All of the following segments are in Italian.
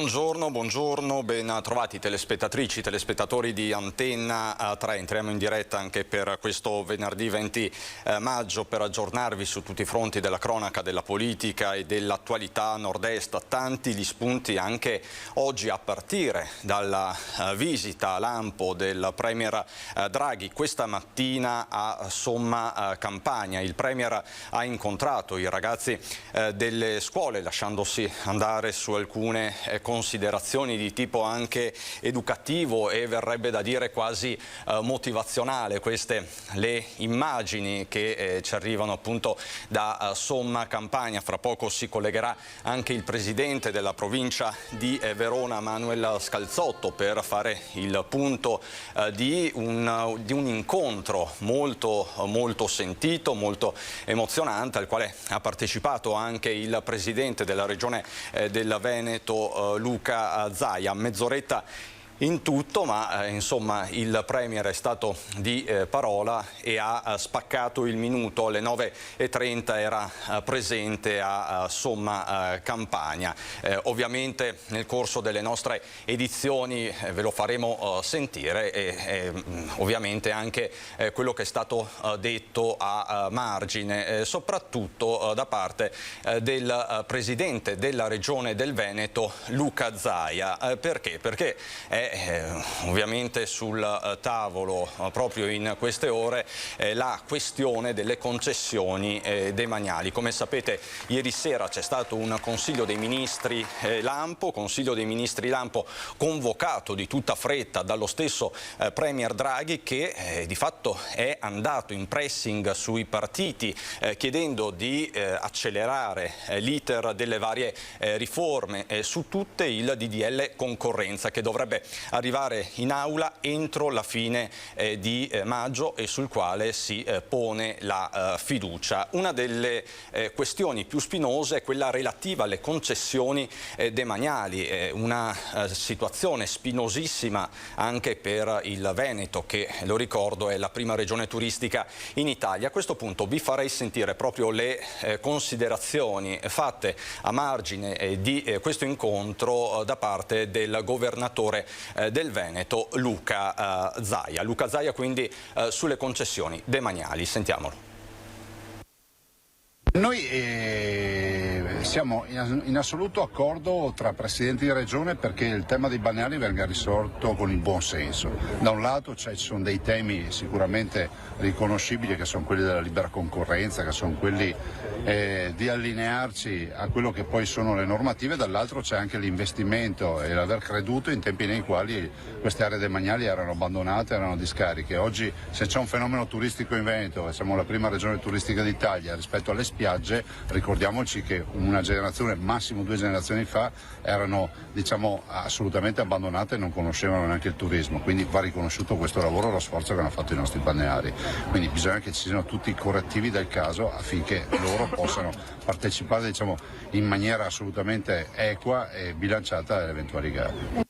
Buongiorno, ben trovati telespettatrici, telespettatori di Antenna 3. Entriamo in diretta anche per questo venerdì 20 maggio per aggiornarvi su tutti i fronti della cronaca, della politica e dell'attualità nord-est. Tanti gli spunti anche oggi a partire dalla visita a Lampo del Premier Draghi questa mattina a Somma Campagna. Il Premier ha incontrato i ragazzi delle scuole lasciandosi andare su alcune considerazioni di tipo anche educativo e verrebbe da dire quasi motivazionale. Queste le immagini che ci arrivano appunto da Somma Campagna. Fra poco si collegherà anche il presidente della provincia di Verona, Manuel Scalzotto, per fare il punto di un incontro molto sentito, molto emozionante, al quale ha partecipato anche il presidente della regione del Veneto, Luca Zaia. Mezz'oretta in tutto, ma insomma il Premier è stato di parola e ha spaccato il minuto. Alle 9:30 era presente a Somma Campagna. Ovviamente nel corso delle nostre edizioni ve lo faremo sentire e ovviamente anche quello che è stato detto a margine, soprattutto da parte del Presidente della Regione del Veneto, Luca Zaia. Perché? Perché è ovviamente sul tavolo proprio in queste ore la questione delle concessioni demaniali. Come sapete, ieri sera c'è stato un Consiglio dei Ministri Lampo, convocato di tutta fretta dallo stesso Premier Draghi, che di fatto è andato in pressing sui partiti chiedendo di accelerare l'iter delle varie riforme, su tutte il DDL concorrenza, che dovrebbe arrivare in aula entro la fine di maggio e sul quale si pone la fiducia. Una delle questioni più spinose è quella relativa alle concessioni demaniali, una situazione spinosissima anche per il Veneto, che, lo ricordo, è la prima regione turistica in Italia. A questo punto vi farei sentire proprio le considerazioni fatte a margine di questo incontro da parte del governatore del Veneto, Luca Zaia. Luca Zaia quindi sulle concessioni demaniali. Sentiamolo. Noi siamo in assoluto accordo tra presidenti di regione perché il tema dei balneari venga risolto con il buon senso. Da un lato ci sono dei temi sicuramente riconoscibili, che sono quelli della libera concorrenza, che sono quelli di allinearci a quello che poi sono le normative, dall'altro c'è anche l'investimento e l'aver creduto in tempi nei quali queste aree demaniali erano abbandonate, erano discariche. Oggi, se c'è un fenomeno turistico in Veneto, e siamo la prima regione turistica d'Italia rispetto alle spiagge, ricordiamoci che una generazione, massimo 2 generazioni fa, erano assolutamente abbandonate e non conoscevano neanche il turismo, quindi va riconosciuto questo lavoro e lo sforzo che hanno fatto i nostri balneari. Quindi bisogna che ci siano tutti i correttivi del caso affinché loro possano partecipare in maniera assolutamente equa e bilanciata alle eventuali gare.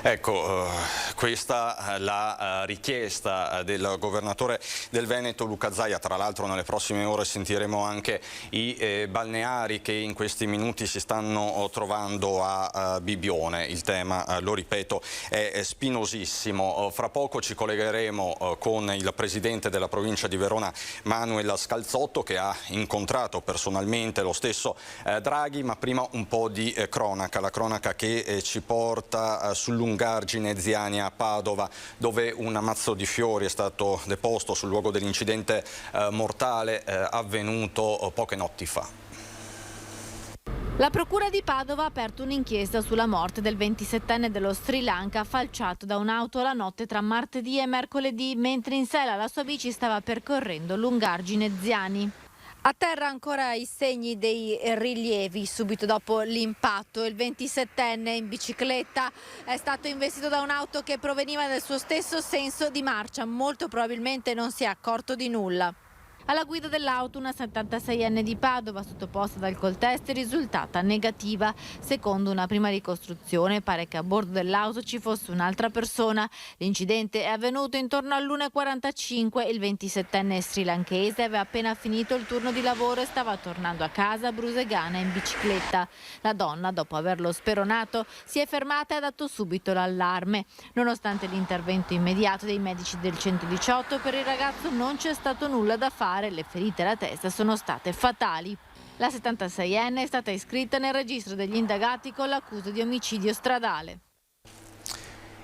Ecco, questa la richiesta del governatore del Veneto, Luca Zaia. Tra l'altro nelle prossime ore sentiremo anche i balneari che in questi minuti si stanno trovando a Bibbione. Il tema, lo ripeto, è spinosissimo. Fra poco ci collegheremo con il presidente della provincia di Verona, Manuel Scalzotto, che ha incontrato personalmente lo stesso Draghi, ma prima un po' di cronaca. La cronaca che ci porta sul Lungargine Ziani a Padova, dove un mazzo di fiori è stato deposto sul luogo dell'incidente mortale avvenuto poche notti fa. La Procura di Padova ha aperto un'inchiesta sulla morte del 27enne dello Sri Lanka falciato da un'auto la notte tra martedì e mercoledì, mentre in sella alla sua bici stava percorrendo Lungargine Ziani. A terra ancora i segni dei rilievi subito dopo l'impatto. Il 27enne in bicicletta è stato investito da un'auto che proveniva nel suo stesso senso di marcia. Molto probabilmente non si è accorto di nulla. Alla guida dell'auto una 76enne di Padova, sottoposta ad alcol test, è risultata negativa. Secondo una prima ricostruzione pare che a bordo dell'auto ci fosse un'altra persona. L'incidente è avvenuto intorno all'1:45. Il 27enne srilankese aveva appena finito il turno di lavoro e stava tornando a casa a Brusegana in bicicletta. La donna, dopo averlo speronato, si è fermata e ha dato subito l'allarme. Nonostante l'intervento immediato dei medici del 118, per il ragazzo non c'è stato nulla da fare. Le ferite alla testa sono state fatali. La 76enne è stata iscritta nel registro degli indagati con l'accusa di omicidio stradale.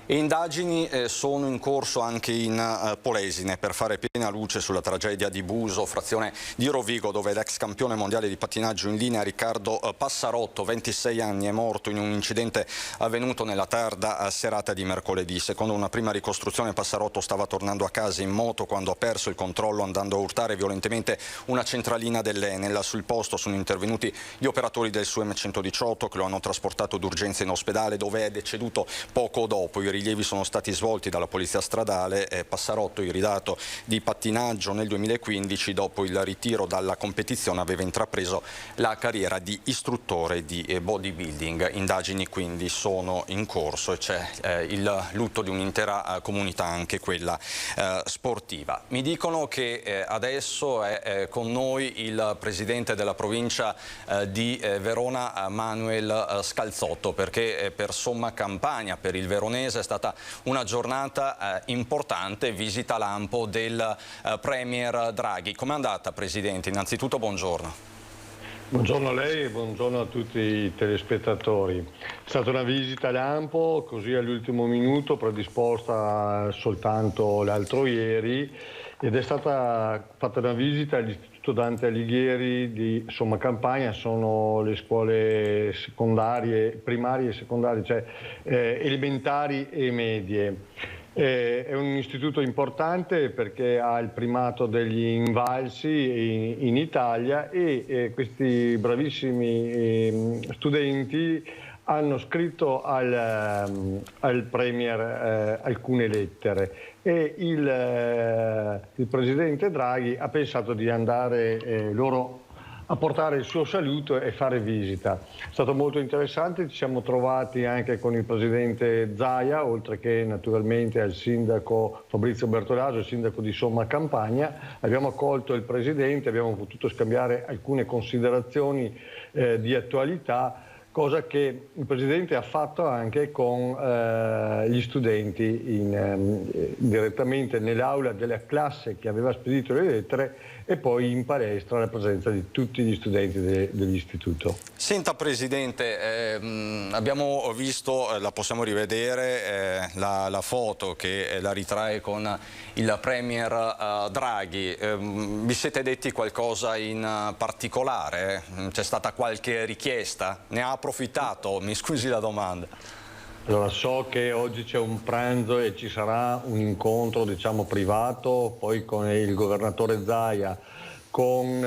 Indagini sono in corso anche in Polesine per fare piena luce sulla tragedia di Buso, frazione di Rovigo, dove l'ex campione mondiale di pattinaggio in linea Riccardo Passarotto, 26 anni, è morto in un incidente avvenuto nella tarda serata di mercoledì. Secondo una prima ricostruzione, Passarotto stava tornando a casa in moto quando ha perso il controllo, andando a urtare violentemente una centralina dell'Enel. Sul posto sono intervenuti gli operatori del SUEM 118 che lo hanno trasportato d'urgenza in ospedale, dove è deceduto poco dopo. I rilievi sono stati svolti dalla polizia stradale. Passarotto, iridato di pattinaggio nel 2015, dopo il ritiro dalla competizione aveva intrapreso la carriera di istruttore di bodybuilding. Indagini quindi sono in corso e c'è il lutto di un'intera comunità, anche quella sportiva. Mi dicono che adesso è con noi il presidente della provincia di Verona, Manuel Scalzotto, perché per Somma Campagna, per il veronese, è stata una giornata importante, visita lampo del Premier Draghi. Com'è andata, Presidente? Innanzitutto buongiorno. Buongiorno a lei e buongiorno a tutti i telespettatori. È stata una visita lampo, così all'ultimo minuto, predisposta soltanto l'altro ieri, ed è stata fatta una visita all'Istituto Dante Alighieri di Somma Campagna. Sono le scuole secondarie, primarie e secondarie, cioè elementari e medie. È un istituto importante perché ha il primato degli invalsi in Italia e questi bravissimi studenti hanno scritto al Premier alcune lettere e il Presidente Draghi ha pensato di andare loro a portare il suo saluto e fare visita. È stato molto interessante, ci siamo trovati anche con il Presidente Zaia, oltre che naturalmente al Sindaco Fabrizio Bertolaso, il Sindaco di Somma Campagna. Abbiamo accolto il Presidente, abbiamo potuto scambiare alcune considerazioni di attualità, cosa che il Presidente ha fatto anche con gli studenti direttamente nell'aula della classe che aveva spedito le lettere e poi in palestra alla presenza di tutti gli studenti dell'istituto. Senta, Presidente, abbiamo visto, la possiamo rivedere, la foto che la ritrae con il Premier Draghi. Vi siete detti qualcosa in particolare? C'è stata qualche richiesta? Ne ha approfittato? Mi scusi la domanda. Allora, so che oggi c'è un pranzo e ci sarà un incontro, diciamo, privato, poi con il governatore Zaia, con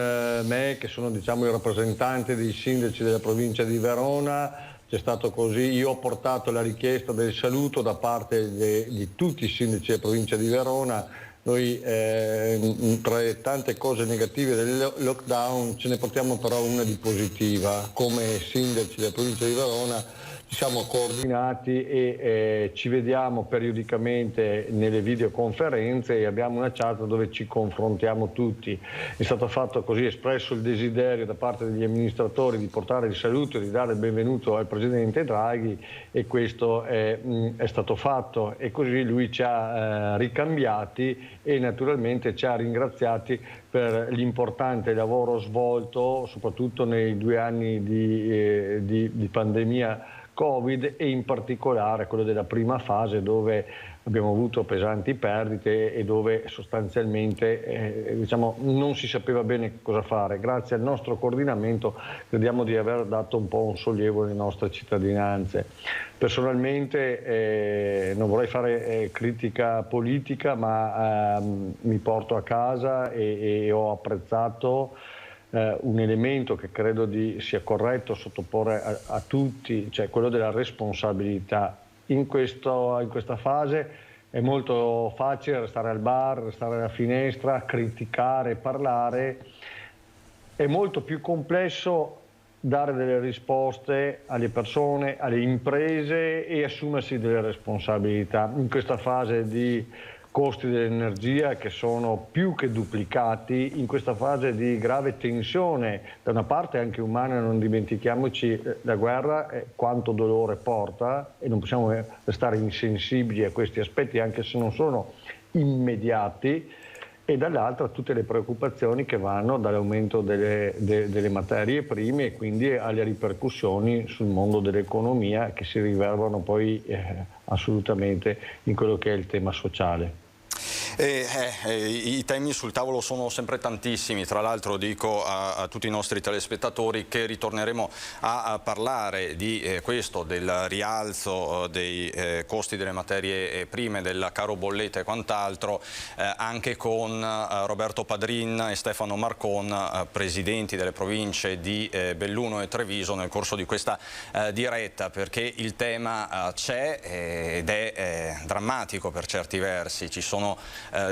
me che sono, diciamo, il rappresentante dei sindaci della provincia di Verona. C'è stato così, io ho portato la richiesta del saluto da parte di tutti i sindaci della provincia di Verona. Noi tra le tante cose negative del lockdown ce ne portiamo però una di positiva. Come sindaci della provincia di Verona ci siamo coordinati e ci vediamo periodicamente nelle videoconferenze e abbiamo una chat dove ci confrontiamo tutti. È stato fatto così, espresso il desiderio da parte degli amministratori di portare il saluto e di dare il benvenuto al Presidente Draghi, e questo è stato fatto, e così lui ci ha ricambiati e naturalmente ci ha ringraziati per l'importante lavoro svolto soprattutto nei 2 anni di pandemia Covid, e in particolare quello della prima fase, dove abbiamo avuto pesanti perdite e dove sostanzialmente diciamo, non si sapeva bene cosa fare. Grazie al nostro coordinamento crediamo di aver dato un po' un sollievo alle nostre cittadinanze. Personalmente non vorrei fare critica politica, ma mi porto a casa e ho apprezzato un elemento che credo sia corretto sottoporre a tutti, cioè quello della responsabilità. In questa fase è molto facile restare al bar, restare alla finestra, criticare, parlare. È molto più complesso dare delle risposte alle persone, alle imprese e assumersi delle responsabilità. In questa fase di costi dell'energia che sono più che duplicati, in questa fase di grave tensione, da una parte anche umana, non dimentichiamoci la guerra quanto dolore porta e non possiamo restare insensibili a questi aspetti anche se non sono immediati, e dall'altra tutte le preoccupazioni che vanno dall'aumento delle materie prime e quindi alle ripercussioni sul mondo dell'economia che si riverbano poi assolutamente in quello che è il tema sociale. I temi sul tavolo sono sempre tantissimi, tra l'altro dico a tutti i nostri telespettatori che ritorneremo a parlare di questo, del rialzo dei costi delle materie prime, del caro bolletta e quant'altro, anche con Roberto Padrin e Stefano Marcon, presidenti delle province di Belluno e Treviso, nel corso di questa diretta, perché il tema c'è ed è drammatico per certi versi. Ci sono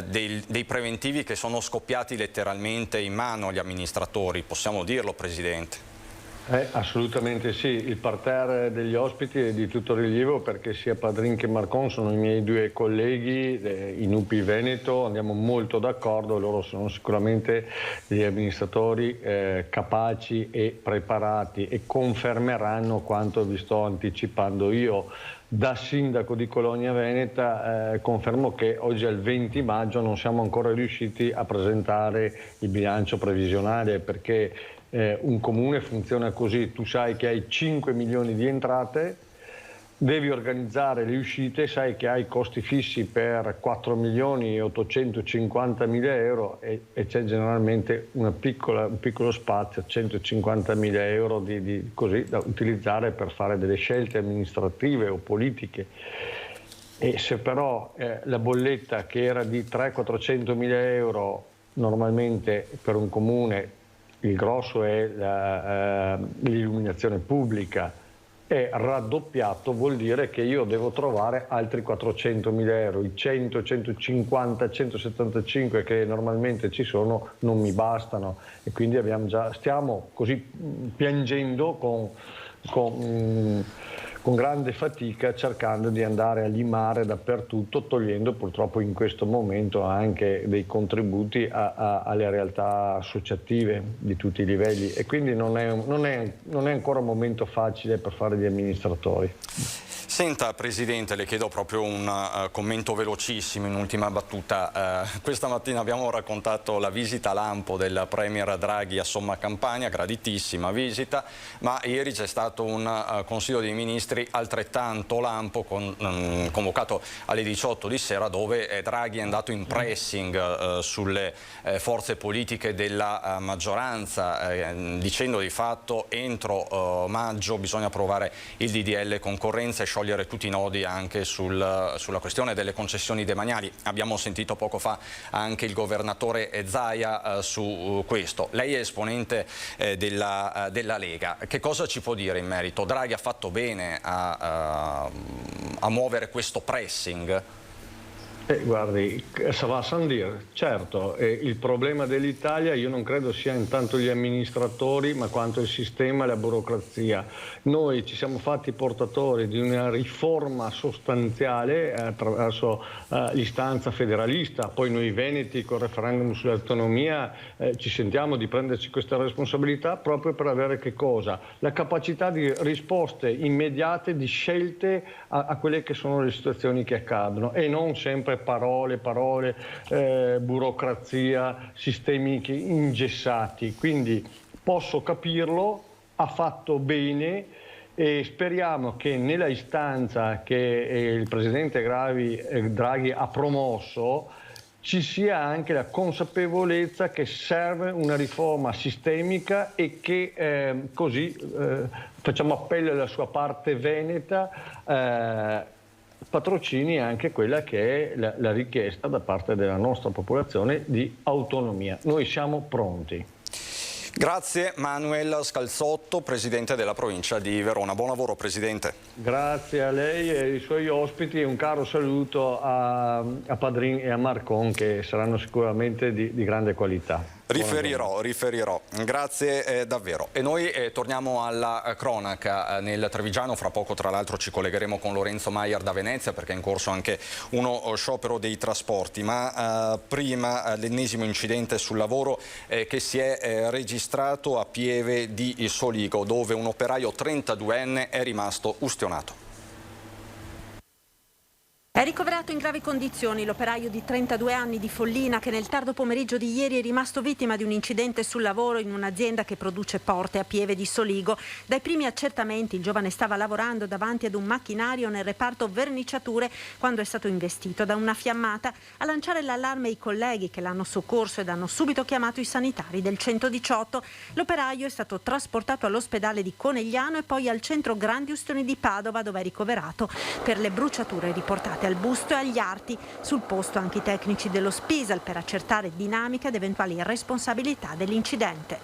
dei preventivi che sono scoppiati letteralmente in mano agli amministratori, possiamo dirlo, Presidente? Assolutamente sì, il parterre degli ospiti è di tutto rilievo perché sia Padrin che Marcon sono i miei due colleghi in UPI Veneto, andiamo molto d'accordo, loro sono sicuramente degli amministratori capaci e preparati e confermeranno quanto vi sto anticipando io. Da sindaco di Colonia Veneta confermo che oggi al 20 maggio non siamo ancora riusciti a presentare il bilancio previsionale perché un comune funziona così: tu sai che hai 5 milioni di entrate, devi organizzare le uscite, sai che hai costi fissi per 4 milioni e 850 mila euro e c'è generalmente un piccolo spazio, 150 mila euro così da utilizzare per fare delle scelte amministrative o politiche. E se però la bolletta che era di 300-400 mila euro normalmente per un comune, il grosso è l'illuminazione pubblica, è raddoppiato, vuol dire che io devo trovare altri 400 mila euro, i 100, 150, 175 che normalmente ci sono non mi bastano e quindi stiamo così piangendo con grande fatica cercando di andare a limare dappertutto, togliendo purtroppo in questo momento anche dei contributi alle realtà associative di tutti i livelli e quindi non è ancora un momento facile per fare gli amministratori. Senta, Presidente, le chiedo proprio un commento velocissimo in ultima battuta. Questa mattina abbiamo raccontato la visita lampo del Premier Draghi a Somma Campania, graditissima visita, ma ieri c'è stato un Consiglio dei Ministri altrettanto lampo, convocato alle 18 di sera, dove Draghi è andato in pressing sulle forze politiche della maggioranza, dicendo di fatto entro maggio bisogna approvare il DDL concorrenza e sciogliere tutti i nodi anche sulla questione delle concessioni demaniali. Abbiamo sentito poco fa anche il governatore Zaia su questo. Lei è esponente della Lega. Che cosa ci può dire in merito? Draghi ha fatto bene a muovere questo pressing? Guardi, ça va sans dire, certo, il problema dell'Italia io non credo sia intanto gli amministratori ma quanto il sistema e la burocrazia. Noi ci siamo fatti portatori di una riforma sostanziale attraverso l'istanza federalista, poi noi veneti col referendum sull'autonomia ci sentiamo di prenderci questa responsabilità proprio per avere che cosa? La capacità di risposte immediate, di scelte a quelle che sono le situazioni che accadono e non sempre parole, burocrazia, sistemi ingessati. Quindi posso capirlo, ha fatto bene e speriamo che nella istanza che il Presidente Draghi ha promosso ci sia anche la consapevolezza che serve una riforma sistemica e che così facciamo appello alla sua parte veneta, patrocini anche quella che è la richiesta da parte della nostra popolazione di autonomia. Noi siamo pronti. Grazie Manuel Scalzotto, Presidente della Provincia di Verona. Buon lavoro Presidente. Grazie a lei e ai suoi ospiti e un caro saluto a Padrin e a Marcon, che saranno sicuramente di grande qualità. Riferirò. Grazie davvero. E noi torniamo alla cronaca nel Trevigiano. Fra poco tra l'altro ci collegheremo con Lorenzo Maier da Venezia, perché è in corso anche uno sciopero dei trasporti. Ma prima l'ennesimo incidente sul lavoro che si è registrato a Pieve di Soligo, dove un operaio 32enne è rimasto ustionato. È ricoverato in gravi condizioni l'operaio di 32 anni di Follina, che nel tardo pomeriggio di ieri è rimasto vittima di un incidente sul lavoro in un'azienda che produce porte a Pieve di Soligo. Dai primi accertamenti il giovane stava lavorando davanti ad un macchinario nel reparto verniciature quando è stato investito da una fiammata. A lanciare l'allarme i colleghi, che l'hanno soccorso ed hanno subito chiamato i sanitari del 118. L'operaio è stato trasportato all'ospedale di Conegliano e poi al centro Grandi Ustioni di Padova, dove è ricoverato per le bruciature riportate al busto e agli arti. Sul posto anche i tecnici dello Spisal per accertare dinamica ed eventuali responsabilità dell'incidente.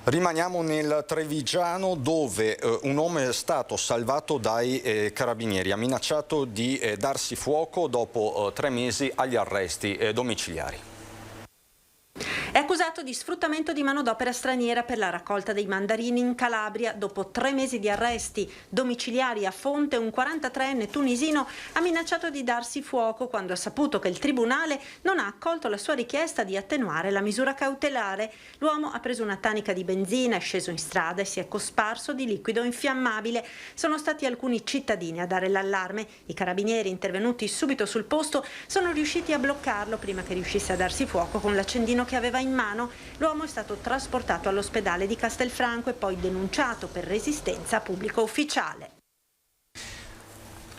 Rimaniamo nel Trevigiano, dove un uomo è stato salvato dai carabinieri, ha minacciato di darsi fuoco dopo 3 mesi agli arresti domiciliari. È accusato di sfruttamento di manodopera straniera per la raccolta dei mandarini in Calabria. Dopo 3 mesi di arresti domiciliari a Fonte, un 43enne tunisino ha minacciato di darsi fuoco quando ha saputo che il tribunale non ha accolto la sua richiesta di attenuare la misura cautelare. L'uomo ha preso una tanica di benzina, è sceso in strada e si è cosparso di liquido infiammabile. Sono stati alcuni cittadini a dare l'allarme. I carabinieri, intervenuti subito sul posto, sono riusciti a bloccarlo prima che riuscisse a darsi fuoco con l'accendino che aveva in mano. L'uomo è stato trasportato all'ospedale di Castelfranco e poi denunciato per resistenza a pubblico ufficiale.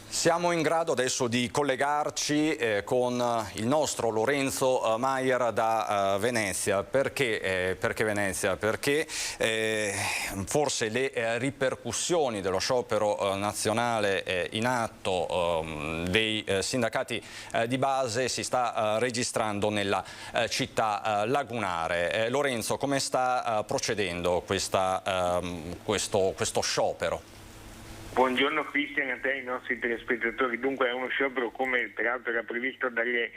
Siamo in grado adesso di collegarci con il nostro Lorenzo Maier da Venezia. Perché Venezia? Perché forse le ripercussioni dello sciopero nazionale in atto dei sindacati di base si sta registrando nella città lagunare. Lorenzo, come sta procedendo questo sciopero? Buongiorno Cristian, a te e ai nostri telespettatori. Dunque è uno sciopero, come peraltro era previsto, dalle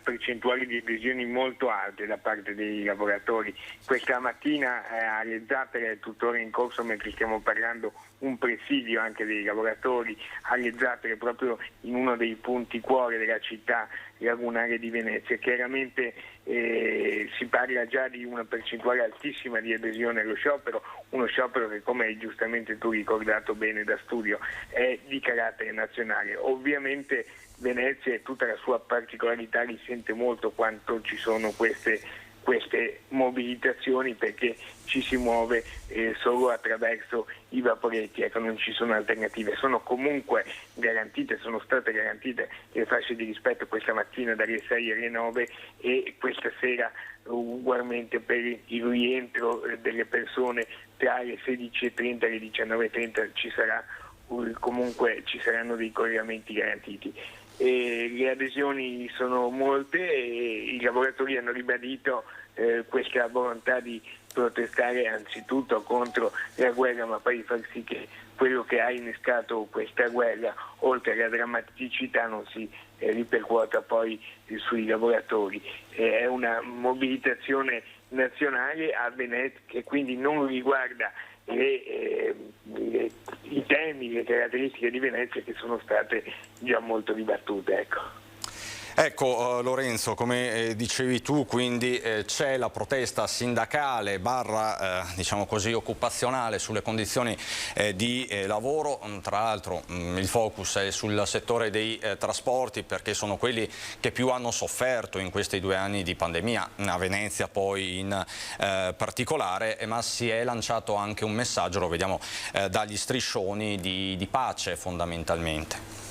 percentuali di adesioni molto alte da parte dei lavoratori. Questa mattina alle Zattere è tuttora in corso, mentre stiamo parlando, un presidio anche dei lavoratori alle Zattere, proprio in uno dei punti cuore della città lagunare di Venezia. Chiaramente si parla già di una percentuale altissima di adesione allo sciopero, uno sciopero che, come hai giustamente tu ricordato bene da studio, è di carattere nazionale. Ovviamente Venezia e tutta la sua particolarità risente molto quanto ci sono queste mobilitazioni, perché ci si muove solo attraverso i vaporetti, ecco, non ci sono alternative. Sono comunque garantite, sono state garantite le fasce di rispetto questa mattina dalle 6 alle 9 e questa sera ugualmente per il rientro delle persone tra le 16:30 e le 19:30 ci saranno dei collegamenti garantiti. Le adesioni sono molte e i lavoratori hanno ribadito questa volontà di protestare anzitutto contro la guerra, ma poi di far sì che quello che ha innescato questa guerra, oltre alla drammaticità, non si ripercuota poi sui lavoratori. È una mobilitazione nazionale a Venezia che quindi non riguarda i temi, le caratteristiche di Venezia, che sono state già molto dibattute. Ecco Lorenzo, come dicevi tu, quindi c'è la protesta sindacale diciamo così, occupazionale sulle condizioni di lavoro. Tra l'altro il focus è sul settore dei trasporti, perché sono quelli che più hanno sofferto in questi 2 anni di pandemia, a Venezia poi in particolare, ma si è lanciato anche un messaggio, lo vediamo dagli striscioni, di pace fondamentalmente.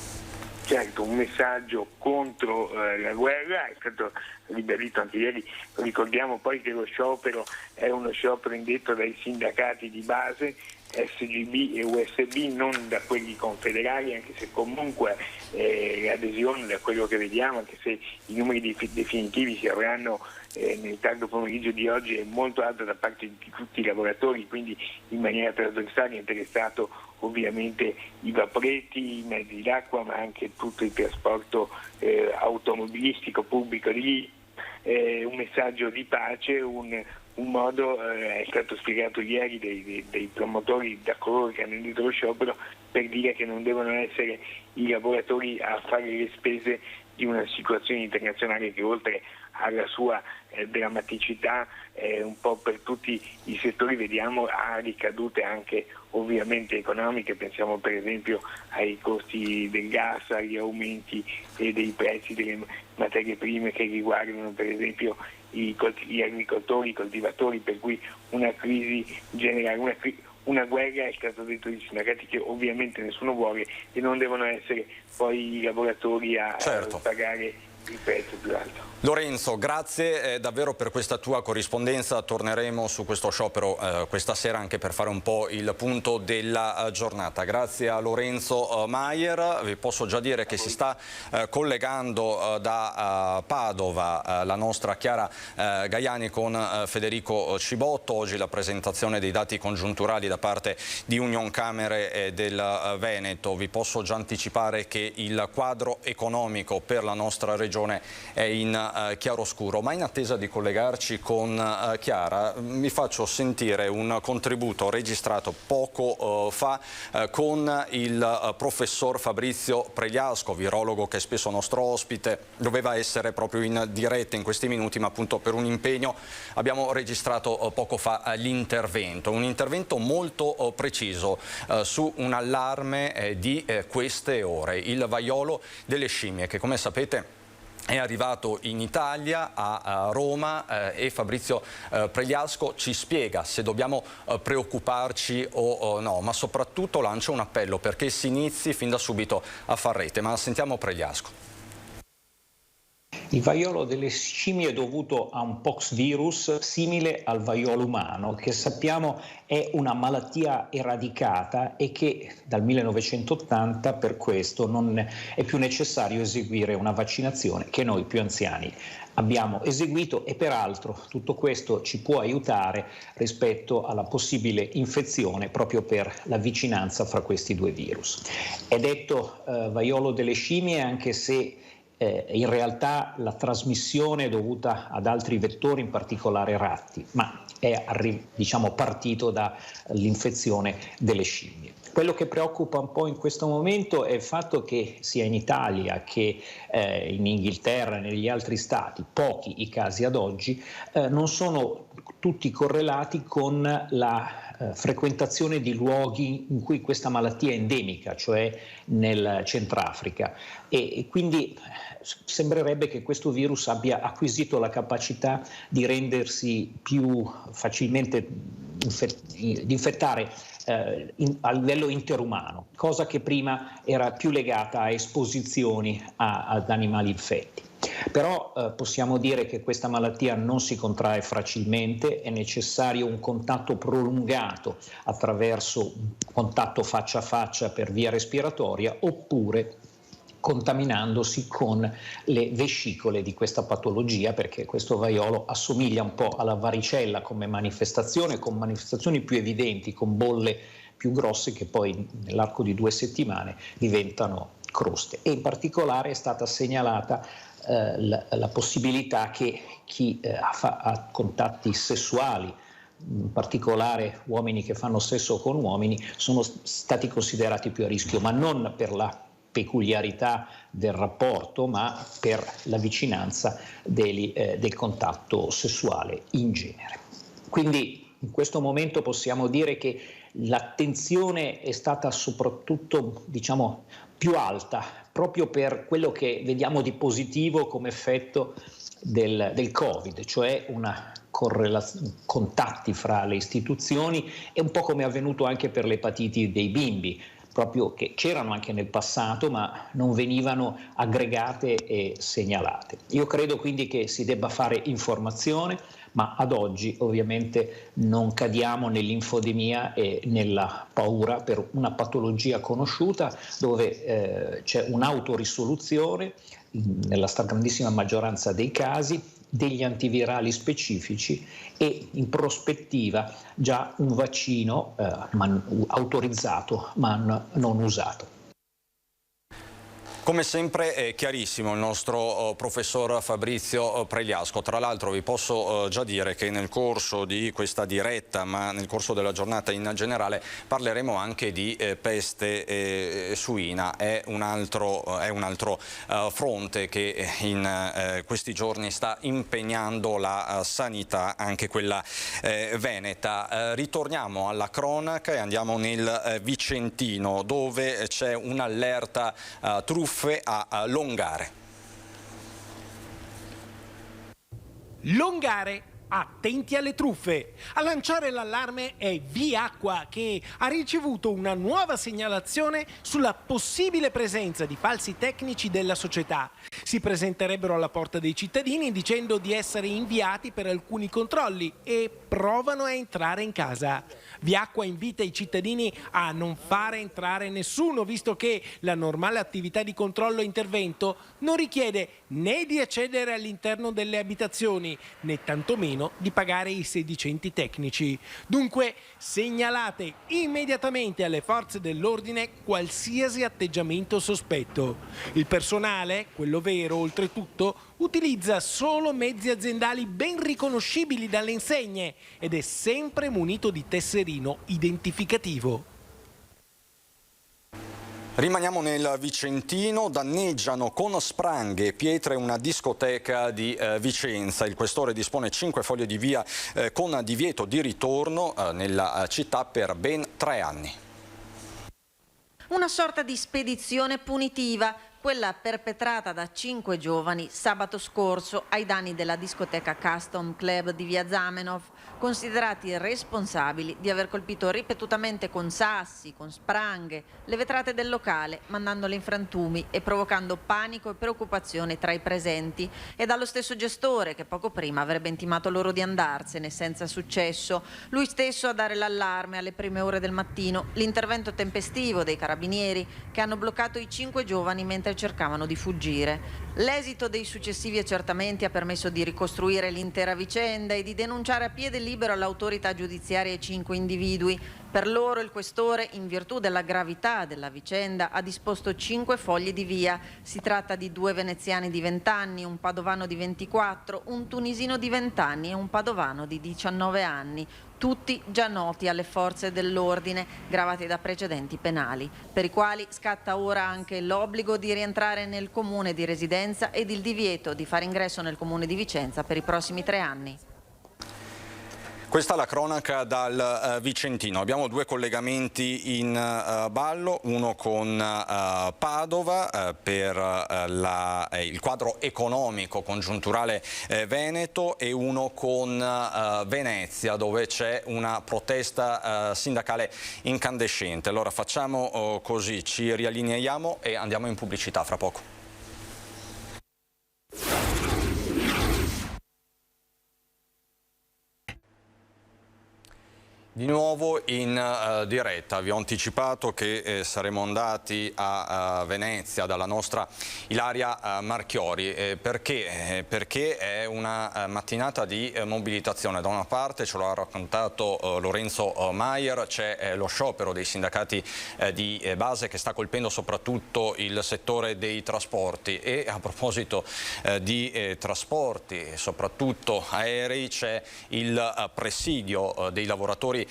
Certo, un messaggio contro la guerra, è stato ribadito anche ieri. Ricordiamo poi che lo sciopero è uno sciopero indetto dai sindacati di base, SGB e USB, non da quelli confederali, anche se comunque l'adesione, da quello che vediamo, anche se i numeri definitivi si avranno nel tardo pomeriggio di oggi, è molto alta da parte di tutti i lavoratori, quindi in maniera trasversale è interessato ovviamente i vaporetti, i mezzi d'acqua, ma anche tutto il trasporto automobilistico pubblico lì. Un messaggio di pace, un modo, è stato spiegato ieri dei promotori, da coloro che hanno indetto lo sciopero, per dire che non devono essere i lavoratori a fare le spese di una situazione internazionale che, oltre alla sua drammaticità un po' per tutti i settori, vediamo ha ricadute anche ovviamente economiche. Pensiamo per esempio ai costi del gas, agli aumenti dei prezzi delle materie prime che riguardano per esempio gli agricoltori, i coltivatori, per cui una crisi generale, una guerra, è stato detto dai sindacati, che ovviamente nessuno vuole, e non devono essere poi i lavoratori a pagare il prezzo più alto. Lorenzo, grazie davvero per questa tua corrispondenza. Torneremo su questo sciopero questa sera anche per fare un po' il punto della giornata. Grazie a Lorenzo Maier. Vi posso già dire che si sta collegando da Padova la nostra Chiara Gaiani con Federico Cibotto. Oggi la presentazione dei dati congiunturali da parte di Union Camere del Veneto. Vi posso già anticipare che il quadro economico per la nostra regione è in chiaroscuro, ma in attesa di collegarci con Chiara mi faccio sentire un contributo registrato poco fa con il professor Fabrizio Pregliasco, virologo che è spesso nostro ospite. Doveva essere proprio in diretta in questi minuti, ma appunto per un impegno abbiamo registrato poco fa l'intervento, un intervento molto preciso su un allarme di queste ore, il vaiolo delle scimmie, che come sapete è arrivato in Italia, a Roma, e Fabrizio Pregliasco ci spiega se dobbiamo preoccuparci o no, ma soprattutto lancia un appello perché si inizi fin da subito a far rete. Ma sentiamo Pregliasco. Il vaiolo delle scimmie è dovuto a un poxvirus simile al vaiolo umano, che sappiamo è una malattia eradicata e che dal 1980 per questo non è più necessario eseguire una vaccinazione che noi più anziani abbiamo eseguito, e peraltro tutto questo ci può aiutare rispetto alla possibile infezione proprio per la vicinanza fra questi due virus. È detto vaiolo delle scimmie anche se in realtà la trasmissione è dovuta ad altri vettori, in particolare ratti, ma è partito dall'infezione delle scimmie. Quello che preoccupa un po' in questo momento è il fatto che sia in Italia che in Inghilterra e negli altri stati, pochi i casi ad oggi, non sono tutti correlati con la frequentazione di luoghi in cui questa malattia è endemica, cioè nel Centrafrica, e quindi sembrerebbe che questo virus abbia acquisito la capacità di rendersi più facilmente di infettare a livello interumano, cosa che prima era più legata a esposizioni ad animali infetti. Però possiamo dire che questa malattia non si contrae facilmente, è necessario un contatto prolungato attraverso un contatto faccia a faccia per via respiratoria, oppure contaminandosi con le vescicole di questa patologia, perché questo vaiolo assomiglia un po' alla varicella come manifestazione, con manifestazioni più evidenti, con bolle più grosse che poi nell'arco di 2 settimane diventano croste. E in particolare è stata segnalata la possibilità che chi ha contatti sessuali, in particolare uomini che fanno sesso con uomini, sono stati considerati più a rischio, ma non per la peculiarità del rapporto, ma per la vicinanza del contatto sessuale in genere. Quindi in questo momento possiamo dire che l'attenzione è stata soprattutto, più alta, proprio per quello che vediamo di positivo come effetto del Covid, cioè una contatti fra le istituzioni, e un po' come è avvenuto anche per l'epatiti dei bimbi. proprio che c'erano anche nel passato ma non venivano aggregate e segnalate. Io credo quindi che si debba fare informazione, ma ad oggi ovviamente non cadiamo nell'infodemia e nella paura per una patologia conosciuta dove c'è un'autorisoluzione nella stragrandissima maggioranza dei casi, degli antivirali specifici e in prospettiva già un vaccino autorizzato ma non usato. Come sempre è chiarissimo il nostro professor Fabrizio Pregliasco. Tra l'altro vi posso già dire che nel corso di questa diretta, ma nel corso della giornata in generale, parleremo anche di peste suina. È un altro fronte che in questi giorni sta impegnando la sanità, anche quella veneta. Ritorniamo alla cronaca e andiamo nel Vicentino, dove c'è un'allerta truffe a Longare. Longare, attenti alle truffe. A lanciare l'allarme è Viacqua, che ha ricevuto una nuova segnalazione sulla possibile presenza di falsi tecnici della società. Si presenterebbero alla porta dei cittadini dicendo di essere inviati per alcuni controlli e provano a entrare in casa. Viacqua invita i cittadini a non fare entrare nessuno, visto che la normale attività di controllo e intervento non richiede né di accedere all'interno delle abitazioni, né tantomeno di pagare i sedicenti tecnici. Dunque segnalate immediatamente alle forze dell'ordine qualsiasi atteggiamento sospetto. Il personale, quello vero oltretutto, utilizza solo mezzi aziendali ben riconoscibili dalle insegne ed è sempre munito di tesserino identificativo. Rimaniamo nel Vicentino. Danneggiano con spranghe e pietre una discoteca di Vicenza. Il questore dispone 5 foglie di via con divieto di ritorno nella città per ben 3 anni. Una sorta di spedizione punitiva, quella perpetrata da 5 giovani sabato scorso ai danni della discoteca Custom Club di via Zamenhof, considerati responsabili di aver colpito ripetutamente con sassi, con spranghe, le vetrate del locale, mandandole in frantumi e provocando panico e preoccupazione tra i presenti, e dallo stesso gestore che poco prima avrebbe intimato loro di andarsene senza successo. Lui stesso a dare l'allarme alle prime ore del mattino, l'intervento tempestivo dei carabinieri che hanno bloccato i 5 giovani mentre cercavano di fuggire. L'esito dei successivi accertamenti ha permesso di ricostruire l'intera vicenda e di denunciare a piede libero all'autorità giudiziaria i 5 individui. Per loro il questore, in virtù della gravità della vicenda, ha disposto 5 fogli di via. Si tratta di 2 veneziani di 20 anni, un padovano di 24, un tunisino di 20 anni e un padovano di 19 anni. Tutti già noti alle forze dell'ordine, gravati da precedenti penali, per i quali scatta ora anche l'obbligo di rientrare nel comune di residenza ed il divieto di fare ingresso nel comune di Vicenza per i prossimi 3 anni. Questa è la cronaca dal Vicentino. Abbiamo 2 collegamenti in ballo, uno con Padova per il quadro economico congiunturale veneto e uno con Venezia, dove c'è una protesta sindacale incandescente. Allora facciamo così, ci riallineiamo e andiamo in pubblicità fra poco. Di nuovo in diretta, vi ho anticipato che saremmo andati a Venezia dalla nostra Ilaria Marchiori. Perché? Perché è una mattinata di mobilitazione. Da una parte, ce lo ha raccontato Lorenzo Maier, c'è lo sciopero dei sindacati di base che sta colpendo soprattutto il settore dei trasporti, e a proposito di trasporti, soprattutto aerei, c'è il presidio dei lavoratori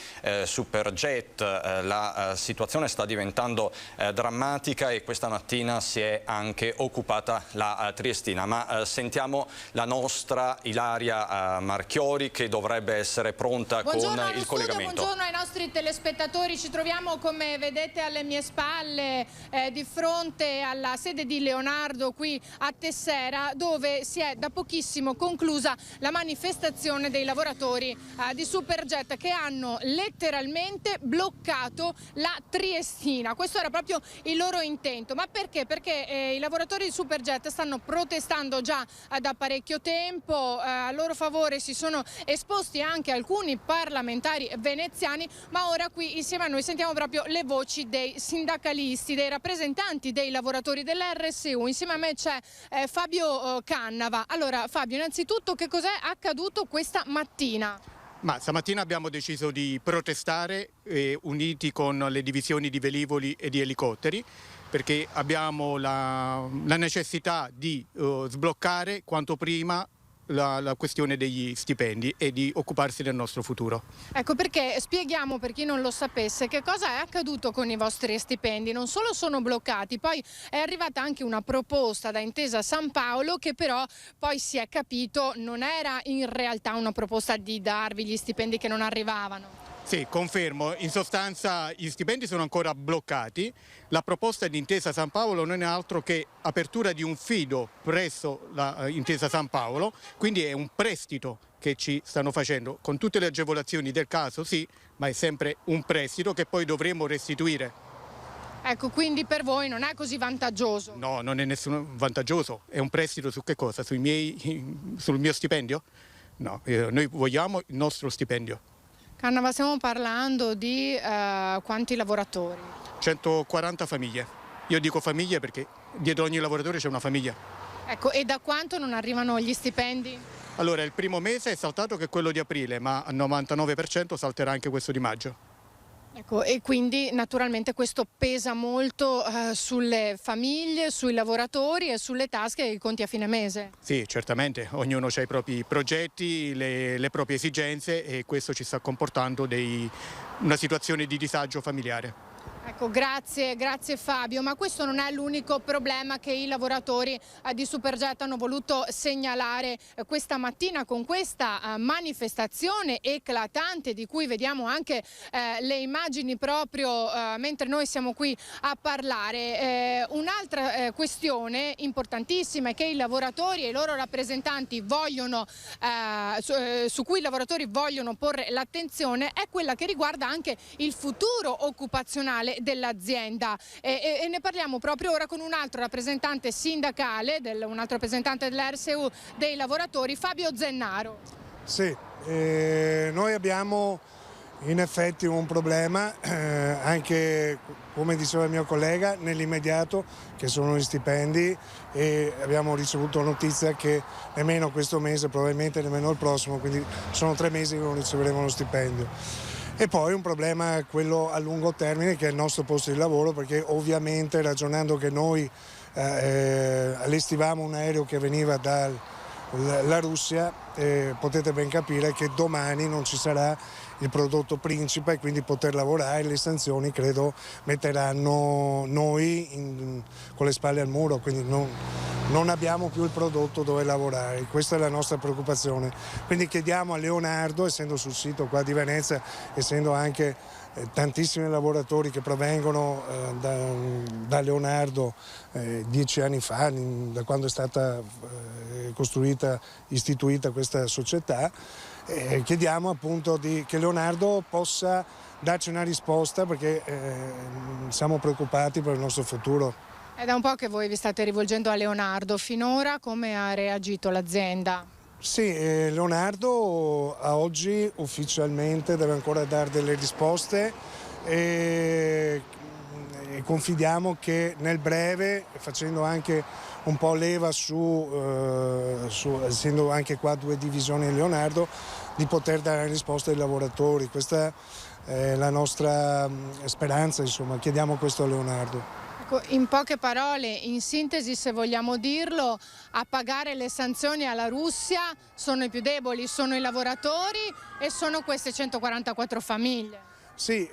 Superjet. La situazione sta diventando drammatica e questa mattina si è anche occupata la Triestina. Ma sentiamo la nostra Ilaria Marchiori, che dovrebbe essere pronta con il collegamento. Buongiorno ai nostri telespettatori, ci troviamo, come vedete alle mie spalle, di fronte alla sede di Leonardo qui a Tessera, dove si è da pochissimo conclusa la manifestazione dei lavoratori di Superjet, che hanno letteralmente bloccato la Triestina. Questo era proprio il loro intento. Ma perché? Perché i lavoratori di Superjet stanno protestando già da parecchio tempo, a loro favore si sono esposti anche alcuni parlamentari veneziani, ma ora qui insieme a noi sentiamo proprio le voci dei sindacalisti, dei rappresentanti dei lavoratori dell'RSU. Insieme a me c'è Fabio Cannava. Allora Fabio, innanzitutto che cos'è accaduto questa mattina? Ma stamattina abbiamo deciso di protestare uniti con le divisioni di velivoli e di elicotteri, perché abbiamo la necessità di sbloccare quanto prima la questione degli stipendi e di occuparsi del nostro futuro. Ecco, perché spieghiamo per chi non lo sapesse che cosa è accaduto con i vostri stipendi. Non solo sono bloccati, poi è arrivata anche una proposta da Intesa San Paolo che però poi si è capito non era in realtà una proposta di darvi gli stipendi che non arrivavano. Sì, confermo. In sostanza gli stipendi sono ancora bloccati. La proposta di Intesa San Paolo non è altro che apertura di un fido presso la Intesa San Paolo, quindi è un prestito che ci stanno facendo con tutte le agevolazioni del caso, sì, ma è sempre un prestito che poi dovremo restituire. Ecco, quindi per voi non è così vantaggioso? No, non è nessuno vantaggioso. È un prestito su che cosa? Sul mio stipendio? No, noi vogliamo il nostro stipendio. Cannava, stiamo parlando di quanti lavoratori? 140 famiglie. Io dico famiglie perché dietro ogni lavoratore c'è una famiglia. Ecco, e da quanto non arrivano gli stipendi? Allora, il primo mese è saltato che è quello di aprile, ma al 99% salterà anche questo di maggio. Ecco, e quindi naturalmente questo pesa molto sulle famiglie, sui lavoratori e sulle tasche e i conti a fine mese. Sì, certamente, ognuno ha i propri progetti, le proprie esigenze e questo ci sta comportando una situazione di disagio familiare. Ecco, grazie Fabio, ma questo non è l'unico problema che i lavoratori di Superjet hanno voluto segnalare questa mattina con questa manifestazione eclatante di cui vediamo anche le immagini proprio mentre noi siamo qui a parlare. Un'altra questione importantissima è che i lavoratori e i loro rappresentanti vogliono, su cui i lavoratori vogliono porre l'attenzione è quella che riguarda anche il futuro occupazionale dell'azienda e ne parliamo proprio ora con un altro rappresentante sindacale, un altro rappresentante dell'RSU dei lavoratori, Fabio Zennaro. Sì, noi abbiamo in effetti un problema, anche come diceva il mio collega, nell'immediato, che sono gli stipendi, e abbiamo ricevuto notizia che nemmeno questo mese, probabilmente nemmeno il prossimo, quindi sono 3 mesi che non riceveremo lo stipendio. E poi un problema, quello a lungo termine, che è il nostro posto di lavoro, perché ovviamente ragionando che noi allestivamo un aereo che veniva dalla Russia, potete ben capire che domani non ci sarà il prodotto principe e quindi poter lavorare, le sanzioni credo metteranno noi con le spalle al muro, quindi non abbiamo più il prodotto dove lavorare, questa è la nostra preoccupazione. Quindi chiediamo a Leonardo, essendo sul sito qua di Venezia, essendo anche tantissimi lavoratori che provengono da Leonardo 10 anni fa, da quando è stata istituita questa società, chiediamo appunto che Leonardo possa darci una risposta, perché siamo preoccupati per il nostro futuro. È da un po' che voi vi state rivolgendo a Leonardo, finora come ha reagito l'azienda? Sì, Leonardo a oggi ufficialmente deve ancora dare delle risposte e confidiamo che nel breve, facendo anche un po' leva essendo anche qua 2 divisioni di Leonardo, di poter dare risposte ai lavoratori. Questa è la nostra speranza, insomma, chiediamo questo a Leonardo. In poche parole, in sintesi, se vogliamo dirlo, a pagare le sanzioni alla Russia sono i più deboli, sono i lavoratori e sono queste 144 famiglie. Sì,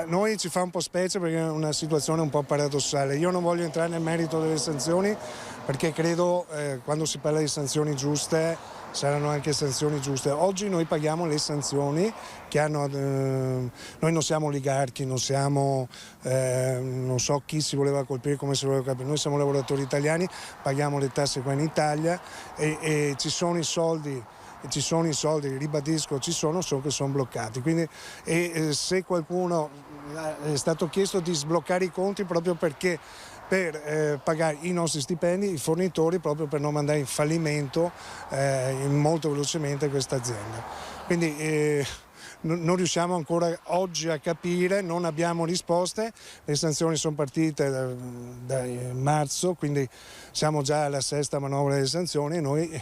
noi ci fa un po' specie perché è una situazione un po' paradossale. Io non voglio entrare nel merito delle sanzioni perché credo quando si parla di sanzioni giuste saranno anche sanzioni giuste. Oggi noi paghiamo le sanzioni che hanno, noi non siamo oligarchi, non siamo, non so chi si voleva colpire, come si voleva colpire, noi siamo lavoratori italiani, paghiamo le tasse qua in Italia e ci sono i soldi ci sono i soldi, ribadisco, ci sono, solo che sono bloccati. Quindi se qualcuno è stato chiesto di sbloccare i conti proprio perché per pagare i nostri stipendi, i fornitori, proprio per non mandare in fallimento molto velocemente questa azienda. Quindi non riusciamo ancora oggi a capire, non abbiamo risposte, le sanzioni sono partite da marzo, quindi siamo già alla 6ª manovra delle sanzioni e noi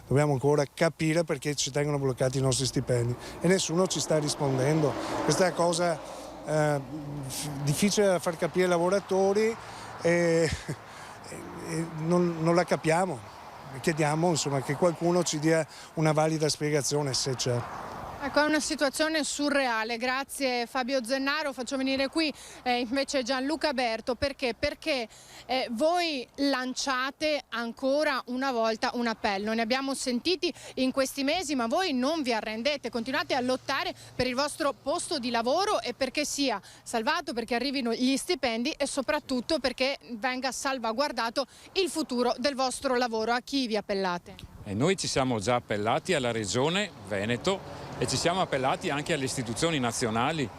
dobbiamo ancora capire perché ci tengono bloccati i nostri stipendi e nessuno ci sta rispondendo. Questa è una cosa difficile da far capire ai lavoratori e non la capiamo. Chiediamo insomma, che qualcuno ci dia una valida spiegazione se c'è. Ecco, è una situazione surreale. Grazie Fabio Zennaro. Faccio venire qui invece Gianluca Berto. Perché? Perché voi lanciate ancora una volta un appello. Ne abbiamo sentiti in questi mesi, ma voi non vi arrendete. Continuate a lottare per il vostro posto di lavoro e perché sia salvato, perché arrivino gli stipendi e soprattutto perché venga salvaguardato il futuro del vostro lavoro. A chi vi appellate? Noi ci siamo già appellati alla Regione Veneto e ci siamo appellati anche alle istituzioni nazionali.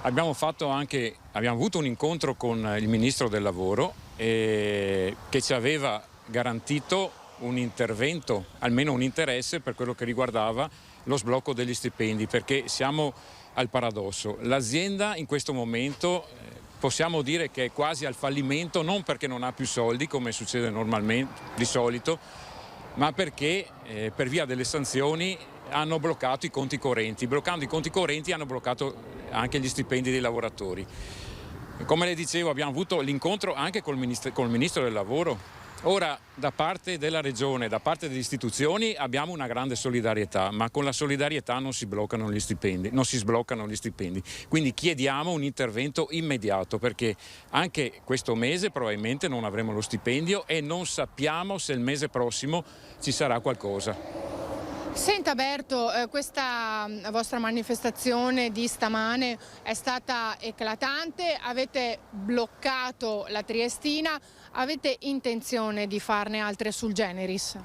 Abbiamo avuto un incontro con il Ministro del Lavoro che ci aveva garantito un intervento, almeno un interesse per quello che riguardava lo sblocco degli stipendi, perché siamo al paradosso. L'azienda in questo momento possiamo dire che è quasi al fallimento, non perché non ha più soldi come succede normalmente di solito, ma perché per via delle sanzioni hanno bloccato i conti correnti. Bloccando i conti correnti hanno bloccato anche gli stipendi dei lavoratori. Come le dicevo, abbiamo avuto l'incontro anche col Ministro del Lavoro. Ora, da parte della Regione, da parte delle istituzioni abbiamo una grande solidarietà, ma con la solidarietà non si sbloccano gli stipendi. Quindi chiediamo un intervento immediato, perché anche questo mese probabilmente non avremo lo stipendio e non sappiamo se il mese prossimo ci sarà qualcosa. Senta Berto, questa vostra manifestazione di stamane è stata eclatante, avete bloccato la Triestina, avete intenzione di farne altre sul Generis?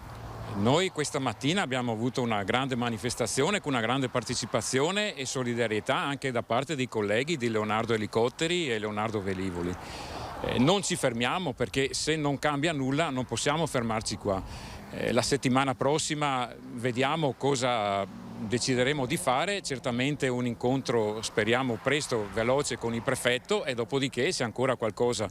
Noi questa mattina abbiamo avuto una grande manifestazione con una grande partecipazione e solidarietà anche da parte dei colleghi di Leonardo Elicotteri e Leonardo Velivoli. Non ci fermiamo perché se non cambia nulla non possiamo fermarci qua. La settimana prossima vediamo cosa decideremo di fare, certamente un incontro speriamo presto, veloce con il prefetto e dopodiché se ancora qualcosa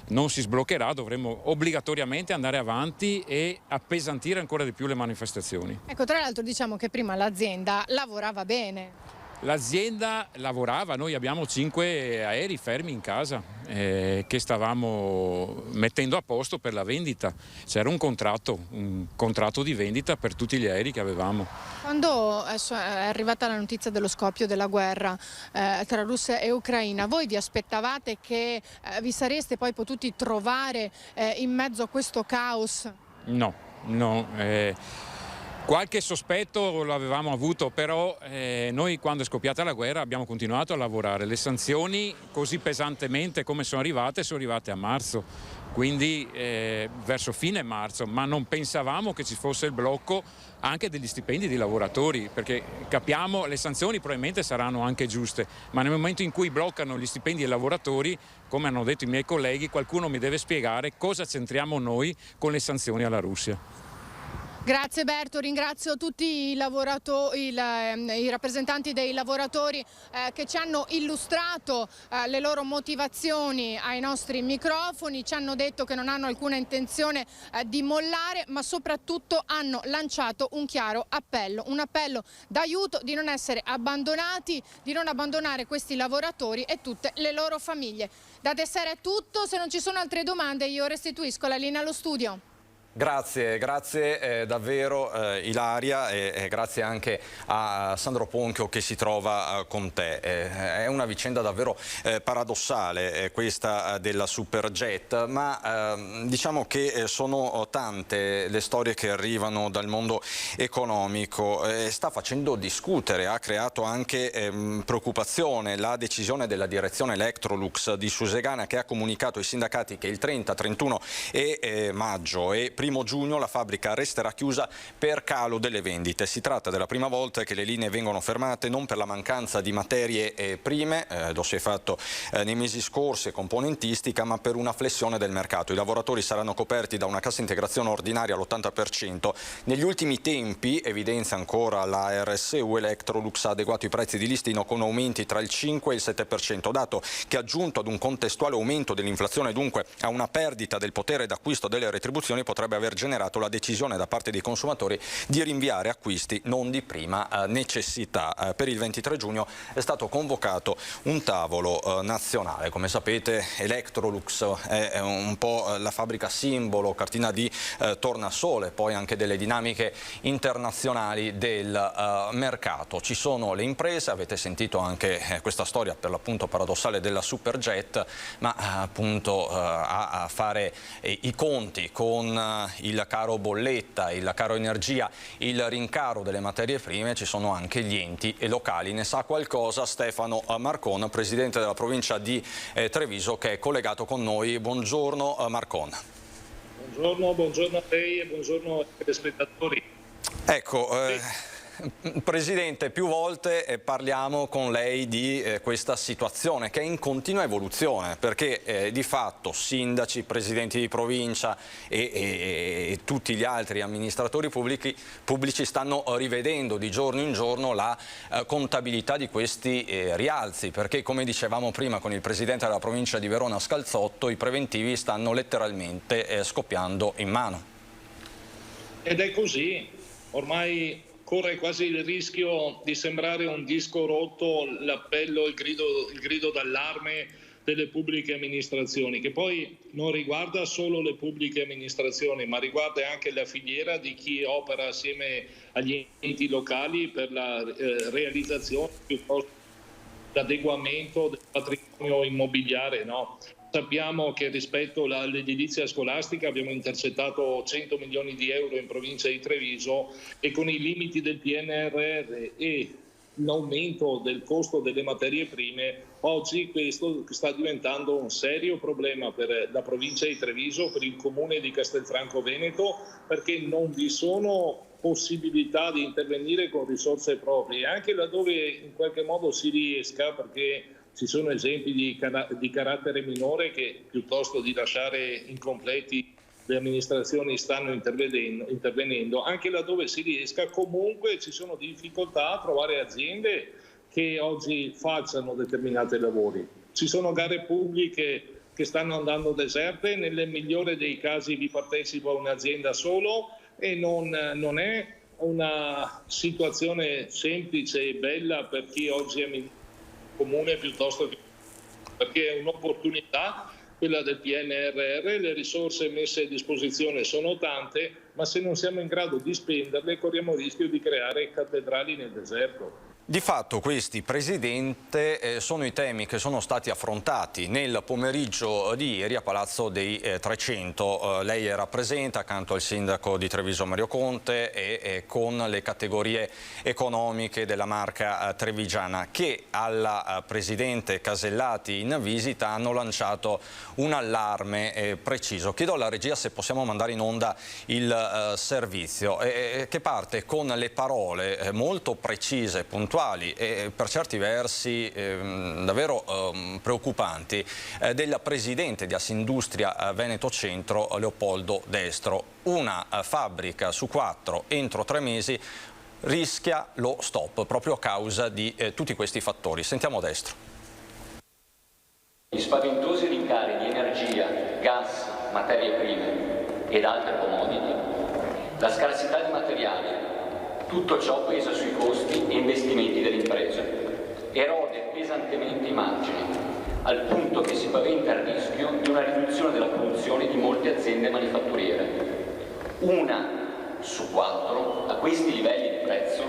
non si sbloccherà dovremo obbligatoriamente andare avanti e appesantire ancora di più le manifestazioni. Ecco, tra l'altro diciamo che prima l'azienda lavorava bene. L'azienda lavorava, noi abbiamo 5 aerei fermi in casa che stavamo mettendo a posto per la vendita. C'era un contratto di vendita per tutti gli aerei che avevamo. Quando è arrivata la notizia dello scoppio della guerra tra Russia e Ucraina, voi vi aspettavate che vi sareste poi potuti trovare in mezzo a questo caos? No. Qualche sospetto lo avevamo avuto, però noi quando è scoppiata la guerra abbiamo continuato a lavorare. Le sanzioni così pesantemente come sono arrivate a marzo, quindi verso fine marzo, ma non pensavamo che ci fosse il blocco anche degli stipendi dei lavoratori, perché capiamo le sanzioni probabilmente saranno anche giuste, ma nel momento in cui bloccano gli stipendi dei lavoratori, come hanno detto i miei colleghi, qualcuno mi deve spiegare cosa c'entriamo noi con le sanzioni alla Russia. Grazie Berto, ringrazio tutti i rappresentanti dei lavoratori che ci hanno illustrato le loro motivazioni ai nostri microfoni, ci hanno detto che non hanno alcuna intenzione di mollare, ma soprattutto hanno lanciato un chiaro appello, un appello d'aiuto, di non essere abbandonati, di non abbandonare questi lavoratori e tutte le loro famiglie. Da Tessera è tutto, se non ci sono altre domande io restituisco la linea allo studio. Grazie davvero Ilaria e grazie anche a Sandro Ponchio che si trova con te. È una vicenda davvero paradossale questa della Superjet, ma diciamo che sono tante le storie che arrivano dal mondo economico. Sta facendo discutere, ha creato anche preoccupazione la decisione della direzione Electrolux di Susegana, che ha comunicato ai sindacati che il 30, 31 maggio e 1° giugno la fabbrica resterà chiusa per calo delle vendite. Si tratta della prima volta che le linee vengono fermate non per la mancanza di materie prime, lo si è fatto nei mesi scorsi, componentistica, ma per una flessione del mercato. I lavoratori saranno coperti da una cassa integrazione ordinaria all'80%. Negli ultimi tempi, evidenzia ancora la RSU, Electrolux ha adeguato i prezzi di listino con aumenti tra il 5 e il 7%, dato che aggiunto ad un contestuale aumento dell'inflazione, dunque a una perdita del potere d'acquisto delle retribuzioni, potrebbe aver generato la decisione da parte dei consumatori di rinviare acquisti non di prima necessità. Per il 23 giugno è stato convocato un tavolo nazionale. Come sapete, Electrolux è un po' la fabbrica simbolo, cartina di tornasole, poi anche delle dinamiche internazionali del mercato. Ci sono le imprese, avete sentito anche questa storia per l'appunto paradossale della Superjet, ma appunto a fare i conti con il caro bolletta, il caro energia, il rincaro delle materie prime, ci sono anche gli enti locali. Ne sa qualcosa Stefano Marcon, presidente della provincia di Treviso, che è collegato con noi. Buongiorno Marcon. Buongiorno a lei e buongiorno ai telespettatori. Ecco, Presidente, più volte parliamo con lei di questa situazione che è in continua evoluzione, perché di fatto sindaci, presidenti di provincia e tutti gli altri amministratori pubblici stanno rivedendo di giorno in giorno la contabilità di questi rialzi, perché come dicevamo prima con il presidente della provincia di Verona Scalzotto, i preventivi stanno letteralmente scoppiando in mano. Ed è così, ormai corre quasi il rischio di sembrare un disco rotto l'appello, il grido d'allarme delle pubbliche amministrazioni, che poi non riguarda solo le pubbliche amministrazioni, ma riguarda anche la filiera di chi opera assieme agli enti locali per la realizzazione piuttosto l'adeguamento del patrimonio immobiliare, no? Sappiamo che rispetto all'edilizia scolastica abbiamo intercettato 100 milioni di euro in provincia di Treviso, e con i limiti del PNRR e l'aumento del costo delle materie prime, oggi questo sta diventando un serio problema per la provincia di Treviso, per il comune di Castelfranco Veneto, perché non vi sono possibilità di intervenire con risorse proprie, anche laddove in qualche modo si riesca, perché ci sono esempi di carattere minore che piuttosto di lasciare incompleti le amministrazioni stanno intervenendo. Anche laddove si riesca, comunque ci sono difficoltà a trovare aziende che oggi facciano determinati lavori. Ci sono gare pubbliche che stanno andando deserte, nel migliore dei casi vi partecipa un'azienda solo, e non è una situazione semplice e bella per chi oggi è comune, piuttosto che, perché è un'opportunità quella del PNRR, le risorse messe a disposizione sono tante, ma se non siamo in grado di spenderle corriamo il rischio di creare cattedrali nel deserto. Di fatto questi, Presidente, sono i temi che sono stati affrontati nel pomeriggio di ieri a Palazzo dei 300. Lei era presente accanto al sindaco di Treviso Mario Conte e con le categorie economiche della Marca trevigiana, che alla Presidente Casellati in visita hanno lanciato un allarme preciso. Chiedo alla regia se possiamo mandare in onda il servizio, che parte con le parole molto precise, puntuali e per certi versi davvero preoccupanti del presidente di Assindustria Veneto Centro Leopoldo Destro. Una fabbrica su 4 entro 3 mesi rischia lo stop proprio a causa di tutti questi fattori. Sentiamo Destro. Gli spaventosi rincari di energia, gas, materie prime ed altre commodity, la scarsità di materiali, tutto ciò pesa sui costi e investimenti delle imprese, erode pesantemente i margini, al punto che si paventa il rischio di una riduzione della produzione di molte aziende manifatturiere. 1 su 4 a questi livelli di prezzo,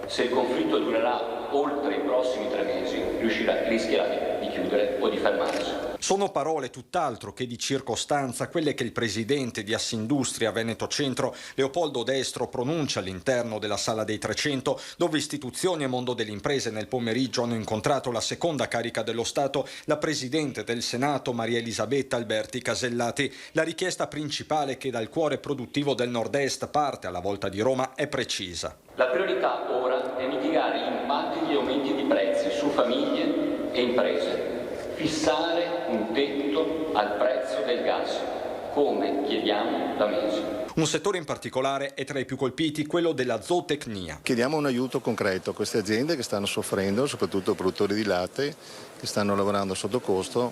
se il conflitto durerà oltre i prossimi 3 mesi, rischierà di chiudere o di fermarsi. Sono parole tutt'altro che di circostanza quelle che il presidente di Assindustria Veneto Centro, Leopoldo Destro, pronuncia all'interno della Sala dei 300, dove istituzioni e mondo delle imprese nel pomeriggio hanno incontrato la seconda carica dello Stato, la Presidente del Senato Maria Elisabetta Alberti Casellati. La richiesta principale che dal cuore produttivo del Nord-Est parte alla volta di Roma è precisa. La priorità ora è mitigare gli impatti degli aumenti di prezzi su famiglie e imprese, fissare un tetto al prezzo del gas, come chiediamo da mesi. Un settore in particolare è tra i più colpiti, quello della zootecnia. Chiediamo un aiuto concreto a queste aziende che stanno soffrendo, soprattutto produttori di latte, che stanno lavorando sotto costo.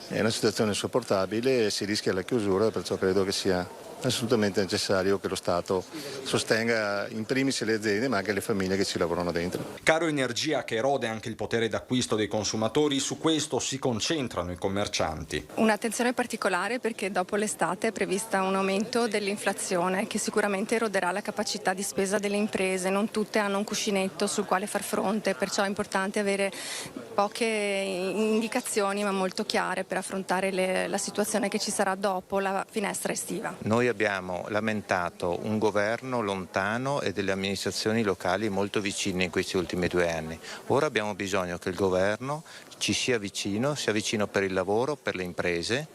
È una situazione insopportabile e si rischia la chiusura, perciò credo che sia assolutamente necessario che lo Stato sostenga in primis le aziende ma anche le famiglie che ci lavorano dentro. Caro energia che erode anche il potere d'acquisto dei consumatori, su questo si concentrano i commercianti. Un'attenzione particolare perché dopo l'estate è prevista un aumento dell'inflazione che sicuramente eroderà la capacità di spesa delle imprese, non tutte hanno un cuscinetto sul quale far fronte, perciò è importante avere poche indicazioni ma molto chiare per affrontare la situazione che ci sarà dopo la finestra estiva. Noi abbiamo lamentato un governo lontano e delle amministrazioni locali molto vicine in questi ultimi 2 anni. Ora abbiamo bisogno che il governo ci sia vicino per il lavoro, per le imprese,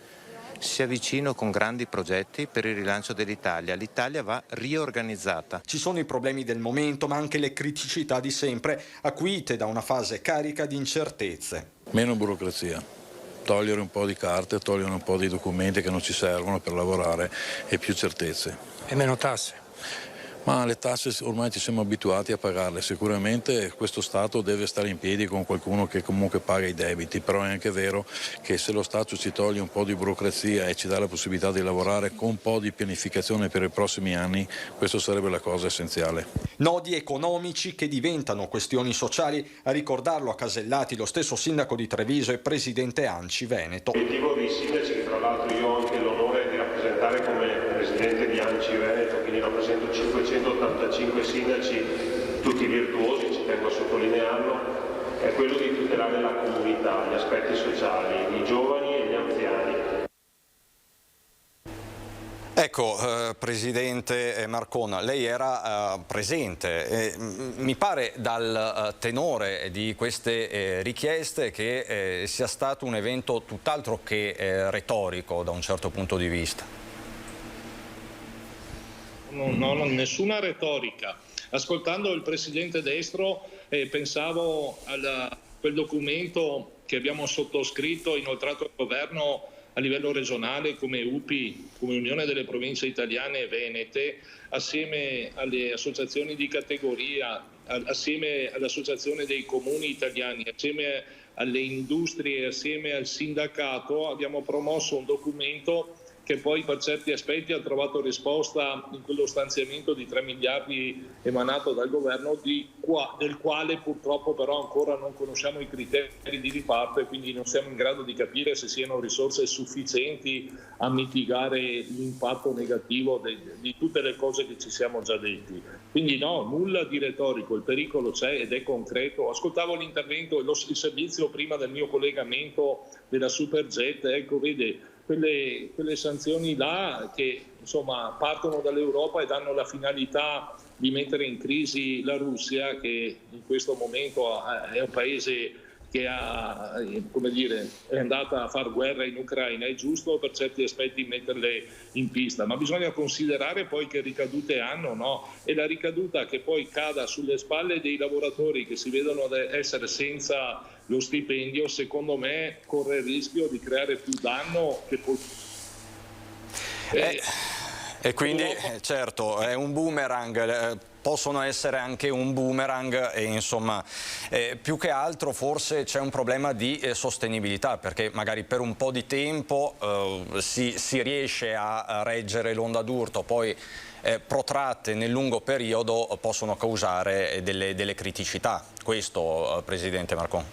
sia vicino con grandi progetti per il rilancio dell'Italia. L'Italia va riorganizzata. Ci sono i problemi del momento, ma anche le criticità di sempre, acuite da una fase carica di incertezze. Meno burocrazia. Togliere un po' di carte, togliere un po' di documenti che non ci servono per lavorare e più certezze. E meno tasse? Ma le tasse ormai ci siamo abituati a pagarle, sicuramente questo Stato deve stare in piedi con qualcuno che comunque paga i debiti, però è anche vero che se lo Stato ci toglie un po' di burocrazia e ci dà la possibilità di lavorare con un po' di pianificazione per i prossimi anni, questo sarebbe la cosa essenziale. Nodi economici che diventano questioni sociali, a ricordarlo a Casellati lo stesso sindaco di Treviso e presidente ANCI Veneto. L'obiettivo dei sindaci, che tra l'altro io ho anche l'onore di rappresentare come presidente di ANCI Veneto, quindi rappresento 585 sindaci, tutti virtuosi, ci tengo a sottolinearlo, è quello di tutelare la comunità, gli aspetti sociali, i giovani e gli anziani. Ecco, Presidente Marcon, lei era presente. Mi pare dal tenore di queste richieste che sia stato un evento tutt'altro che retorico da un certo punto di vista. No, nessuna retorica. Ascoltando il Presidente Destro pensavo a quel documento che abbiamo sottoscritto e inoltrato al Governo a livello regionale come UPI, come Unione delle Province Italiane e Venete, assieme alle associazioni di categoria, assieme all'Associazione dei Comuni Italiani, assieme alle industrie, assieme al sindacato, abbiamo promosso un documento che poi per certi aspetti ha trovato risposta in quello stanziamento di 3 miliardi emanato dal governo, del quale purtroppo però ancora non conosciamo i criteri di riparto e quindi non siamo in grado di capire se siano risorse sufficienti a mitigare l'impatto negativo di tutte le cose che ci siamo già detti. Quindi no, nulla di retorico, il pericolo c'è ed è concreto. Ascoltavo l'intervento, il servizio prima del mio collegamento della Superjet, ecco, vede, quelle sanzioni là che insomma partono dall'Europa e danno la finalità di mettere in crisi la Russia, che in questo momento è un paese che è andata a far guerra in Ucraina. È giusto per certi aspetti metterle in pista, ma bisogna considerare poi che ricadute hanno, no? E la ricaduta che poi cada sulle spalle dei lavoratori che si vedono essere senza lo stipendio, secondo me corre il rischio di creare più danno che E quindi certo è un boomerang, possono essere anche un boomerang e insomma più che altro forse c'è un problema di sostenibilità, perché magari per un po' di tempo si riesce a reggere l'onda d'urto, poi protratte nel lungo periodo possono causare delle criticità. Questo, Presidente Marcon.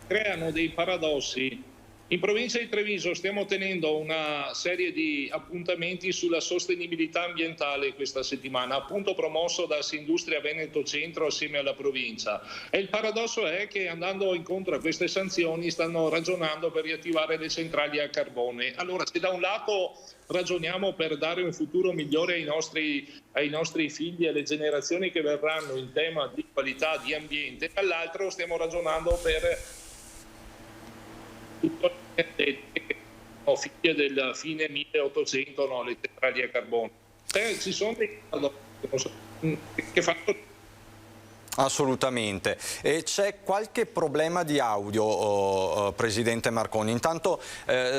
Creano dei paradossi In provincia di Treviso stiamo tenendo una serie di appuntamenti sulla sostenibilità ambientale questa settimana, appunto promosso da Industria Veneto Centro assieme alla provincia. E il paradosso è che andando incontro a queste sanzioni stanno ragionando per riattivare le centrali a carbone. Allora, se da un lato ragioniamo per dare un futuro migliore ai nostri figli e alle generazioni che verranno in tema di qualità di ambiente, dall'altro stiamo ragionando per figlie del fine 1800, no, le centrali a carbone. Ci sono dei che fanno. Assolutamente. E c'è qualche problema di audio, Presidente Marconi. Intanto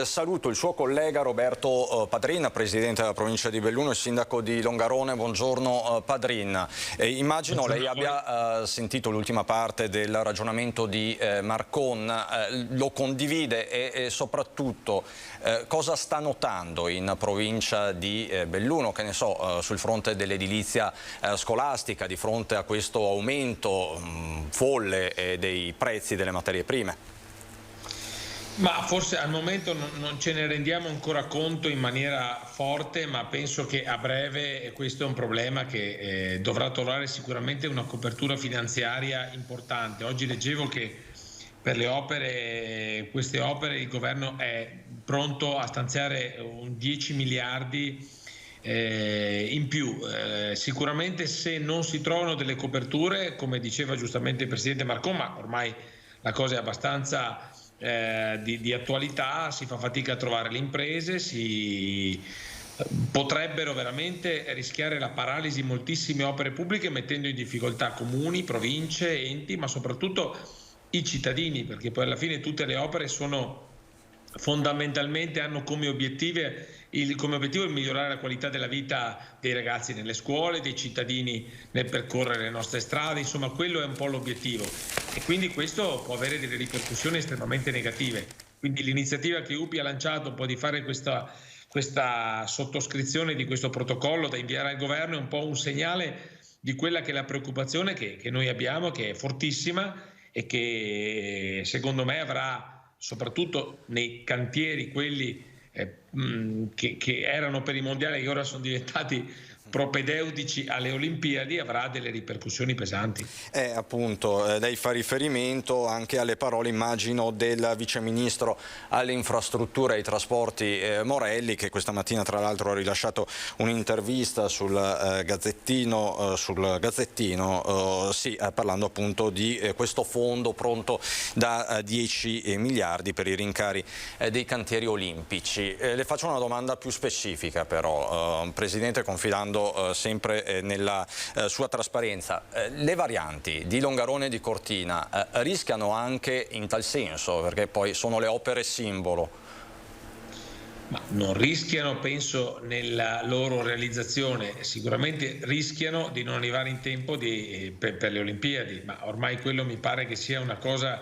saluto il suo collega Roberto Padrin, Presidente della provincia di Belluno e Sindaco di Longarone. Buongiorno Padrin. Immagino lei abbia sentito l'ultima parte del ragionamento di Marcon, lo condivide e soprattutto cosa sta notando in provincia di Belluno, che ne so, sul fronte dell'edilizia scolastica, di fronte a questo aumento folle dei prezzi delle materie prime? Ma forse al momento non ce ne rendiamo ancora conto in maniera forte, ma penso che a breve questo è un problema che dovrà trovare sicuramente una copertura finanziaria importante. Oggi leggevo che per queste opere il governo è pronto a stanziare 10 miliardi in più. Sicuramente se non si trovano delle coperture, come diceva giustamente il Presidente Marcon, ma ormai la cosa è abbastanza di attualità, si fa fatica a trovare le imprese, potrebbero veramente rischiare la paralisi moltissime opere pubbliche, mettendo in difficoltà comuni, province, enti, ma soprattutto i cittadini, perché poi alla fine tutte le opere fondamentalmente hanno come obiettivo il migliorare la qualità della vita dei ragazzi nelle scuole, dei cittadini nel percorrere le nostre strade, insomma quello è un po' l'obiettivo e quindi questo può avere delle ripercussioni estremamente negative. Quindi l'iniziativa che UPI ha lanciato un po' di fare questa sottoscrizione di questo protocollo da inviare al governo è un po' un segnale di quella che è la preoccupazione che noi abbiamo, che è fortissima e che secondo me avrà, soprattutto nei cantieri, quelli che erano per i mondiali e che ora sono diventati propedeutici alle Olimpiadi, avrà delle ripercussioni pesanti. Appunto, lei fa riferimento anche alle parole, immagino, del Viceministro alle infrastrutture e ai trasporti Morelli, che questa mattina tra l'altro ha rilasciato un'intervista sul Gazzettino, parlando appunto di questo fondo pronto da 10 miliardi per i rincari dei cantieri olimpici. Le faccio una domanda più specifica però, Presidente, confidando sempre nella sua trasparenza. Le varianti di Longarone e di Cortina rischiano anche in tal senso, perché poi sono le opere simbolo? Ma non rischiano, penso, nella loro realizzazione, sicuramente rischiano di non arrivare in tempo per le Olimpiadi, ma ormai quello mi pare che sia una cosa...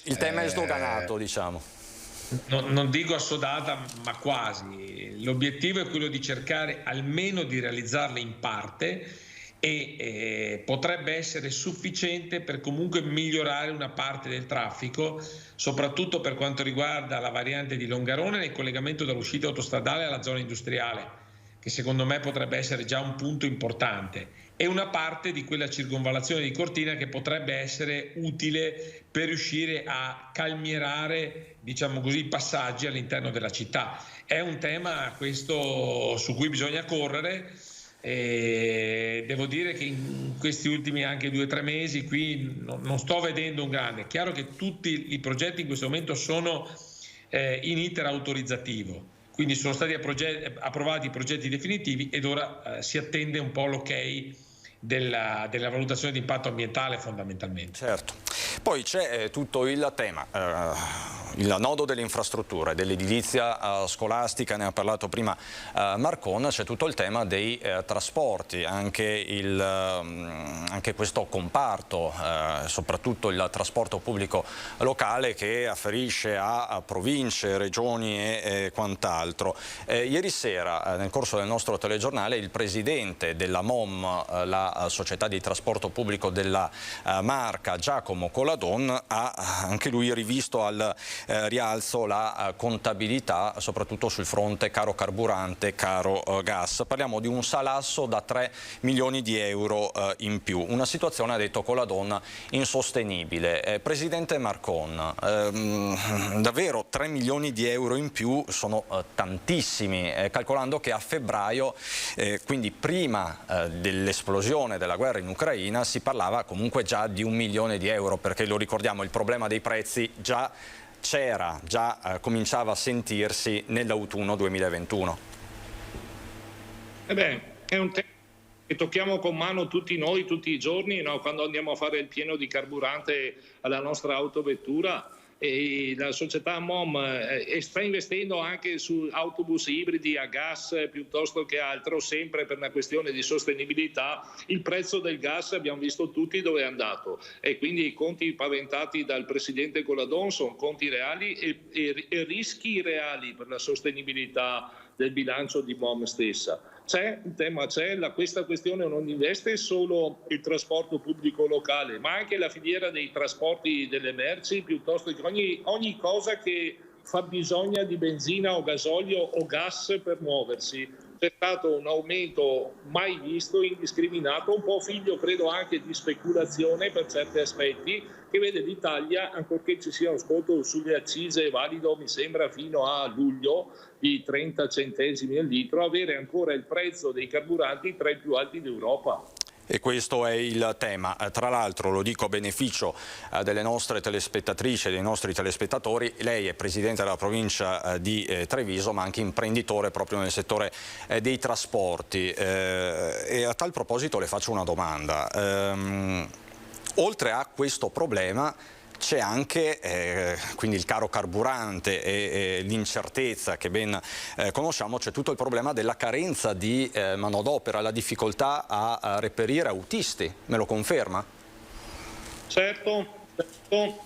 Il tema è sdoganato, diciamo. Non dico assodata, ma quasi. L'obiettivo è quello di cercare almeno di realizzarle in parte e potrebbe essere sufficiente per comunque migliorare una parte del traffico, soprattutto per quanto riguarda la variante di Longarone nel collegamento dall'uscita autostradale alla zona industriale, che secondo me potrebbe essere già un punto importante, e una parte di quella circonvallazione di Cortina che potrebbe essere utile per riuscire a calmierare, diciamo così, i passaggi all'interno della città. È un tema questo su cui bisogna correre e devo dire che in questi ultimi anche 2 o 3 mesi qui non sto vedendo un grande. È chiaro che tutti i progetti in questo momento sono in iter autorizzativo, quindi sono stati approvati i progetti definitivi ed ora si attende un po' l'ok della valutazione di impatto ambientale fondamentalmente. Certo. Poi c'è tutto il tema, il nodo delle infrastrutture, dell'edilizia scolastica, ne ha parlato prima Marcon, c'è tutto il tema dei trasporti, anche questo comparto, soprattutto il trasporto pubblico locale che afferisce a province, regioni e quant'altro. Ieri sera, nel corso del nostro telegiornale, il presidente della MOM, la società di trasporto pubblico della Marca, Giacomo Coladon, ha anche lui rivisto al rialzo la contabilità, soprattutto sul fronte caro carburante, caro gas. Parliamo di un salasso da 3 milioni di euro in più, una situazione, ha detto Coladon, insostenibile. Presidente Marcon, davvero 3 milioni di euro in più sono tantissimi, calcolando che a febbraio, quindi prima dell'esplosione della guerra in Ucraina, si parlava comunque già di 1 milione di euro, perché lo ricordiamo, il problema dei prezzi già c'era, cominciava a sentirsi nell'autunno 2021. È un tema che tocchiamo con mano tutti noi, tutti i giorni, no? Quando andiamo a fare il pieno di carburante alla nostra autovettura. E la società MOM sta investendo anche su autobus ibridi a gas piuttosto che altro, sempre per una questione di sostenibilità. Il prezzo del gas abbiamo visto tutti dove è andato, e quindi i conti paventati dal presidente Coladon sono conti reali e rischi reali per la sostenibilità del bilancio di MOM stessa. C'è un tema, questa questione non investe solo il trasporto pubblico locale, ma anche la filiera dei trasporti delle merci, piuttosto che ogni cosa che fa bisogno di benzina o gasolio o gas per muoversi. C'è stato un aumento mai visto, indiscriminato, un po' figlio credo anche di speculazione per certi aspetti, che vede l'Italia, ancorché ci sia uno sconto sulle accise valido mi sembra fino a luglio di 30 centesimi al litro, avere ancora il prezzo dei carburanti tra i più alti d'Europa. E questo è il tema. Tra l'altro, lo dico a beneficio delle nostre telespettatrici e dei nostri telespettatori, lei è presidente della provincia di Treviso, ma anche imprenditore proprio nel settore dei trasporti. E a tal proposito le faccio una domanda. Oltre a questo problema, c'è anche quindi il caro carburante e l'incertezza che ben conosciamo, c'è tutto il problema della carenza di manodopera, la difficoltà a reperire autisti, me lo conferma? Certo,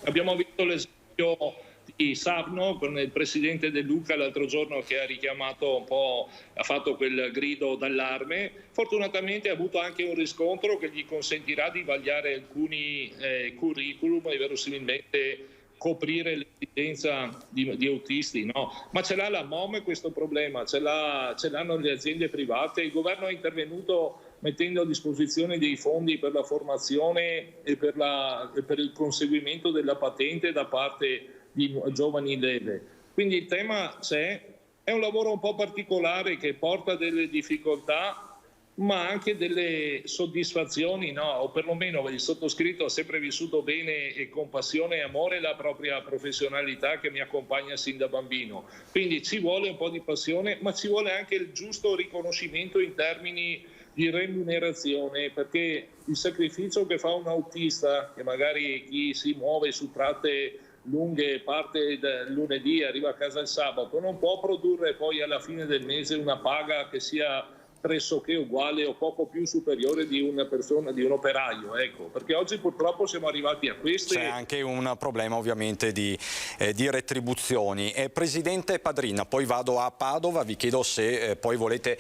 abbiamo visto l'esempio di Sarno con il presidente De Luca l'altro giorno, che ha richiamato un po', ha fatto quel grido d'allarme. Fortunatamente ha avuto anche un riscontro che gli consentirà di vagliare alcuni curriculum e verosimilmente coprire l'esigenza di autisti, no? Ma ce l'ha la MOM questo problema, ce l'hanno le aziende private. Il governo è intervenuto mettendo a disposizione dei fondi per la formazione e per il conseguimento della patente da parte di giovani leve. Quindi il tema c'è, è un lavoro un po' particolare che porta delle difficoltà ma anche delle soddisfazioni, no? O perlomeno il sottoscritto ha sempre vissuto bene e con passione e amore la propria professionalità che mi accompagna sin da bambino. Quindi ci vuole un po' di passione, ma ci vuole anche il giusto riconoscimento in termini di remunerazione, perché il sacrificio che fa un autista, che magari chi si muove su tratte lunghe, parte il lunedì e arriva a casa il sabato, non può produrre poi alla fine del mese una paga che sia pressoché uguale o poco più superiore di una persona, di un operaio, ecco, perché oggi purtroppo siamo arrivati a queste. C'è anche un problema ovviamente di retribuzioni. Presidente Padrina, poi vado a Padova, vi chiedo se poi volete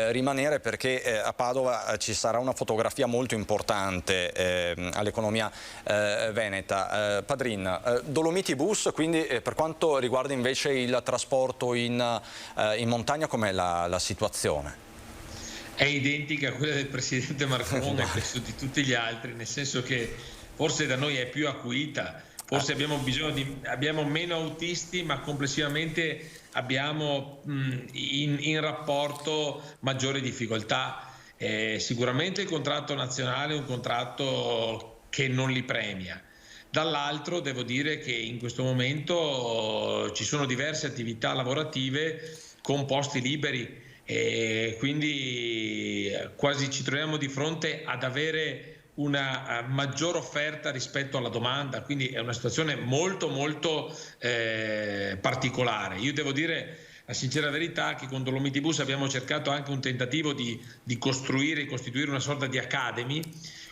rimanere, perché a Padova ci sarà una fotografia molto importante all'economia veneta. Padrina, Dolomiti Bus, quindi per quanto riguarda invece il trasporto in montagna, com'è la situazione? È identica a quella del presidente Marcon e penso di tutti gli altri, nel senso che forse da noi è più acuita, forse abbiamo meno autisti, ma complessivamente abbiamo in rapporto maggiori difficoltà. Sicuramente il contratto nazionale è un contratto che non li premia. Dall'altro devo dire che in questo momento ci sono diverse attività lavorative con posti liberi, e quindi quasi ci troviamo di fronte ad avere una maggior offerta rispetto alla domanda, quindi è una situazione molto molto particolare. Io devo dire la sincera verità che con Dolomiti Bus abbiamo cercato anche un tentativo di costruire una sorta di academy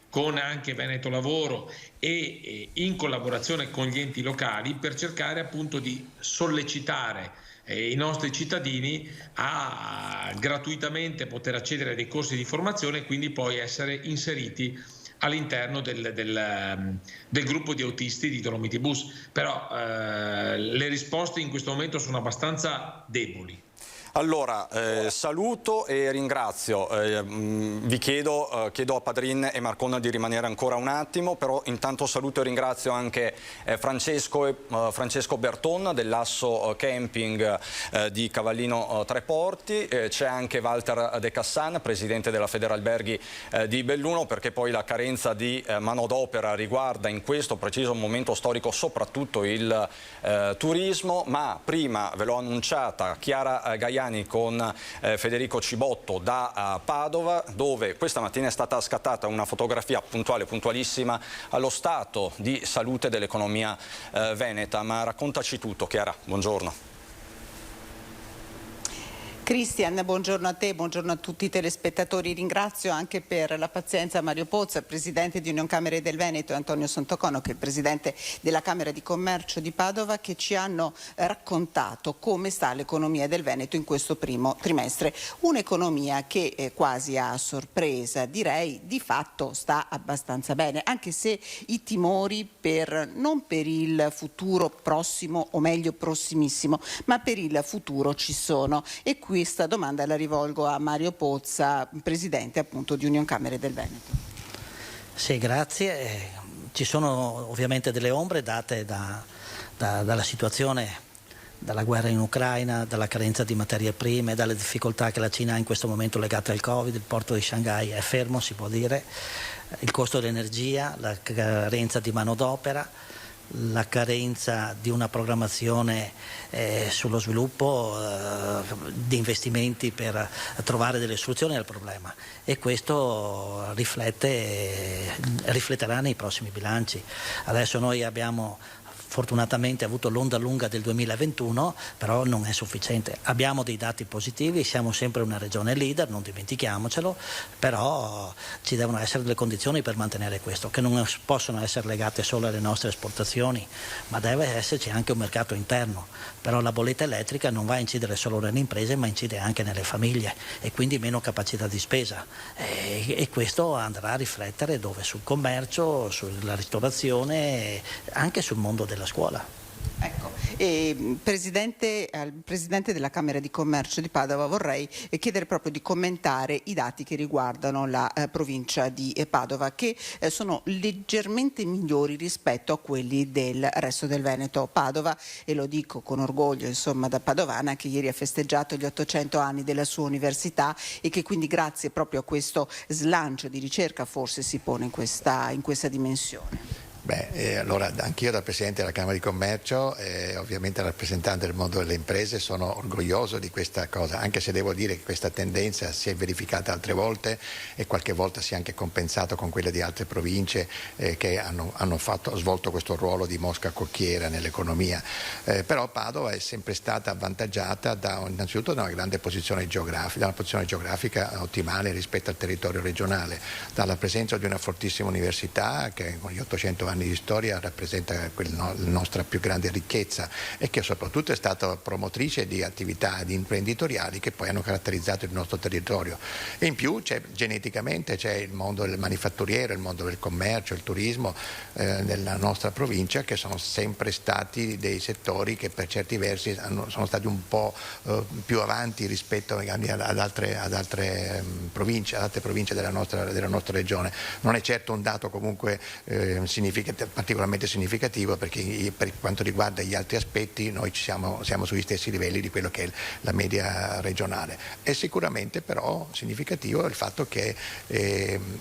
con anche Veneto Lavoro e in collaborazione con gli enti locali, per cercare appunto di sollecitare i nostri cittadini a gratuitamente poter accedere a dei corsi di formazione e quindi poi essere inseriti all'interno del gruppo di autisti di Dolomiti Bus. Però le risposte in questo momento sono abbastanza deboli. Allora, saluto e ringrazio. Vi chiedo a Padrin e Marcon di rimanere ancora un attimo, però intanto saluto e ringrazio anche Francesco Berton dell'Asso Camping di Cavallino Treporti, c'è anche Walter De Cassan, presidente della Federalberghi di Belluno, perché poi la carenza di manodopera riguarda in questo preciso momento storico soprattutto il turismo, ma prima ve l'ho annunciata Chiara Gaiani con Federico Cibotto da Padova, dove questa mattina è stata scattata una fotografia puntualissima allo stato di salute dell'economia veneta. Ma raccontaci tutto, Chiara, buongiorno. Cristian, buongiorno a te, buongiorno a tutti i telespettatori. Ringrazio anche per la pazienza Mario Pozza, presidente di Unioncamere del Veneto, e Antonio Santocono, che è il presidente della Camera di Commercio di Padova, che ci hanno raccontato come sta l'economia del Veneto in questo primo trimestre. Un'economia che quasi a sorpresa, direi, di fatto sta abbastanza bene, anche se i timori non per il futuro prossimo, o meglio prossimissimo, ma per il futuro ci sono. E qui questa domanda la rivolgo a Mario Pozza, presidente appunto di Unioncamere del Veneto. Sì, grazie. Ci sono ovviamente delle ombre date dalla situazione, dalla guerra in Ucraina, dalla carenza di materie prime, dalle difficoltà che la Cina ha in questo momento legate al Covid. Il porto di Shanghai è fermo, si può dire, il costo dell'energia, la carenza di manodopera, la carenza di una programmazione sullo sviluppo di investimenti per trovare delle soluzioni al problema, e questo rifletterà nei prossimi bilanci. Adesso noi abbiamo fortunatamente avuto l'onda lunga del 2021, però non è sufficiente. Abbiamo dei dati positivi, siamo sempre una regione leader, non dimentichiamocelo, però ci devono essere delle condizioni per mantenere questo, che non possono essere legate solo alle nostre esportazioni, ma deve esserci anche un mercato interno. Però la bolletta elettrica non va a incidere solo nelle imprese, ma incide anche nelle famiglie, e quindi meno capacità di spesa, e questo andrà a riflettere dove? Sul commercio, sulla ristorazione, anche sul mondo della scuola. Ecco, al presidente della Camera di Commercio di Padova vorrei chiedere proprio di commentare i dati che riguardano la provincia di Padova, che sono leggermente migliori rispetto a quelli del resto del Veneto. Padova, e lo dico con orgoglio insomma da padovana, che ieri ha festeggiato gli 800 anni della sua università, e che quindi grazie proprio a questo slancio di ricerca forse si pone in questa dimensione. Allora anch'io da Presidente della Camera di Commercio, ovviamente rappresentante del mondo delle imprese, sono orgoglioso di questa cosa, anche se devo dire che questa tendenza si è verificata altre volte e qualche volta si è anche compensato con quella di altre province che hanno svolto questo ruolo di mosca cocchiera nell'economia. Però Padova è sempre stata avvantaggiata innanzitutto da una grande posizione geografica, da una posizione geografica ottimale rispetto al territorio regionale, dalla presenza di una fortissima università che con gli 800 anni di storia rappresenta la nostra più grande ricchezza, e che soprattutto è stata promotrice di attività imprenditoriali che poi hanno caratterizzato il nostro territorio. E in più geneticamente c'è il mondo del manifatturiero, il mondo del commercio, il turismo nella nostra provincia, che sono sempre stati dei settori che per certi versi sono stati un po' più avanti rispetto ad altre province della nostra regione. Non è certo un dato comunque particolarmente significativo, perché per quanto riguarda gli altri aspetti noi siamo sugli stessi livelli di quello che è la media regionale. È sicuramente però significativo il fatto che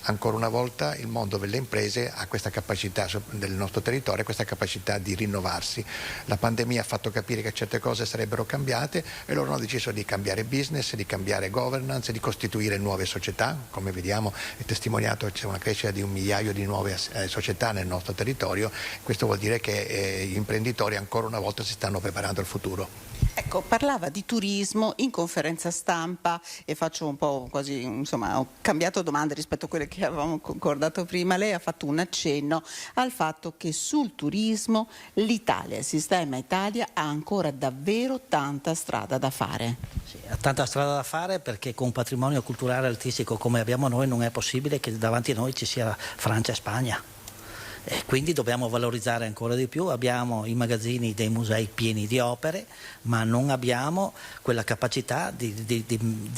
ancora una volta il mondo delle imprese ha questa capacità del nostro territorio, questa capacità di rinnovarsi. La pandemia ha fatto capire che certe cose sarebbero cambiate, e loro hanno deciso di cambiare business, di cambiare governance, di costituire nuove società. Come vediamo è testimoniato, c'è una crescita di 1 migliaio di nuove società nel nostro territorio. Questo vuol dire che gli imprenditori ancora una volta si stanno preparando al futuro. Ecco, parlava di turismo in conferenza stampa e faccio un po' quasi, insomma, ho cambiato domande rispetto a quelle che avevamo concordato prima. Lei ha fatto un accenno al fatto che sul turismo l'Italia, il sistema Italia, ha ancora davvero tanta strada da fare. Sì, ha tanta strada da fare perché con un patrimonio culturale artistico come abbiamo noi non è possibile che davanti a noi ci sia Francia e Spagna. E quindi dobbiamo valorizzare ancora di più. Abbiamo i magazzini dei musei pieni di opere, ma non abbiamo quella capacità di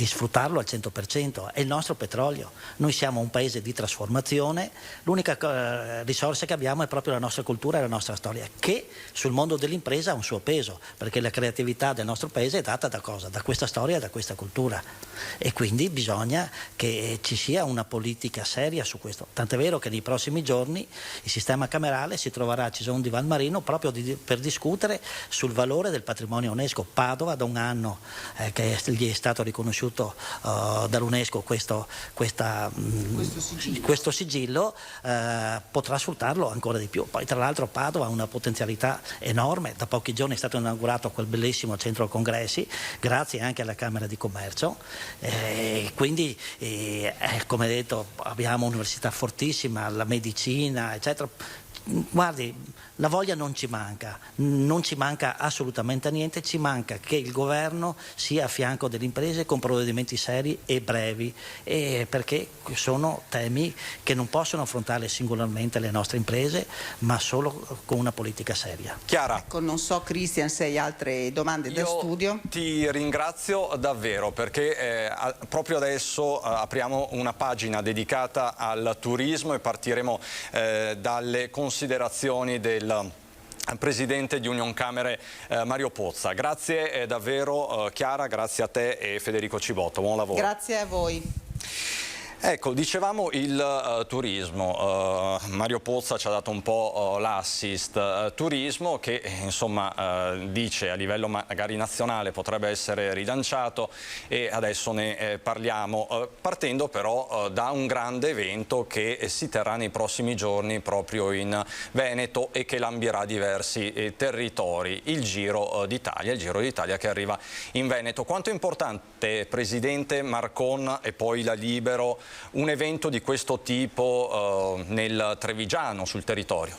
sfruttarlo al 100%. È il nostro petrolio. Noi siamo un paese di trasformazione, l'unica risorsa che abbiamo è proprio la nostra cultura e la nostra storia, che sul mondo dell'impresa ha un suo peso, perché la creatività del nostro paese è data da cosa? Da questa storia e da questa cultura. E quindi bisogna che ci sia una politica seria su questo. Tant'è vero che nei prossimi giorni il sistema camerale si troverà a Cison di Valmarino proprio per discutere sul valore del patrimonio UNESCO. Padova da un anno che gli è stato riconosciuto dall'UNESCO questo sigillo, potrà sfruttarlo ancora di più. Poi tra l'altro Padova ha una potenzialità enorme, da pochi giorni è stato inaugurato quel bellissimo centro congressi grazie anche alla Camera di Commercio, quindi come detto abbiamo un'università fortissima, la medicina eccetera. Guardi, la voglia non ci manca assolutamente niente, ci manca che il governo sia a fianco delle imprese con provvedimenti seri e brevi, perché sono temi che non possono affrontare singolarmente le nostre imprese, ma solo con una politica seria. Chiara. Ecco, non so Cristian se hai altre domande da studio. Ti ringrazio davvero perché proprio adesso apriamo una pagina dedicata al turismo e partiremo dalle considerazioni del Presidente di Unioncamere Mario Pozza. Grazie davvero Chiara, grazie a te e Federico Cibotto, buon lavoro. Grazie a voi. Ecco, dicevamo il turismo, Mario Pozza ci ha dato un po' l'assist, turismo che insomma dice a livello magari nazionale potrebbe essere rilanciato e adesso ne parliamo, partendo però da un grande evento che si terrà nei prossimi giorni proprio in Veneto e che lambirà diversi territori, il Giro d'Italia che arriva in Veneto. Quanto è importante, Presidente, Marcon e poi la Libero, un evento di questo tipo nel Trevigiano, sul territorio?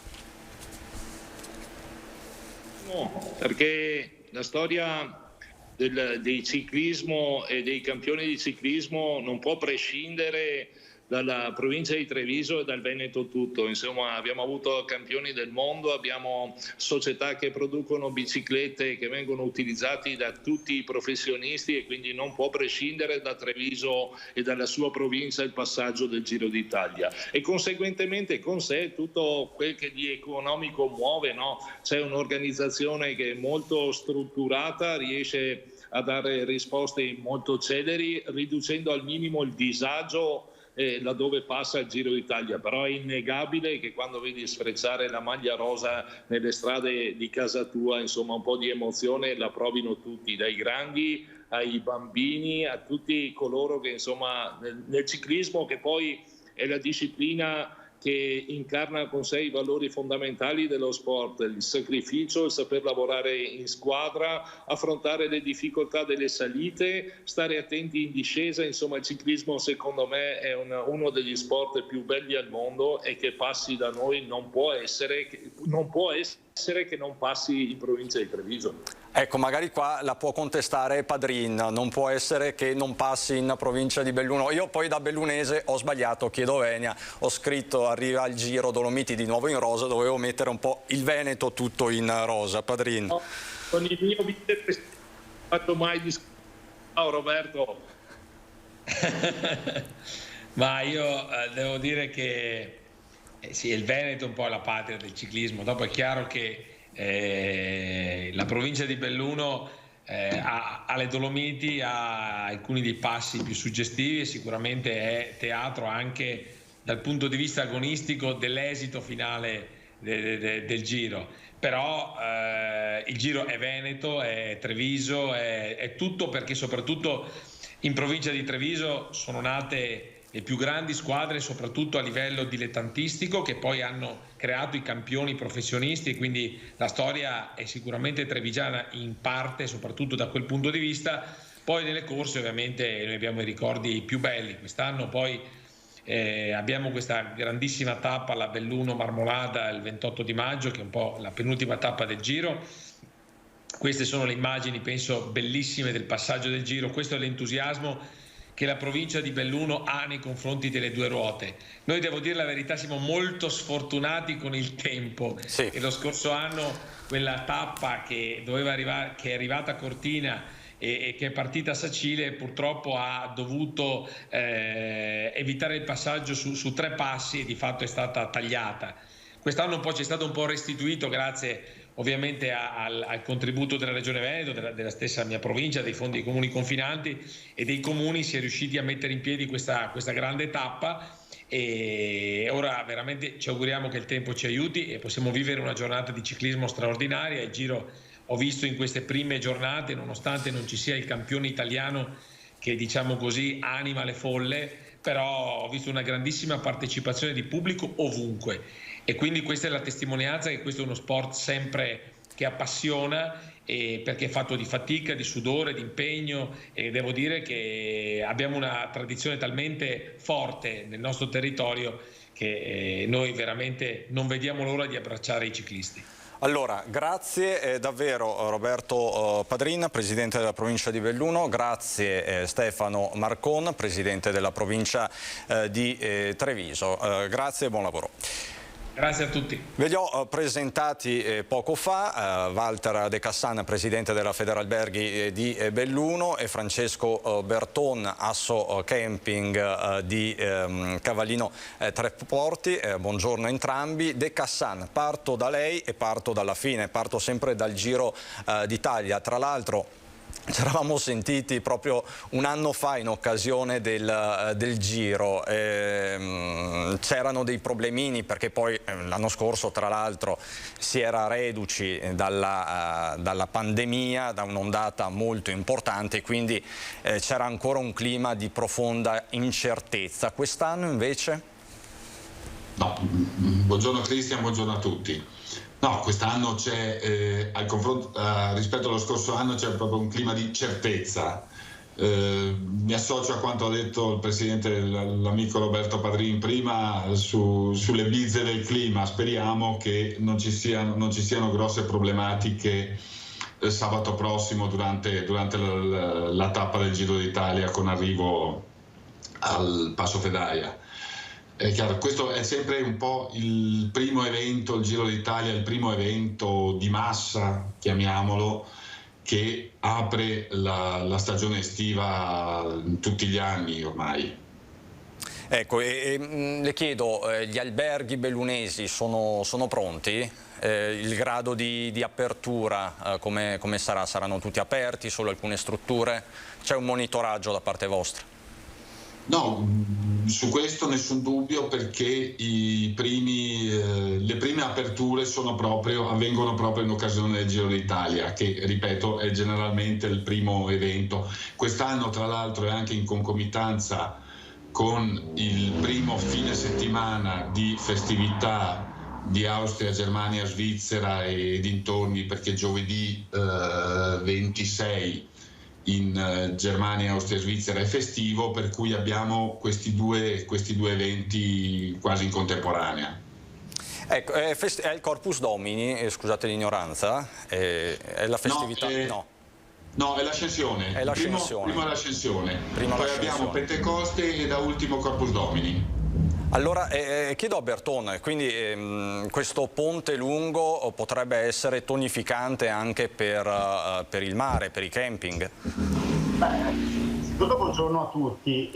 No, perché la storia del ciclismo e dei campioni di ciclismo non può prescindere dalla provincia di Treviso e dal Veneto tutto. Insomma, abbiamo avuto campioni del mondo, abbiamo società che producono biciclette che vengono utilizzate da tutti i professionisti e quindi non può prescindere da Treviso e dalla sua provincia il passaggio del Giro d'Italia. E conseguentemente con sé tutto quel che di economico muove, no? C'è un'organizzazione che è molto strutturata, riesce a dare risposte molto celeri, riducendo al minimo il disagio laddove passa il Giro d'Italia. Però è innegabile che quando vedi sfrecciare la maglia rosa nelle strade di casa tua, insomma un po' di emozione la provino tutti, dai grandi ai bambini, a tutti coloro che insomma nel ciclismo, che poi è la disciplina che incarna con sé i valori fondamentali dello sport, il sacrificio, il saper lavorare in squadra, affrontare le difficoltà delle salite, stare attenti in discesa. Insomma, il ciclismo secondo me è uno degli sport più belli al mondo e che passi da noi non può essere che non passi in provincia di Treviso. Ecco, magari qua la può contestare Padrin, non può essere che non passi in provincia di Belluno. Io poi da bellunese ho sbagliato, chiedo venia, ho scritto arriva il Giro Dolomiti di nuovo in rosa, dovevo mettere un po' il Veneto tutto in rosa. Padrin. No, con il mio vicepresidente non fatto mai discutere. Ciao Roberto. Ma io devo dire che sì, il Veneto è un po' la patria del ciclismo. Dopo è chiaro che la provincia di Belluno ha le Dolomiti, ha alcuni dei passi più suggestivi e sicuramente è teatro anche dal punto di vista agonistico dell'esito finale del Giro. Però il Giro è Veneto, è Treviso, è tutto, perché soprattutto in provincia di Treviso sono nate le più grandi squadre, soprattutto a livello dilettantistico, che poi hanno creato i campioni professionisti, quindi la storia è sicuramente trevigiana in parte, soprattutto da quel punto di vista. Poi nelle corse ovviamente noi abbiamo i ricordi più belli. Quest'anno poi abbiamo questa grandissima tappa alla Belluno Marmolada il 28 di maggio, che è un po' la penultima tappa del Giro. Queste sono le immagini, penso, bellissime del passaggio del Giro. Questo è l'entusiasmo che la provincia di Belluno ha nei confronti delle due ruote. Noi, devo dire la verità, siamo molto sfortunati con il tempo. Sì. E lo scorso anno quella tappa che doveva arrivare, che è arrivata a Cortina e che è partita a Sacile, purtroppo ha dovuto evitare il passaggio su 3 passi e di fatto è stata tagliata. Quest'anno poi ci è stato un po' restituito grazie ovviamente al contributo della Regione Veneto, della stessa mia provincia, dei fondi comuni confinanti e dei comuni. Si è riusciti a mettere in piedi questa grande tappa e ora veramente ci auguriamo che il tempo ci aiuti e possiamo vivere una giornata di ciclismo straordinaria. Il Giro, ho visto in queste prime giornate, nonostante non ci sia il campione italiano che, diciamo così, anima le folle, però ho visto una grandissima partecipazione di pubblico ovunque. E quindi questa è la testimonianza che questo è uno sport sempre che appassiona, perché è fatto di fatica, di sudore, di impegno, e devo dire che abbiamo una tradizione talmente forte nel nostro territorio che noi veramente non vediamo l'ora di abbracciare i ciclisti. Allora, grazie davvero Roberto Padrin, Presidente della provincia di Belluno, grazie Stefano Marcon, Presidente della provincia di Treviso, grazie e buon lavoro. Grazie a tutti. Ve li ho presentati poco fa, Walter De Cassan, Presidente della Federalberghi di Belluno, e Francesco Berton, Asso Camping di Cavallino Treporti. Buongiorno a entrambi. De Cassan, parto da lei e parto dalla fine, parto sempre dal Giro d'Italia. Tra l'altro ci eravamo sentiti proprio un anno fa in occasione del Giro, c'erano dei problemini perché poi l'anno scorso tra l'altro si era reduci dalla pandemia, da un'ondata molto importante, quindi c'era ancora un clima di profonda incertezza. Quest'anno invece? No, buongiorno Cristian, buongiorno a tutti. No, quest'anno c'è, al confronto rispetto allo scorso anno, c'è proprio un clima di certezza. Mi associo a quanto ha detto il Presidente, l'amico Roberto Padrin prima, sulle bizze del clima. Speriamo che non ci siano grosse problematiche sabato prossimo durante la tappa del Giro d'Italia con arrivo al Passo Fedaia. È chiaro, questo è sempre un po' il primo evento, il Giro d'Italia, il primo evento di massa, chiamiamolo, che apre la stagione estiva tutti gli anni ormai. Ecco, le chiedo, gli alberghi bellunesi sono pronti? Il grado di apertura come sarà? Saranno tutti aperti, solo alcune strutture? C'è un monitoraggio da parte vostra? No, su questo nessun dubbio, perché le prime aperture avvengono proprio in occasione del Giro d'Italia, che ripeto è generalmente il primo evento. Quest'anno tra l'altro è anche in concomitanza con il primo fine settimana di festività di Austria, Germania, Svizzera e dintorni, perché giovedì 26 in Germania, Austria e Svizzera è festivo, per cui abbiamo questi due eventi quasi in contemporanea. Ecco, è il Corpus Domini, scusate l'ignoranza, è la festività? No, è l'Ascensione. Prima l'Ascensione, poi abbiamo Pentecoste e da ultimo Corpus Domini. Allora, chiedo a Berton, quindi questo ponte lungo potrebbe essere tonificante anche per il mare, per i camping? Innanzitutto buongiorno a tutti.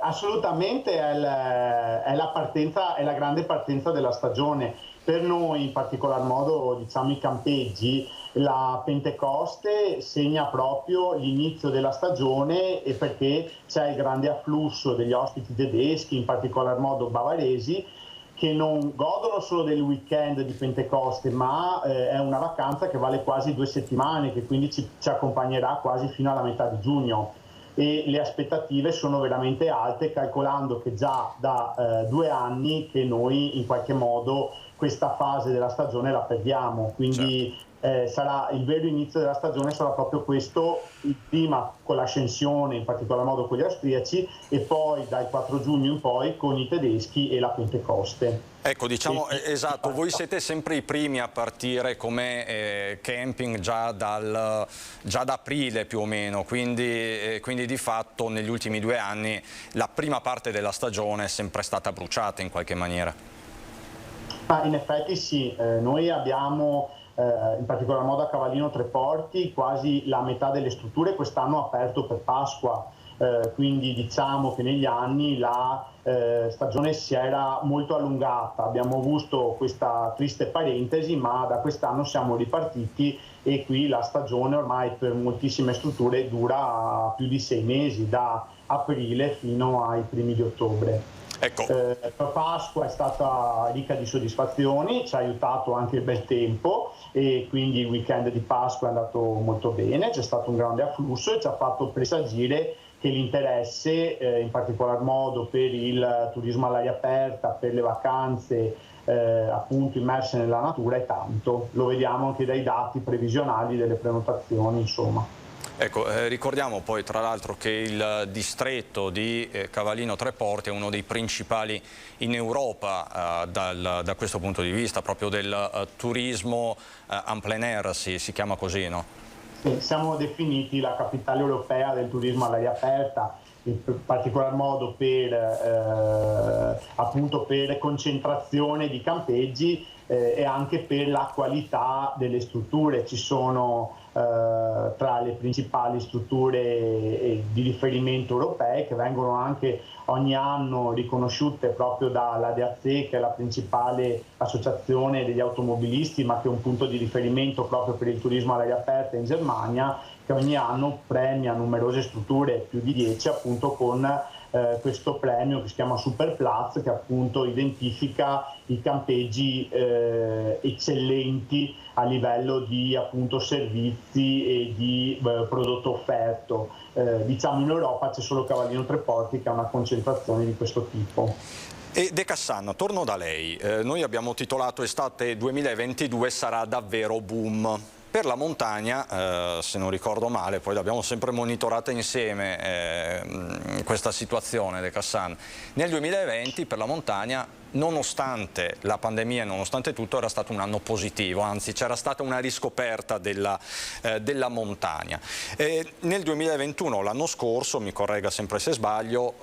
Assolutamente è la grande partenza della stagione. Per noi, in particolar modo, diciamo i campeggi, la Pentecoste segna proprio l'inizio della stagione, e perché c'è il grande afflusso degli ospiti tedeschi, in particolar modo bavaresi, che non godono solo del weekend di Pentecoste, ma è una vacanza che vale quasi 2 settimane, che quindi ci accompagnerà quasi fino alla metà di giugno. e le aspettative sono veramente alte, calcolando che già da 2 anni che noi in qualche modo questa fase della stagione la perdiamo, quindi sarà il vero inizio della stagione, sarà proprio questo, prima con l'ascensione, in particolar modo con gli austriaci, e poi dal 4 giugno in poi con i tedeschi e la Pentecoste. Ecco, diciamo, esatto, voi siete sempre i primi a partire come camping già da aprile più o meno, quindi di fatto negli ultimi 2 anni la prima parte della stagione è sempre stata bruciata in qualche maniera. In effetti sì, noi abbiamo in particolar modo a Cavallino Tre Porti quasi la metà delle strutture quest'anno aperto per Pasqua, quindi diciamo che negli anni la stagione si era molto allungata, abbiamo avuto questa triste parentesi, ma da quest'anno siamo ripartiti e qui la stagione ormai per moltissime strutture dura più di 6 mesi, da aprile fino ai primi di ottobre. Ecco. Pasqua è stata ricca di soddisfazioni, ci ha aiutato anche il bel tempo e quindi il weekend di Pasqua è andato molto bene, c'è stato un grande afflusso e ci ha fatto presagire che l'interesse, in particolar modo per il turismo all'aria aperta, per le vacanze appunto immerse nella natura è tanto. Lo vediamo anche dai dati previsionali delle prenotazioni, insomma. Ecco, ricordiamo poi tra l'altro che il distretto di Cavallino Tre Porti è uno dei principali in Europa da questo punto di vista, proprio del turismo en plein air, si chiama così, no? Sì, siamo definiti la capitale europea del turismo all'aria aperta, in particolar modo appunto per concentrazione di campeggi e anche per la qualità delle strutture. Ci sono tra le principali strutture di riferimento europee che vengono anche ogni anno riconosciute proprio dall'ADAC, che è la principale associazione degli automobilisti, ma che è un punto di riferimento proprio per il turismo all'aria aperta in Germania, che ogni anno premia numerose strutture, più di 10 appunto, con questo premio che si chiama Superplatz, che appunto identifica i campeggi eccellenti a livello di appunto servizi e di prodotto offerto. Diciamo in Europa c'è solo Cavallino Tre Porti che ha una concentrazione di questo tipo. E De Cassan, torno da lei. Noi abbiamo titolato Estate 2022 sarà davvero boom. Per la montagna, se non ricordo male, poi l'abbiamo sempre monitorata insieme questa situazione, De Cassan. Nel 2020 per la montagna, nonostante la pandemia e nonostante tutto, era stato un anno positivo, anzi c'era stata una riscoperta della montagna. Nel 2021, l'anno scorso, mi corregga sempre se sbaglio,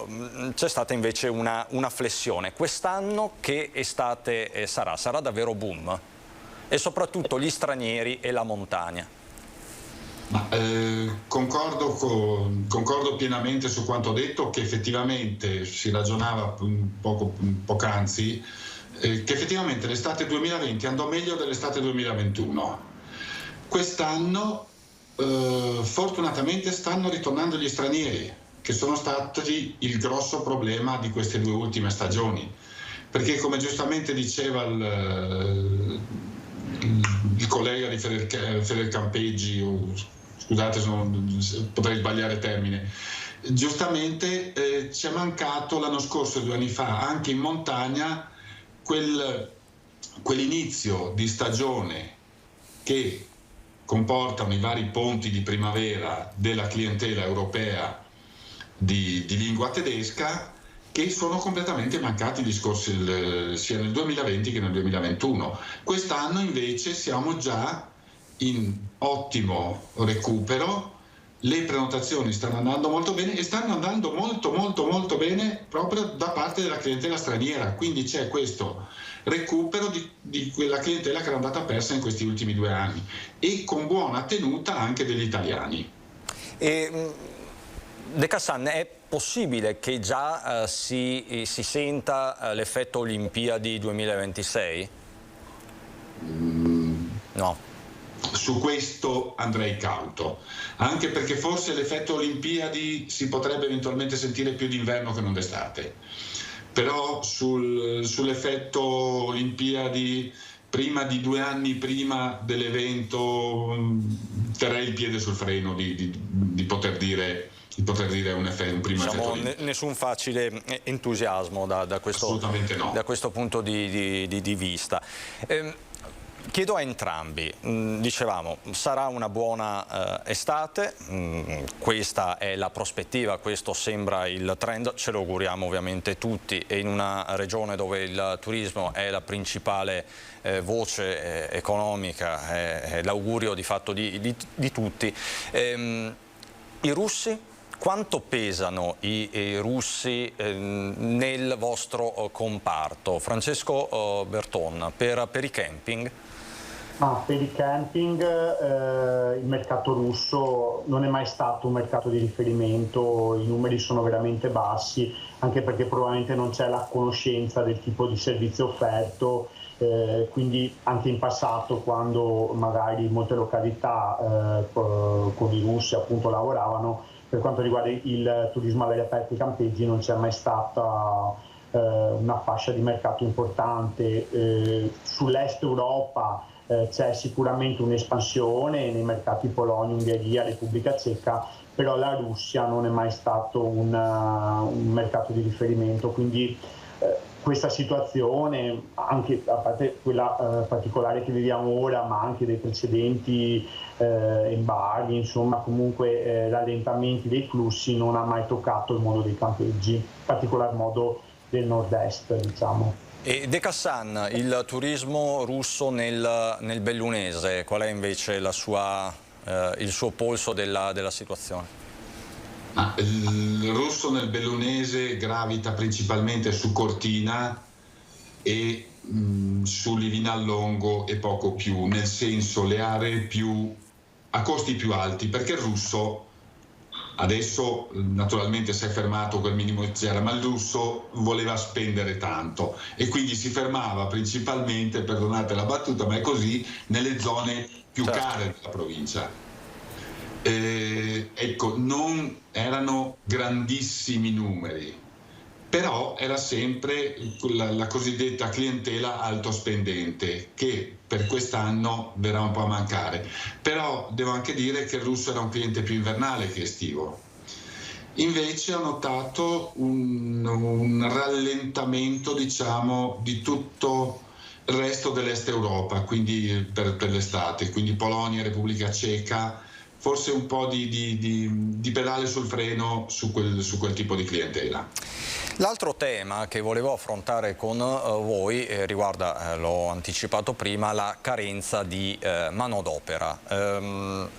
c'è stata invece una flessione. Quest'anno che estate sarà? Sarà davvero boom? E soprattutto gli stranieri e la montagna. Concordo pienamente su quanto detto, che effettivamente si ragionava poc'anzi, che effettivamente l'estate 2020 andò meglio dell'estate 2021. Quest'anno fortunatamente stanno ritornando gli stranieri, che sono stati il grosso problema di queste 2 ultime stagioni, perché come giustamente diceva il collega di Federcampeggi, scusate se potrei sbagliare termine, giustamente ci è mancato l'anno scorso, 2 anni fa, anche in montagna quell'inizio di stagione che comportano i vari ponti di primavera della clientela europea di lingua tedesca, che sono completamente mancati gli scorsi, sia nel 2020 che nel 2021. Quest'anno invece siamo già in ottimo recupero, le prenotazioni stanno andando molto bene e stanno andando molto bene proprio da parte della clientela straniera, quindi c'è questo recupero di quella clientela che era andata persa in questi ultimi 2 anni e con buona tenuta anche degli italiani. De Cassan, è possibile che già si senta l'effetto Olimpiadi 2026? No. Su questo andrei cauto, anche perché forse l'effetto Olimpiadi si potrebbe eventualmente sentire più d'inverno che non d'estate, però sull'effetto Olimpiadi prima di 2 anni prima dell'evento terrei il piede sul freno di poter dire dire un primo effetto. Nessun facile entusiasmo da questo punto di vista. Chiedo a entrambi, dicevamo, sarà una buona estate, questa è la prospettiva, questo sembra il trend, ce lo auguriamo ovviamente tutti, e in una regione dove il turismo è la principale voce economica, è l'augurio di fatto di tutti. I russi? Quanto pesano i russi nel vostro comparto? Francesco Berton, per i camping? Per i camping il mercato russo non è mai stato un mercato di riferimento, i numeri sono veramente bassi, anche perché probabilmente non c'è la conoscenza del tipo di servizio offerto, quindi anche in passato, quando magari molte località con i russi appunto lavoravano, per quanto riguarda il turismo all'aria aperta e i campeggi non c'è mai stata una fascia di mercato importante. Sull'est Europa c'è sicuramente un'espansione nei mercati Polonia, Ungheria, Repubblica Ceca, però la Russia non è mai stato un mercato di riferimento, quindi questa situazione, anche a parte quella particolare che viviamo ora, ma anche dei precedenti embarghi, insomma comunque rallentamenti dei flussi, non ha mai toccato il mondo dei campeggi, in particolar modo del nord-est, diciamo. E De Cassan, il turismo russo nel bellunese, qual è invece il suo polso della situazione? Il russo nel bellunese gravita principalmente su Cortina e su Livinallongo e poco più, nel senso le aree a costi più alti, perché il russo adesso naturalmente si è fermato quel minimo che c'era, ma il russo voleva spendere tanto e quindi si fermava principalmente, perdonate la battuta, ma è così, nelle zone più care della provincia. Ecco, non erano grandissimi numeri, però era sempre la cosiddetta clientela alto spendente, che per quest'anno verrà un po' a mancare. Però devo anche dire che il russo era un cliente più invernale che estivo. Invece ho notato un rallentamento, diciamo, di tutto il resto dell'est Europa, quindi per l'estate, quindi Polonia, Repubblica Ceca, forse un po' di pedale sul freno su quel tipo di clientela. L'altro tema che volevo affrontare con voi riguarda, l'ho anticipato prima, la carenza di manodopera.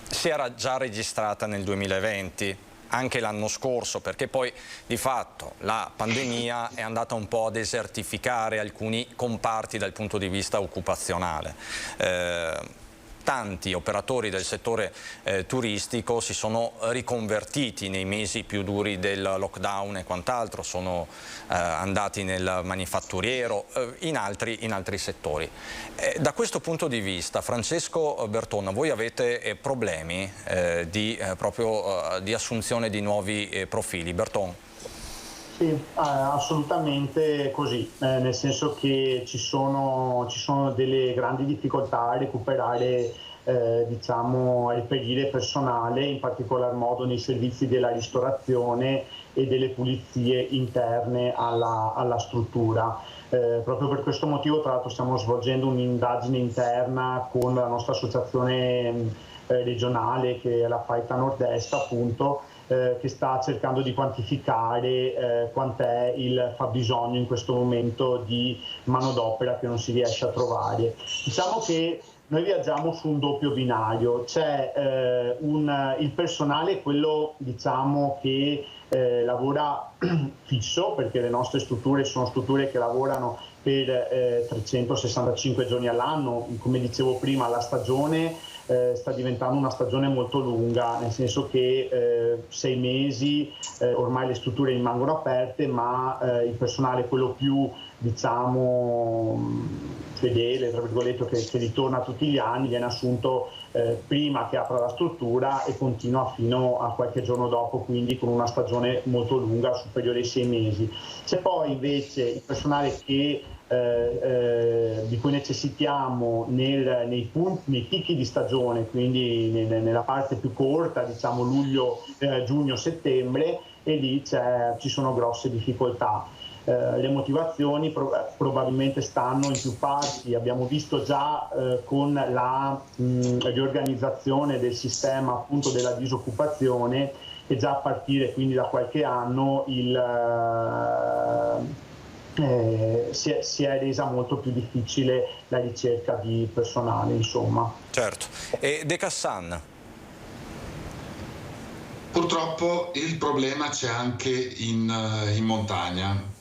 Si era già registrata nel 2020, anche l'anno scorso, perché poi di fatto la pandemia è andata un po' a desertificare alcuni comparti dal punto di vista occupazionale. Tanti operatori del settore turistico si sono riconvertiti nei mesi più duri del lockdown e quant'altro, sono andati nel manifatturiero, in altri settori. Da questo punto di vista, Francesco Berton, voi avete problemi proprio di assunzione di nuovi profili? Berton? Sì, assolutamente così, nel senso che ci sono delle grandi difficoltà a recuperare, diciamo, a reperire personale, in particolar modo nei servizi della ristorazione e delle pulizie interne alla struttura. Proprio per questo motivo, tra l'altro, stiamo svolgendo un'indagine interna con la nostra associazione regionale, che è la Faita Nord-Est, appunto, che sta cercando di quantificare quant'è il fabbisogno in questo momento di manodopera che non si riesce a trovare. Diciamo che noi viaggiamo su un doppio binario, c'è il personale, quello, diciamo, che lavora fisso, perché le nostre strutture sono strutture che lavorano per 365 giorni all'anno. Come dicevo prima, la stagione sta diventando una stagione molto lunga, nel senso che 6 mesi ormai le strutture rimangono aperte, ma il personale, quello più, diciamo, fedele, tra virgolette, che ritorna tutti gli anni, viene assunto prima che apra la struttura e continua fino a qualche giorno dopo, quindi con una stagione molto lunga, superiore ai 6 mesi. C'è poi invece il personale che di cui necessitiamo nei picchi di stagione, quindi nella parte più corta, diciamo luglio, giugno, settembre, e lì ci sono grosse difficoltà. Le motivazioni probabilmente stanno in più parti. Abbiamo visto già con la riorganizzazione del sistema appunto della disoccupazione, e già a partire quindi da qualche anno si è resa molto più difficile la ricerca di personale, insomma. Certo. E De Cassan? Purtroppo il problema c'è anche in montagna.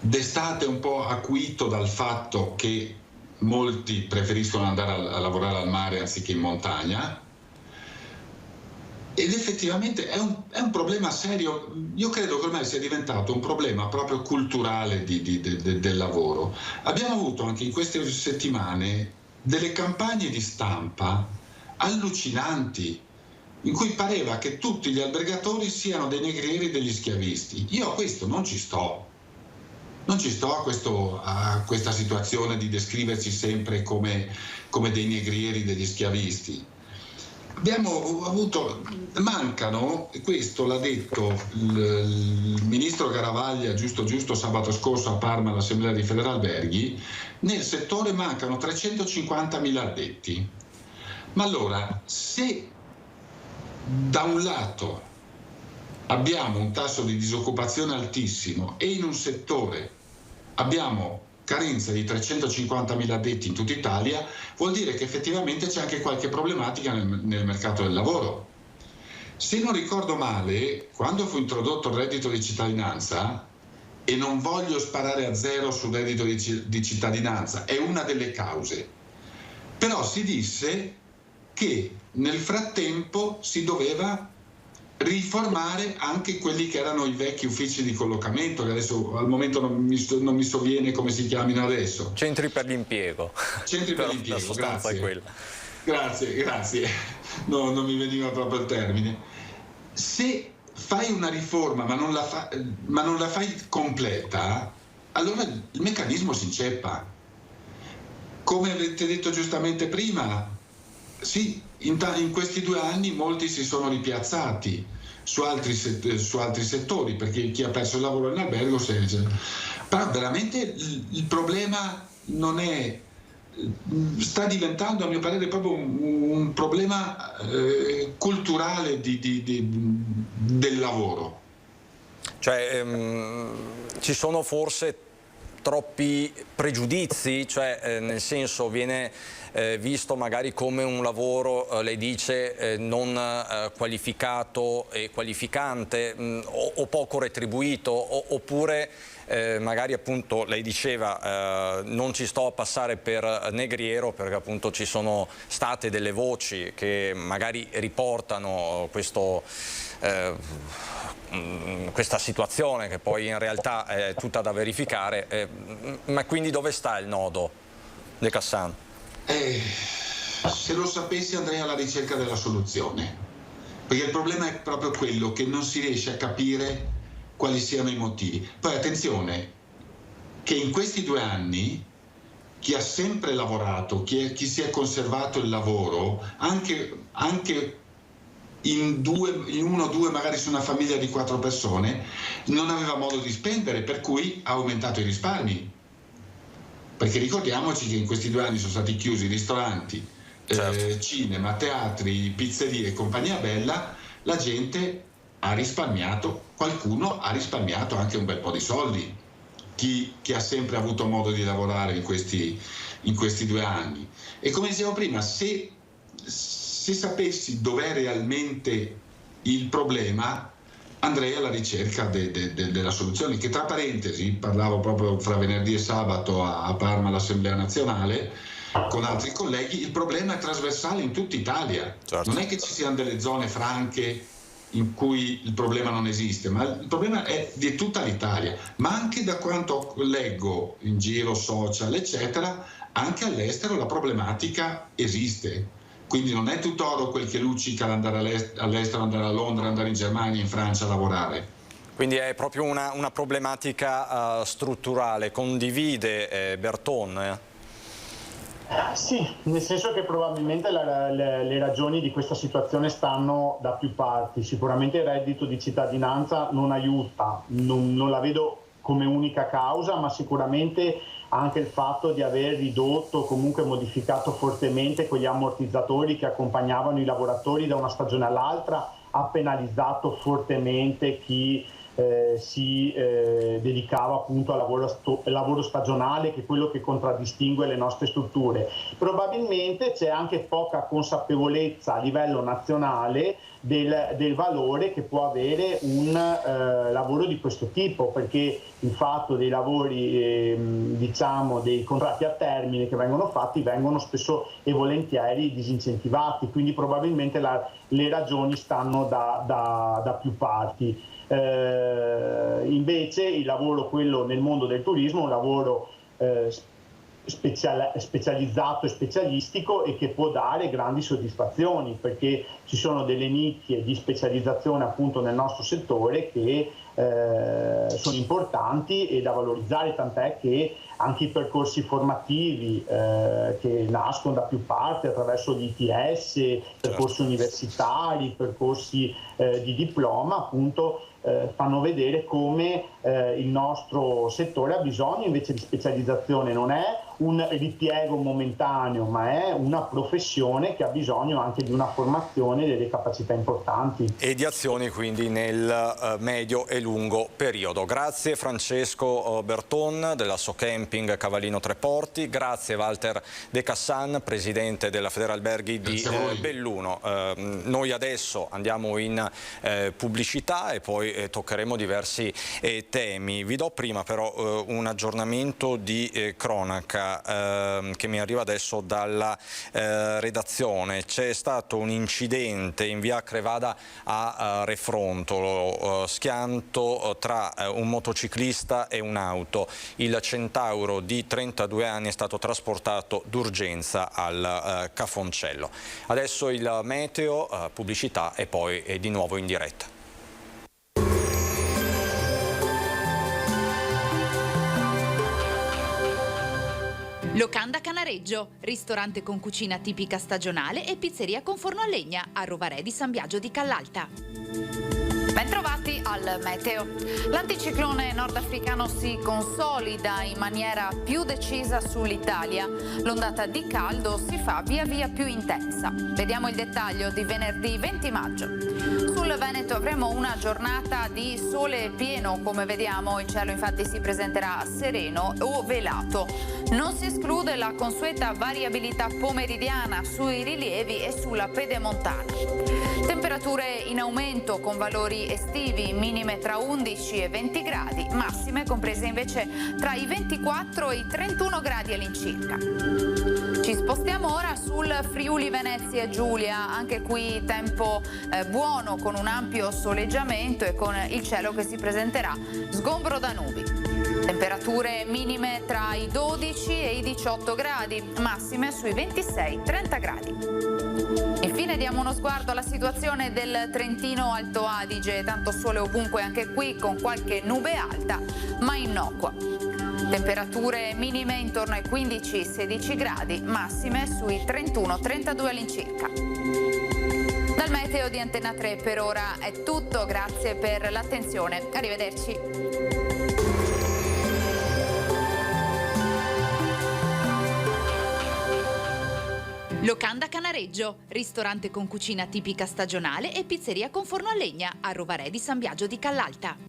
D'estate un po' acuito dal fatto che molti preferiscono andare a lavorare al mare anziché in montagna, ed effettivamente è un problema serio. Io credo che ormai sia diventato un problema proprio culturale del lavoro. Abbiamo avuto anche in queste settimane delle campagne di stampa allucinanti, in cui pareva che tutti gli albergatori siano dei negrieri degli schiavisti. Io a questo non ci sto. Non ci sto a questa situazione di descriverci sempre come dei negrieri degli schiavisti. Mancano, questo l'ha detto il ministro Garavaglia giusto sabato scorso a Parma all'Assemblea di Federalberghi, nel settore mancano 350.000 addetti. Ma allora, se da un lato abbiamo un tasso di disoccupazione altissimo e in un settore abbiamo carenza di 350.000 addetti in tutta Italia, vuol dire che effettivamente c'è anche qualche problematica nel mercato del lavoro. Se non ricordo male, quando fu introdotto il reddito di cittadinanza, e non voglio sparare a zero sul reddito di cittadinanza, è una delle cause, però si disse che nel frattempo si doveva riformare anche quelli che erano i vecchi uffici di collocamento, che adesso al momento non mi sovviene come si chiamino adesso. Centri per l'impiego. Centri per l'impiego, grazie. No, non mi veniva proprio il termine. Se fai una riforma ma non la fai completa, allora il meccanismo si inceppa. Come avete detto giustamente prima, sì, in questi 2 anni molti si sono ripiazzati su altri settori, perché chi ha perso il lavoro in albergo però veramente il problema non è, sta diventando a mio parere proprio un problema culturale del lavoro. Cioè ci sono forse troppi pregiudizi, cioè nel senso viene visto magari come un lavoro, lei dice, non qualificato e qualificante o poco retribuito, oppure magari appunto lei diceva non ci sto a passare per negriero, perché appunto ci sono state delle voci che magari riportano questa situazione che poi in realtà è tutta da verificare, ma quindi dove sta il nodo, De Cassan? Se lo sapessi andrei alla ricerca della soluzione, perché il problema è proprio quello che non si riesce a capire quali siano i motivi. Poi attenzione che in questi 2 anni chi ha sempre lavorato, chi si è conservato il lavoro, anche in 1 o 2 magari su una famiglia di 4 persone, non aveva modo di spendere, per cui ha aumentato i risparmi. Perché ricordiamoci che in questi 2 anni sono stati chiusi ristoranti, cinema, teatri, pizzerie e compagnia bella, la gente ha risparmiato, qualcuno ha risparmiato anche un bel po' di soldi, chi ha sempre avuto modo di lavorare in questi 2 anni. E come dicevo prima, se sapessi dov'è realmente il problema, andrei alla ricerca della soluzione, che tra parentesi, parlavo proprio fra venerdì e sabato a Parma all'Assemblea Nazionale con altri colleghi, il problema è trasversale in tutta Italia. Certo. Non è che ci siano delle zone franche in cui il problema non esiste, ma il problema è di tutta l'Italia, ma anche da quanto leggo in giro, social, eccetera, anche all'estero la problematica esiste. Quindi non è tutto oro quel che luccica andare all'estero, andare a Londra, andare in Germania, in Francia a lavorare. Quindi è proprio una problematica strutturale. Condivide Berton? Sì, nel senso che probabilmente le ragioni di questa situazione stanno da più parti. Sicuramente il reddito di cittadinanza non aiuta, non la vedo come unica causa, ma sicuramente anche il fatto di aver ridotto, comunque modificato fortemente quegli ammortizzatori che accompagnavano i lavoratori da una stagione all'altra ha penalizzato fortemente chi si dedicava appunto al lavoro stagionale, che è quello che contraddistingue le nostre strutture. Probabilmente c'è anche poca consapevolezza a livello nazionale del valore che può avere un lavoro di questo tipo, perché il fatto dei lavori, diciamo dei contratti a termine che vengono fatti, vengono spesso e volentieri disincentivati, quindi probabilmente le ragioni stanno da più parti. Invece il lavoro, quello nel mondo del turismo, è un lavoro specializzato e specialistico e che può dare grandi soddisfazioni, perché ci sono delle nicchie di specializzazione appunto nel nostro settore che sono importanti e da valorizzare, tant'è che anche i percorsi formativi che nascono da più parti attraverso gli ITS, percorsi universitari, percorsi di diploma, appunto fanno vedere come il nostro settore ha bisogno invece di specializzazione. Non è un ripiego momentaneo, ma è una professione che ha bisogno anche di una formazione e delle capacità importanti. E di azioni quindi nel medio e lungo periodo. Grazie Francesco Berton della Socamping Cavallino Treporti, grazie Walter De Cassan, presidente della Federalberghi di Belluno. Noi adesso andiamo in pubblicità e poi toccheremo diversi temi. Vi do prima però un aggiornamento di cronaca che mi arriva adesso dalla redazione. C'è stato un incidente in via Crevada a Refrontolo, schianto tra un motociclista e un'auto. Il Centauro di 32 anni è stato trasportato d'urgenza al Cafoncello. Adesso il meteo, pubblicità e poi di nuovo in diretta. Locanda Canareggio, ristorante con cucina tipica stagionale e pizzeria con forno a legna a Rovarè di San Biagio di Callalta. Bentrovati al meteo. L'anticiclone nordafricano si consolida in maniera più decisa sull'Italia. L'ondata di caldo si fa via via più intensa. Vediamo il dettaglio di venerdì 20 maggio. Sul Veneto avremo una giornata di sole pieno, come vediamo. Il cielo infatti si presenterà sereno o velato. Non si esclude la consueta variabilità pomeridiana sui rilievi e sulla pedemontana. Temperature in aumento con valori estivi, minime tra 11 e 20 gradi, massime comprese invece tra i 24 e i 31 gradi all'incirca. Ci spostiamo ora sul Friuli Venezia Giulia, anche qui tempo buono con un ampio soleggiamento e con il cielo che si presenterà sgombro da nubi. Temperature minime tra i 12 e i 18 gradi, massime sui 26-30 gradi. Infine diamo uno sguardo alla situazione del Trentino Alto Adige, tanto sole ovunque anche qui con qualche nube alta ma innocua. Temperature minime intorno ai 15-16 gradi, massime sui 31-32 all'incirca. Dal meteo di Antenna 3 per ora è tutto, grazie per l'attenzione, arrivederci. Locanda Canareggio, ristorante con cucina tipica stagionale e pizzeria con forno a legna a Rovarè di San Biagio di Callalta.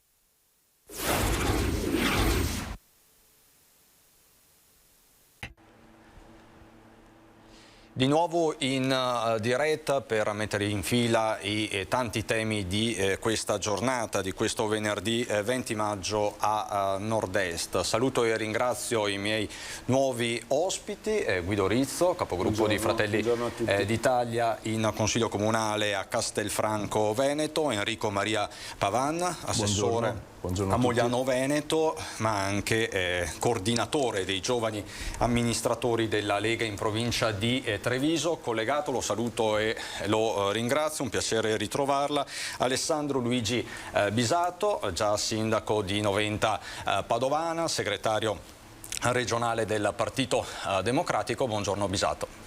Di nuovo in diretta per mettere in fila i tanti temi di questa giornata, di questo venerdì 20 maggio a Nord-Est. Saluto e ringrazio i miei nuovi ospiti, Guido Rizzo, capogruppo di Fratelli d'Italia in Consiglio Comunale a Castelfranco Veneto, Enrico Maria Pavan, assessore a Mogliano Veneto, ma anche coordinatore dei giovani amministratori della Lega in provincia di Trento. Treviso, collegato, lo saluto e lo ringrazio, un piacere ritrovarla. Alessandro Luigi Bisato, già sindaco di Noventa Padovana, segretario regionale del Partito Democratico. Buongiorno Bisato.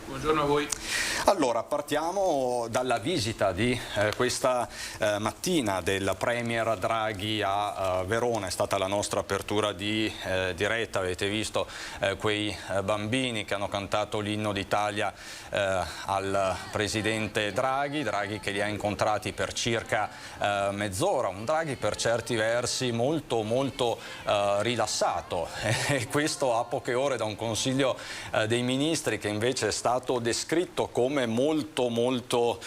Buongiorno a voi. Allora, partiamo dalla visita di questa mattina del Premier Draghi a Verona. È stata la nostra apertura di diretta, avete visto quei bambini che hanno cantato l'inno d'Italia al Presidente Draghi che li ha incontrati per circa mezz'ora, un Draghi per certi versi molto rilassato, e questo a poche ore da un Consiglio dei Ministri che invece è stato descritto come molto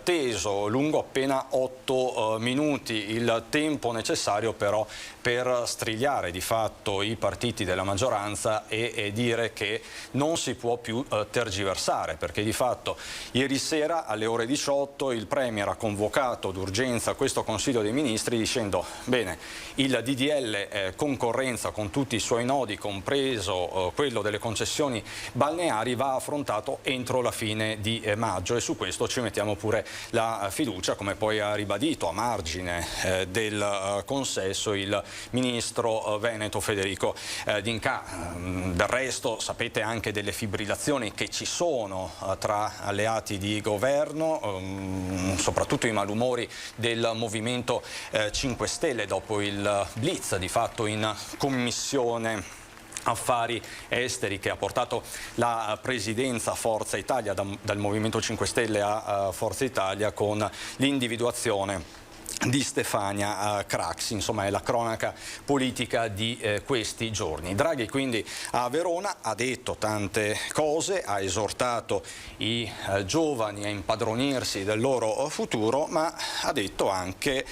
teso, lungo appena 8 minuti, il tempo necessario però per strigliare di fatto i partiti della maggioranza e dire che non si può più tergiversare, perché di fatto ieri sera alle ore 18 il Premier ha convocato d'urgenza questo Consiglio dei Ministri dicendo: bene, il DDL concorrenza con tutti i suoi nodi, compreso quello delle concessioni balneari, va affrontato entro la fine di maggio, e su questo ci mettiamo pure la fiducia, come poi ha ribadito a margine del consesso il ministro veneto Federico D'Incà. Del resto sapete anche delle fibrillazioni che ci sono tra alleati di governo, soprattutto i malumori del Movimento 5 Stelle dopo il blitz di fatto in Commissione Affari Esteri che ha portato la presidenza Forza Italia dal Movimento 5 Stelle a Forza Italia, con l'individuazione di Stefania Craxi. Insomma, è la cronaca politica di questi giorni. Draghi quindi a Verona ha detto tante cose, ha esortato i giovani a impadronirsi del loro futuro, ma ha detto anche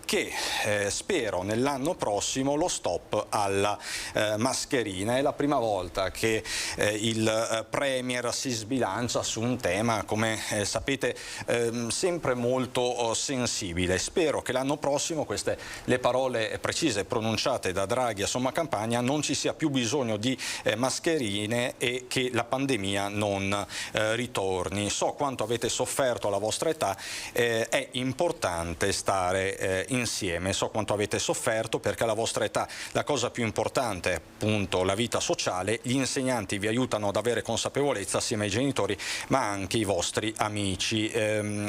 che spero nell'anno prossimo lo stop alla mascherina. È la prima volta che il Premier si sbilancia su un tema, come sapete, sempre molto sensibile. Spero che l'anno prossimo, queste le parole precise pronunciate da Draghi a Somma Campagna, non ci sia più bisogno di mascherine e che la pandemia non ritorni. So quanto avete sofferto alla vostra età, è importante stare insieme. So quanto avete sofferto, perché alla vostra età la cosa più importante è appunto la vita sociale. Gli insegnanti vi aiutano ad avere consapevolezza assieme ai genitori, ma anche i vostri amici.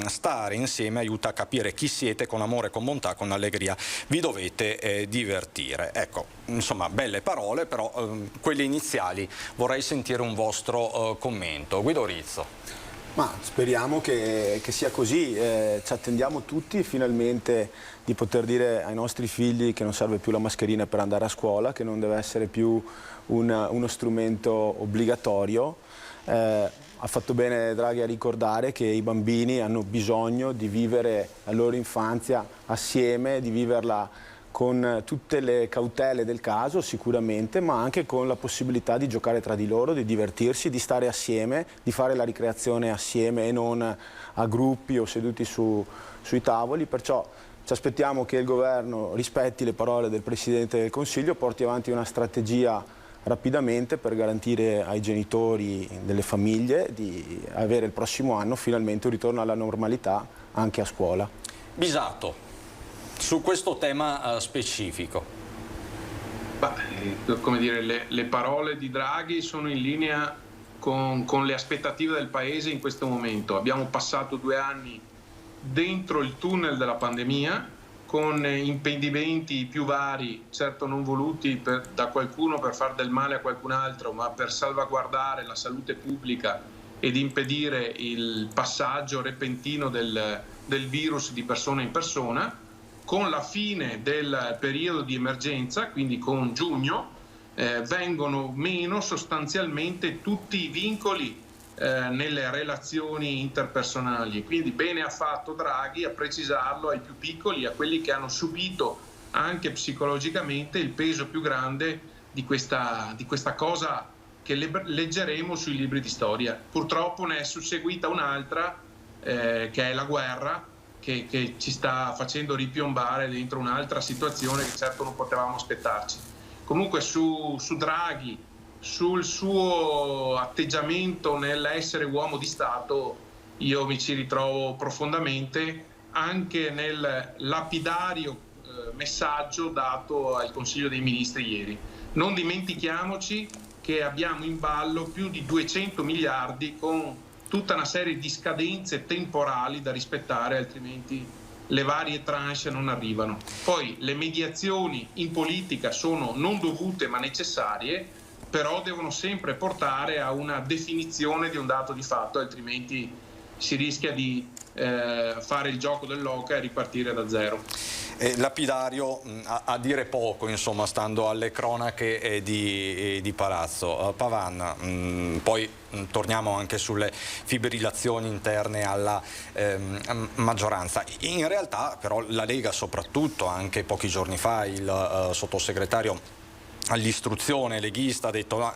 Stare insieme aiuta a capire chi siete, con amore, con bontà, con allegria. Vi dovete divertire. Ecco, insomma, belle parole, però quelle iniziali vorrei sentire un vostro commento. Guido Rizzo. Ma speriamo che sia così, ci attendiamo tutti finalmente di poter dire ai nostri figli che non serve più la mascherina per andare a scuola, che non deve essere più uno strumento obbligatorio. Ha fatto bene Draghi a ricordare che i bambini hanno bisogno di vivere la loro infanzia assieme, di viverla con tutte le cautele del caso sicuramente, ma anche con la possibilità di giocare tra di loro, di divertirsi, di stare assieme, di fare la ricreazione assieme e non a gruppi o seduti sui tavoli. Perciò ci aspettiamo che il governo rispetti le parole del Presidente del Consiglio, porti avanti una strategia rapidamente per garantire ai genitori delle famiglie di avere il prossimo anno finalmente un ritorno alla normalità anche a scuola. Bisato, su questo tema specifico. Come dire, le parole di Draghi sono in linea con le aspettative del Paese in questo momento. Abbiamo passato 2 anni dentro il tunnel della pandemia, con impedimenti più vari, certo non voluti da qualcuno per far del male a qualcun altro, ma per salvaguardare la salute pubblica ed impedire il passaggio repentino del virus di persona in persona. Con la fine del periodo di emergenza, quindi con giugno, vengono meno sostanzialmente tutti i vincoli nelle relazioni interpersonali. Quindi bene ha fatto Draghi a precisarlo ai più piccoli, a quelli che hanno subito anche psicologicamente il peso più grande di questa cosa che leggeremo sui libri di storia. Purtroppo ne è susseguita un'altra che è la guerra, che ci sta facendo ripiombare dentro un'altra situazione che certo non potevamo aspettarci. Comunque su Draghi sul suo atteggiamento nell'essere uomo di Stato io mi ci ritrovo profondamente, anche nel lapidario messaggio dato al Consiglio dei Ministri ieri. Non dimentichiamoci che abbiamo in ballo più di 200 miliardi con tutta una serie di scadenze temporali da rispettare, altrimenti le varie tranche non arrivano. Poi le mediazioni in politica sono non dovute ma necessarie, però devono sempre portare a una definizione di un dato di fatto, altrimenti si rischia di fare il gioco dell'oca e ripartire da zero. Lapidario a dire poco, insomma, stando alle cronache di Palazzo. Pavan, poi torniamo anche sulle fibrillazioni interne alla maggioranza. In realtà però la Lega, soprattutto anche pochi giorni fa, il sottosegretario all'istruzione leghista ha detto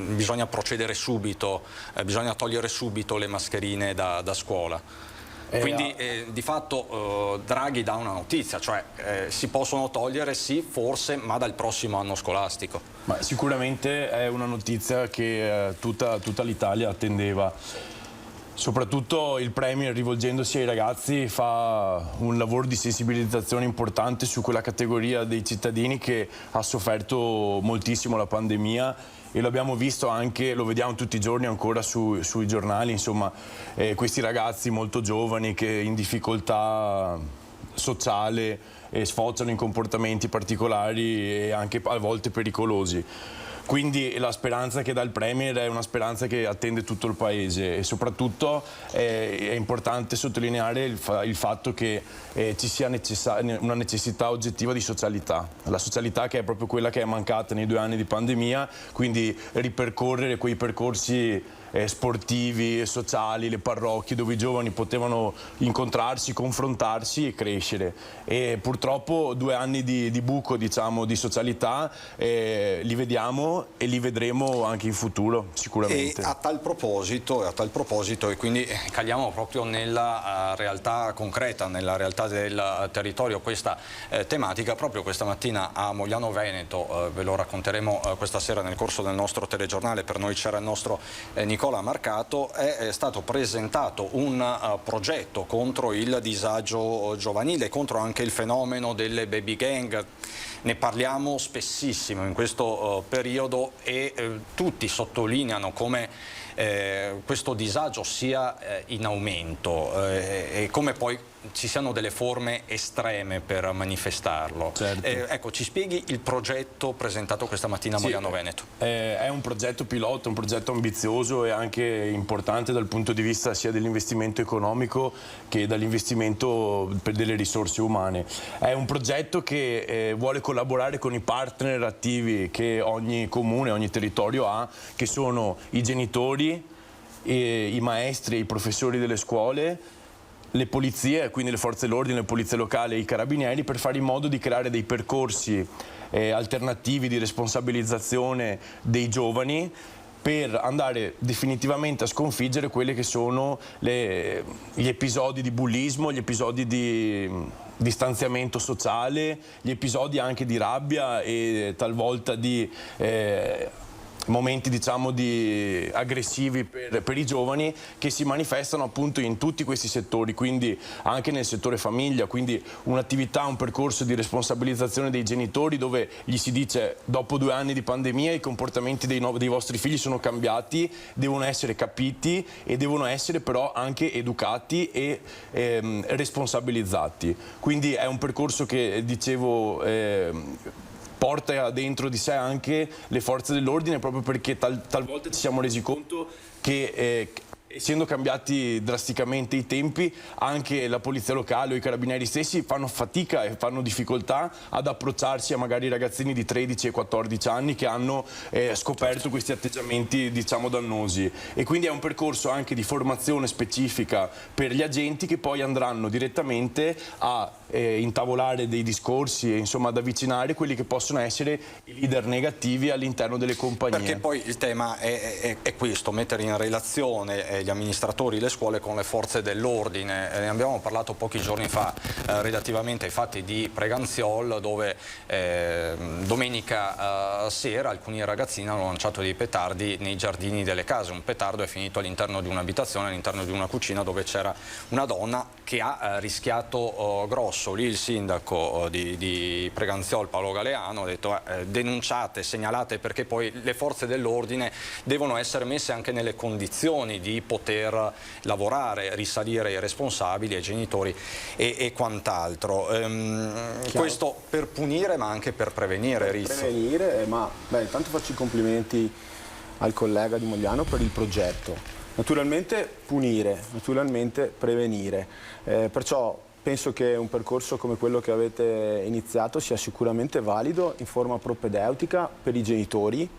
bisogna procedere subito, bisogna togliere subito le mascherine da scuola. Quindi di fatto Draghi dà una notizia, cioè si possono togliere sì, forse, ma dal prossimo anno scolastico. Ma sicuramente è una notizia che tutta l'Italia attendeva. Soprattutto il Premier, rivolgendosi ai ragazzi, fa un lavoro di sensibilizzazione importante su quella categoria dei cittadini che ha sofferto moltissimo la pandemia, e lo abbiamo visto anche, lo vediamo tutti i giorni ancora sui giornali, insomma, questi ragazzi molto giovani che in difficoltà sociale sfociano in comportamenti particolari e anche a volte pericolosi. Quindi la speranza che dà il Premier è una speranza che attende tutto il Paese, e soprattutto è importante sottolineare il fatto che ci sia una necessità oggettiva di socialità. La socialità che è proprio quella che è mancata nei 2 anni di pandemia, quindi ripercorrere quei percorsi sportivi e sociali, le parrocchie dove i giovani potevano incontrarsi, confrontarsi e crescere. E purtroppo 2 anni di buco, diciamo, di socialità li vediamo e li vedremo anche in futuro sicuramente. E a tal proposito, e quindi caliamo proprio nella realtà concreta, nella realtà del territorio, questa tematica. Proprio questa mattina a Mogliano Veneto, ve lo racconteremo questa sera nel corso del nostro telegiornale, per noi c'era il nostro Nicola Marcato, è stato presentato un progetto contro il disagio giovanile, contro anche il fenomeno delle baby gang. Ne parliamo spessissimo in questo periodo e tutti sottolineano come questo disagio sia in aumento e come poi ci siano delle forme estreme per manifestarlo. Certo. Ecco, ci spieghi il progetto presentato questa mattina a Mogliano Veneto. È un progetto pilota, un progetto ambizioso e anche importante dal punto di vista sia dell'investimento economico che dall'investimento delle risorse umane. È un progetto che vuole collaborare con i partner attivi che ogni comune, ogni territorio ha, che sono i genitori, i maestri e i professori delle scuole, le polizie, quindi le forze dell'ordine, le polizie locali e i carabinieri, per fare in modo di creare dei percorsi alternativi di responsabilizzazione dei giovani, per andare definitivamente a sconfiggere quelli che sono gli episodi di bullismo, gli episodi di distanziamento sociale, gli episodi anche di rabbia e talvolta di momenti, diciamo, di aggressivi per i giovani, che si manifestano appunto in tutti questi settori, quindi anche nel settore famiglia, quindi un'attività, un percorso di responsabilizzazione dei genitori, dove gli si dice: dopo 2 anni di pandemia i comportamenti dei vostri figli sono cambiati, devono essere capiti e devono essere però anche educati e responsabilizzati. Quindi è un percorso che, dicevo, porta dentro di sé anche le forze dell'ordine, proprio perché talvolta ci siamo resi conto che essendo cambiati drasticamente i tempi, anche la polizia locale o i carabinieri stessi fanno fatica e fanno difficoltà ad approcciarsi a magari ragazzini di 13 e 14 anni che hanno scoperto questi atteggiamenti, diciamo, dannosi. E quindi è un percorso anche di formazione specifica per gli agenti, che poi andranno direttamente a intavolare dei discorsi e, insomma, ad avvicinare quelli che possono essere i leader negativi all'interno delle compagnie. Perché poi il tema è questo: mettere in relazione gli amministratori, le scuole con le forze dell'ordine. Ne abbiamo parlato pochi giorni fa relativamente ai fatti di Preganziol, dove domenica sera alcuni ragazzini hanno lanciato dei petardi nei giardini delle case. Un petardo è finito all'interno di un'abitazione, all'interno di una cucina, dove c'era una donna che ha rischiato grosso. Lì il sindaco di Preganziol, Paolo Galeano, ha detto denunciate, segnalate, perché poi le forze dell'ordine devono essere messe anche nelle condizioni di poter lavorare, risalire ai responsabili, ai genitori e quant'altro. Questo per punire ma anche per prevenire. Per prevenire, ma intanto faccio i complimenti al collega di Mogliano per il progetto. Naturalmente punire, naturalmente prevenire, perciò penso che un percorso come quello che avete iniziato sia sicuramente valido in forma propedeutica per i genitori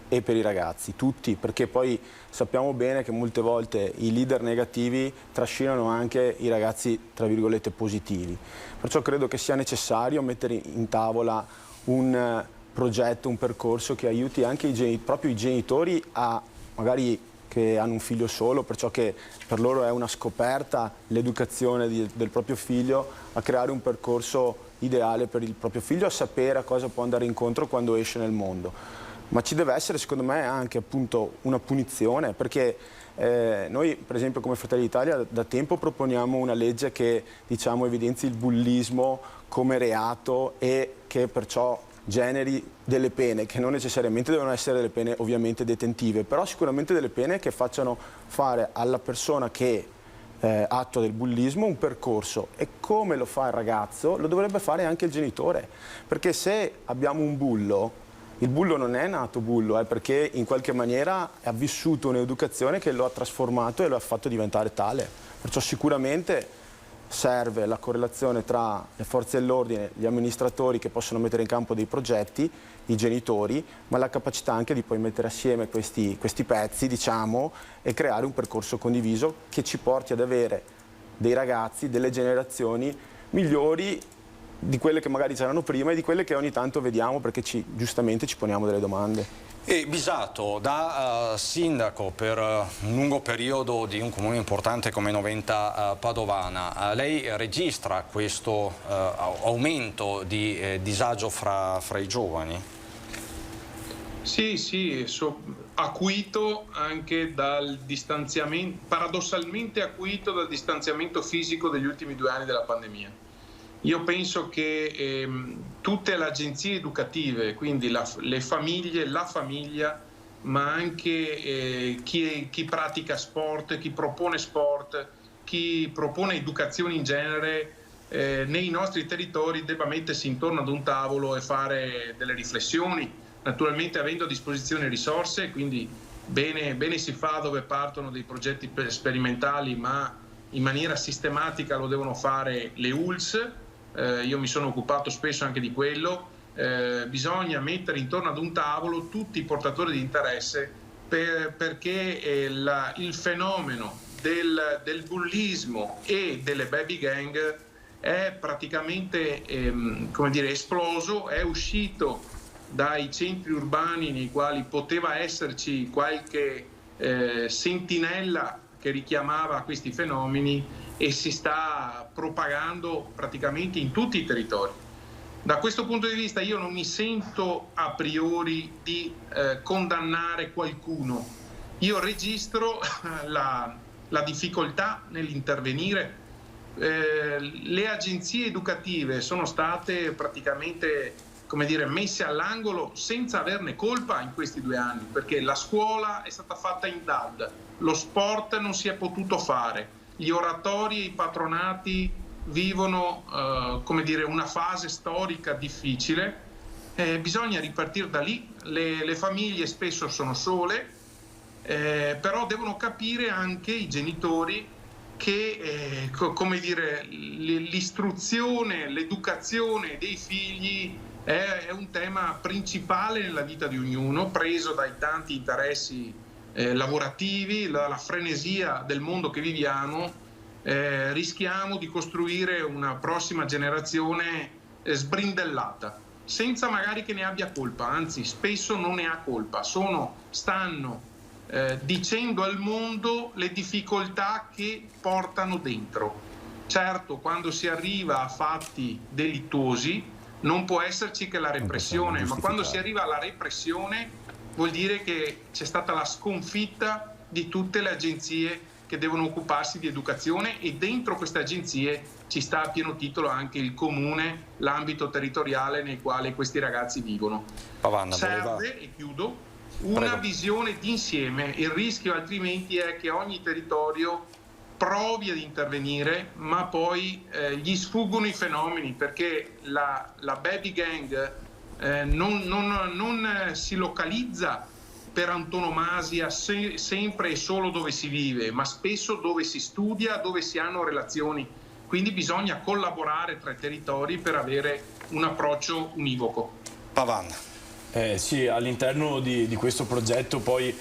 e per i ragazzi, tutti, perché poi sappiamo bene che molte volte i leader negativi trascinano anche i ragazzi, tra virgolette, positivi. Perciò credo che sia necessario mettere in tavola un progetto, un percorso che aiuti anche proprio i genitori a magari che hanno un figlio solo, perciò che per loro è una scoperta l'educazione del proprio figlio, a creare un percorso ideale per il proprio figlio, a sapere a cosa può andare incontro quando esce nel mondo. Ma ci deve essere, secondo me, anche appunto una punizione, perché noi per esempio come Fratelli d'Italia da tempo proponiamo una legge che evidenzi il bullismo come reato e che perciò generi delle pene che non necessariamente devono essere delle pene ovviamente detentive, però sicuramente delle pene che facciano fare alla persona che attua del bullismo un percorso, e come lo fa il ragazzo lo dovrebbe fare anche il genitore, perché se abbiamo un bullo, il bullo non è nato bullo, perché in qualche maniera ha vissuto un'educazione che lo ha trasformato e lo ha fatto diventare tale, perciò sicuramente serve la correlazione tra le forze dell'ordine, gli amministratori che possono mettere in campo dei progetti, i genitori, ma la capacità anche di poi mettere assieme questi pezzi, e creare un percorso condiviso che ci porti ad avere dei ragazzi, delle generazioni migliori di quelle che magari c'erano prima e di quelle che ogni tanto vediamo, perché giustamente ci poniamo delle domande. E Bisato, da sindaco per un lungo periodo di un comune importante come Noventa Padovana, lei registra questo aumento di disagio fra i giovani? Sì, acuito anche dal distanziamento, paradossalmente acuito dal distanziamento fisico degli ultimi 2 anni della pandemia. Io penso che tutte le agenzie educative, quindi le famiglie, la famiglia, ma anche chi pratica sport, chi propone sport, chi propone educazione in genere, nei nostri territori debba mettersi intorno ad un tavolo e fare delle riflessioni, naturalmente avendo a disposizione risorse, quindi bene si fa dove partono dei progetti sperimentali, ma in maniera sistematica lo devono fare le ULS. Io mi sono occupato spesso anche di quello. Bisogna mettere intorno ad un tavolo tutti i portatori di interesse perché il fenomeno del bullismo e delle baby gang è praticamente esploso, è uscito dai centri urbani nei quali poteva esserci qualche sentinella che richiamava questi fenomeni, e si sta propagando praticamente in tutti i territori. Da questo punto di vista io non mi sento a priori di condannare qualcuno. Io registro la difficoltà nell'intervenire. Le agenzie educative sono state praticamente messe all'angolo senza averne colpa in questi 2 anni, perché la scuola è stata fatta in DAD, lo sport non si è potuto fare, gli oratori e i patronati vivono una fase storica difficile, bisogna ripartire da lì. Le famiglie spesso sono sole, però devono capire anche i genitori che l'istruzione, l'educazione dei figli è un tema principale nella vita di ognuno, preso dai tanti interessi lavorativi, la frenesia del mondo che viviamo. Rischiamo di costruire una prossima generazione sbrindellata, senza magari che ne abbia colpa, anzi spesso non ne ha colpa, stanno dicendo al mondo le difficoltà che portano dentro. Certo, quando si arriva a fatti delittuosi non può esserci che la repressione, ma quando si arriva alla repressione vuol dire che c'è stata la sconfitta di tutte le agenzie che devono occuparsi di educazione, e dentro queste agenzie ci sta a pieno titolo anche il comune, l'ambito territoriale nel quale questi ragazzi vivono. Serve, e chiudo, una visione d'insieme. Il rischio altrimenti è che ogni territorio provi ad intervenire, ma poi gli sfuggono i fenomeni, perché la baby gang non si localizza per antonomasia sempre e solo dove si vive, ma spesso dove si studia, dove si hanno relazioni. Quindi bisogna collaborare tra i territori per avere un approccio univoco. Pavan. Sì, all'interno di questo progetto poi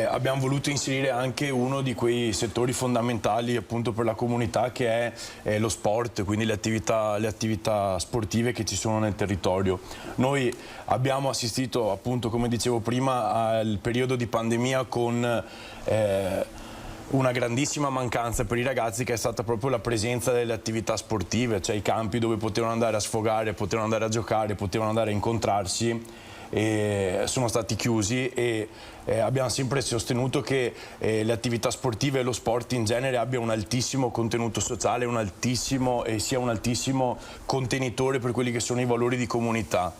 abbiamo voluto inserire anche uno di quei settori fondamentali appunto per la comunità, che è lo sport, quindi le attività sportive che ci sono nel territorio. Noi abbiamo assistito appunto, come dicevo prima, al periodo di pandemia con una grandissima mancanza per i ragazzi, che è stata proprio la presenza delle attività sportive, cioè i campi dove potevano andare a sfogare, potevano andare a giocare, potevano andare a incontrarsi. E sono stati chiusi, e abbiamo sempre sostenuto che le attività sportive e lo sport in genere abbia un altissimo contenuto sociale, sia un altissimo contenitore per quelli che sono i valori di comunità.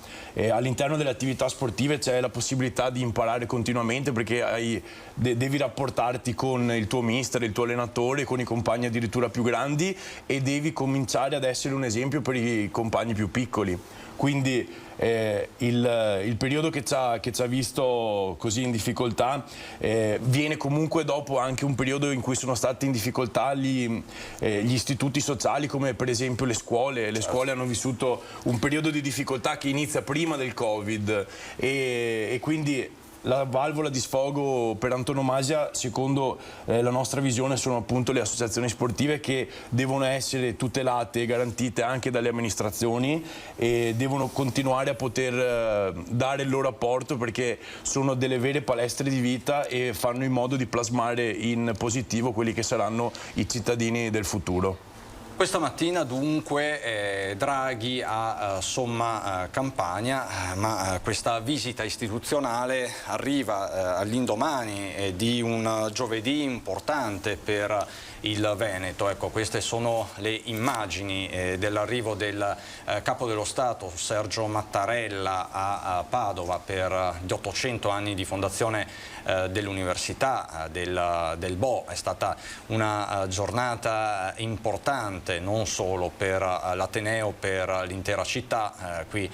All'interno delle attività sportive c'è la possibilità di imparare continuamente, perché devi rapportarti con il tuo mister, il tuo allenatore, con i compagni addirittura più grandi, e devi cominciare ad essere un esempio per i compagni più piccoli. Quindi il periodo che ci ha visto così in difficoltà viene comunque dopo anche un periodo in cui sono stati in difficoltà gli istituti sociali, come per esempio le scuole. Le scuole hanno vissuto un periodo di difficoltà che inizia prima del Covid, e quindi la valvola di sfogo per antonomasia, secondo la nostra visione, sono appunto le associazioni sportive, che devono essere tutelate e garantite anche dalle amministrazioni, e devono continuare a poter dare il loro apporto, perché sono delle vere palestre di vita e fanno in modo di plasmare in positivo quelli che saranno i cittadini del futuro. Questa mattina dunque Draghi a Somma Campania, ma questa visita istituzionale arriva all'indomani di un giovedì importante per il Veneto. Ecco, queste sono le immagini dell'arrivo del Capo dello Stato Sergio Mattarella a Padova per gli 800 anni di fondazione dell'Università del Bo. È stata una giornata importante non solo per l'Ateneo, per l'intera città. Qui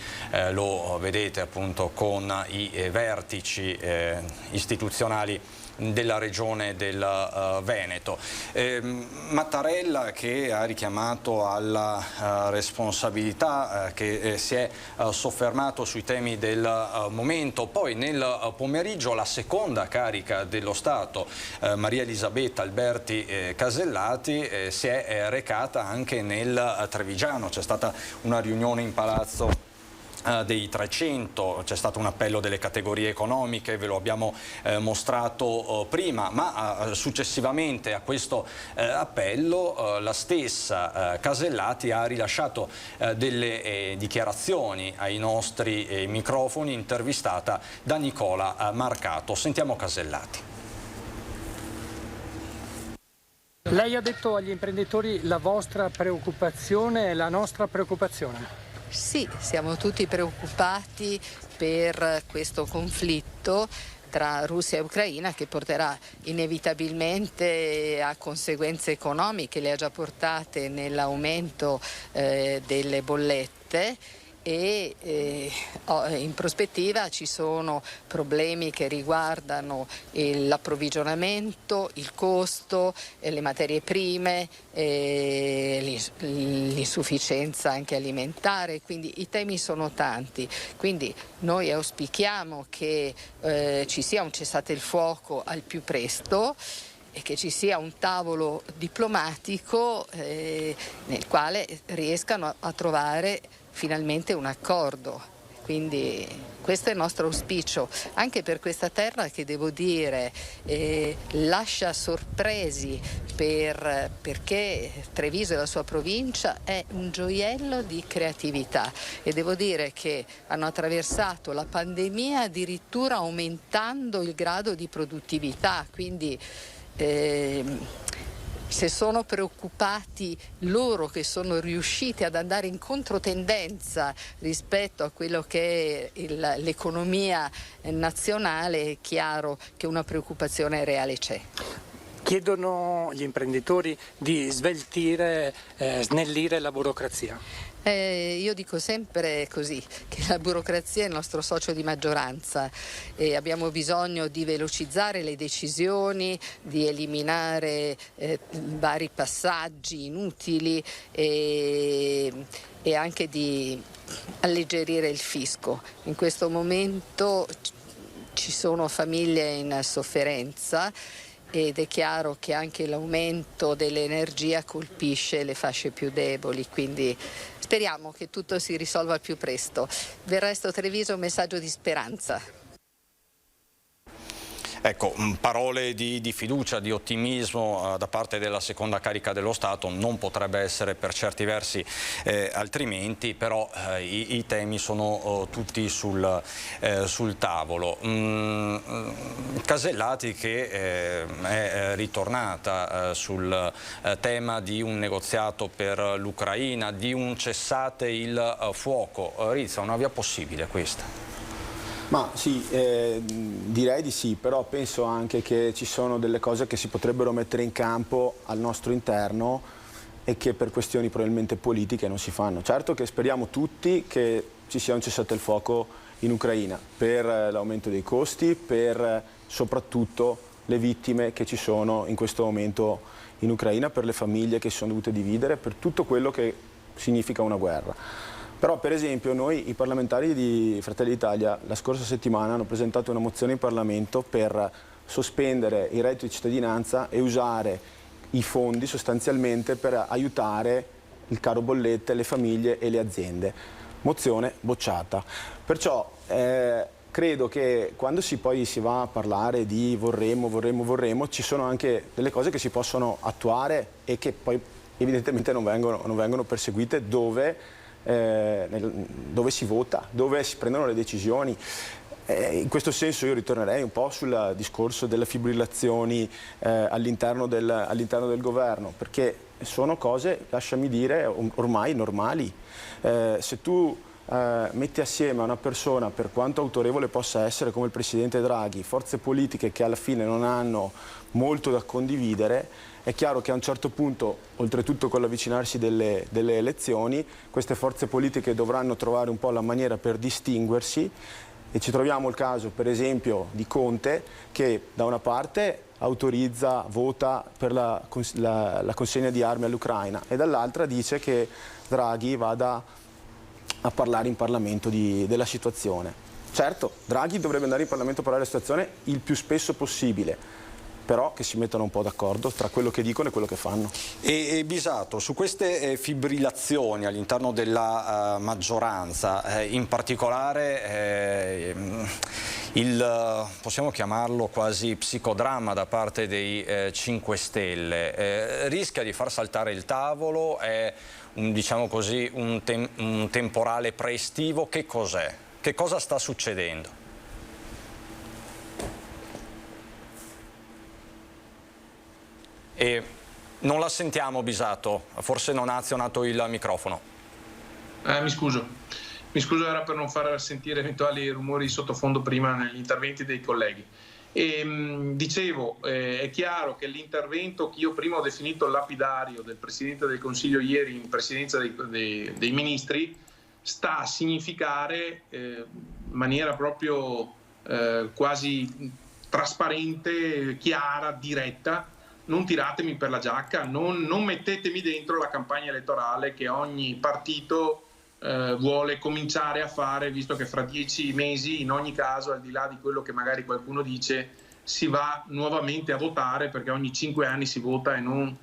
lo vedete appunto con i vertici istituzionali della regione del Veneto. Mattarella, che ha richiamato alla responsabilità, che si è soffermato sui temi del momento. Poi nel pomeriggio la seconda carica dello Stato, Maria Elisabetta Alberti Casellati, si è recata anche nel Trevigiano. C'è stata una riunione in Palazzo dei 300, c'è stato un appello delle categorie economiche, ve lo abbiamo mostrato prima, ma successivamente a questo appello la stessa Casellati ha rilasciato delle dichiarazioni ai nostri microfoni, intervistata da Nicola Marcato. Sentiamo Casellati. Lei ha detto agli imprenditori la vostra preoccupazione e la nostra preoccupazione. Sì, siamo tutti preoccupati per questo conflitto tra Russia e Ucraina, che porterà inevitabilmente a conseguenze economiche, le ha già portate nell'aumento delle bollette, e in prospettiva ci sono problemi che riguardano l'approvvigionamento, il costo, le materie prime, l'insufficienza anche alimentare, quindi i temi sono tanti. Quindi noi auspichiamo che ci sia un cessate il fuoco al più presto e che ci sia un tavolo diplomatico nel quale riescano a trovare finalmente un accordo. quindi questo è il nostro auspicio, anche per questa terra che devo dire lascia sorpresi perché Treviso e la sua provincia è un gioiello di creatività e devo dire che hanno attraversato la pandemia addirittura aumentando il grado di produttività, quindi se sono preoccupati loro che sono riusciti ad andare in controtendenza rispetto a quello che è l'economia nazionale, è chiaro che una preoccupazione reale c'è. Chiedono gli imprenditori di sveltire, snellire la burocrazia. Io dico sempre così, che la burocrazia è il nostro socio di maggioranza e abbiamo bisogno di velocizzare le decisioni, di eliminare vari passaggi inutili e anche di alleggerire il fisco. In questo momento ci sono famiglie in sofferenza ed è chiaro che anche l'aumento dell'energia colpisce le fasce più deboli, quindi speriamo che tutto si risolva al più presto. Del resto Treviso è un messaggio di speranza. Ecco, parole di fiducia, di ottimismo da parte della seconda carica dello Stato, non potrebbe essere per certi versi altrimenti, però i temi sono tutti sul tavolo. Casellati che è ritornata sul tema di un negoziato per l'Ucraina, di un cessate il fuoco. Rizza, una via possibile questa? Ma sì, direi di sì, però penso anche che ci sono delle cose che si potrebbero mettere in campo al nostro interno e che per questioni probabilmente politiche non si fanno. Certo che speriamo tutti che ci sia un cessate il fuoco in Ucraina per l'aumento dei costi, per soprattutto le vittime che ci sono in questo momento in Ucraina, per le famiglie che si sono dovute dividere, per tutto quello che significa una guerra. Però per esempio noi, i parlamentari di Fratelli d'Italia, la scorsa settimana hanno presentato una mozione in Parlamento per sospendere il reddito di cittadinanza e usare i fondi sostanzialmente per aiutare il caro bollette, le famiglie e le aziende. Mozione bocciata. Perciò credo che quando poi si va a parlare di vorremmo, ci sono anche delle cose che si possono attuare e che poi evidentemente non vengono perseguite dove si vota, dove si prendono le decisioni. In questo senso io ritornerei un po' sul discorso delle fibrillazioni all'interno del governo, perché sono cose, lasciami dire, ormai normali. Se tu metti assieme a una persona, per quanto autorevole possa essere come il presidente Draghi, forze politiche che alla fine non hanno molto da condividere, è chiaro che a un certo punto, oltretutto con l'avvicinarsi delle elezioni, queste forze politiche dovranno trovare un po' la maniera per distinguersi e ci troviamo il caso per esempio di Conte che da una parte autorizza, vota per la consegna di armi all'Ucraina e dall'altra dice che Draghi vada a parlare in Parlamento della situazione. Certo, Draghi dovrebbe andare in Parlamento a parlare della situazione il più spesso possibile, però che si mettano un po' d'accordo tra quello che dicono e quello che fanno. E Bisato, su queste fibrillazioni all'interno della maggioranza, in particolare possiamo chiamarlo quasi psicodramma da parte dei 5 Stelle, rischia di far saltare il tavolo, è diciamo così un temporale pre-estivo, che cos'è? Che cosa sta succedendo? E non la sentiamo, Bisato, forse non ha azionato il microfono. Mi scuso, era per non far sentire eventuali rumori di sottofondo prima negli interventi dei colleghi. Dicevo, è chiaro che l'intervento che io prima ho definito lapidario del Presidente del Consiglio ieri in presidenza dei ministri sta a significare in maniera proprio quasi trasparente, chiara, diretta: non tiratemi per la giacca, non mettetemi dentro la campagna elettorale che ogni partito vuole cominciare a fare, visto che fra 10 mesi, in ogni caso, al di là di quello che magari qualcuno dice, si va nuovamente a votare, perché ogni 5 anni si vota e non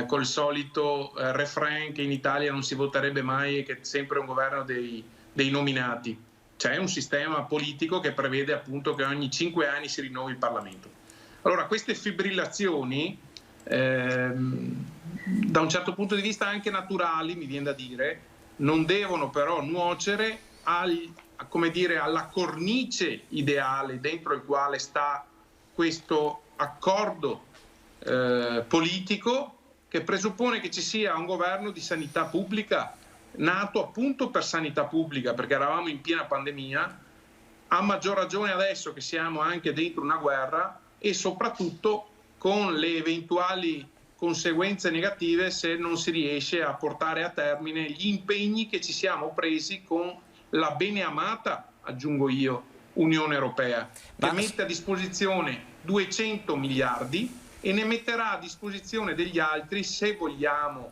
col solito refrain che in Italia non si voterebbe mai e che è sempre un governo dei nominati. c'è un sistema politico che prevede appunto che ogni 5 anni si rinnovi il Parlamento. Allora, queste fibrillazioni, da un certo punto di vista anche naturali, mi viene da dire, non devono però nuocere alla cornice ideale dentro il quale sta questo accordo politico, che presuppone che ci sia un governo di sanità pubblica nato appunto per sanità pubblica, perché eravamo in piena pandemia, a maggior ragione adesso che siamo anche dentro una guerra, e soprattutto con le eventuali conseguenze negative se non si riesce a portare a termine gli impegni che ci siamo presi con la beneamata, aggiungo io, Unione Europea, che mette a disposizione 200 miliardi e ne metterà a disposizione degli altri se vogliamo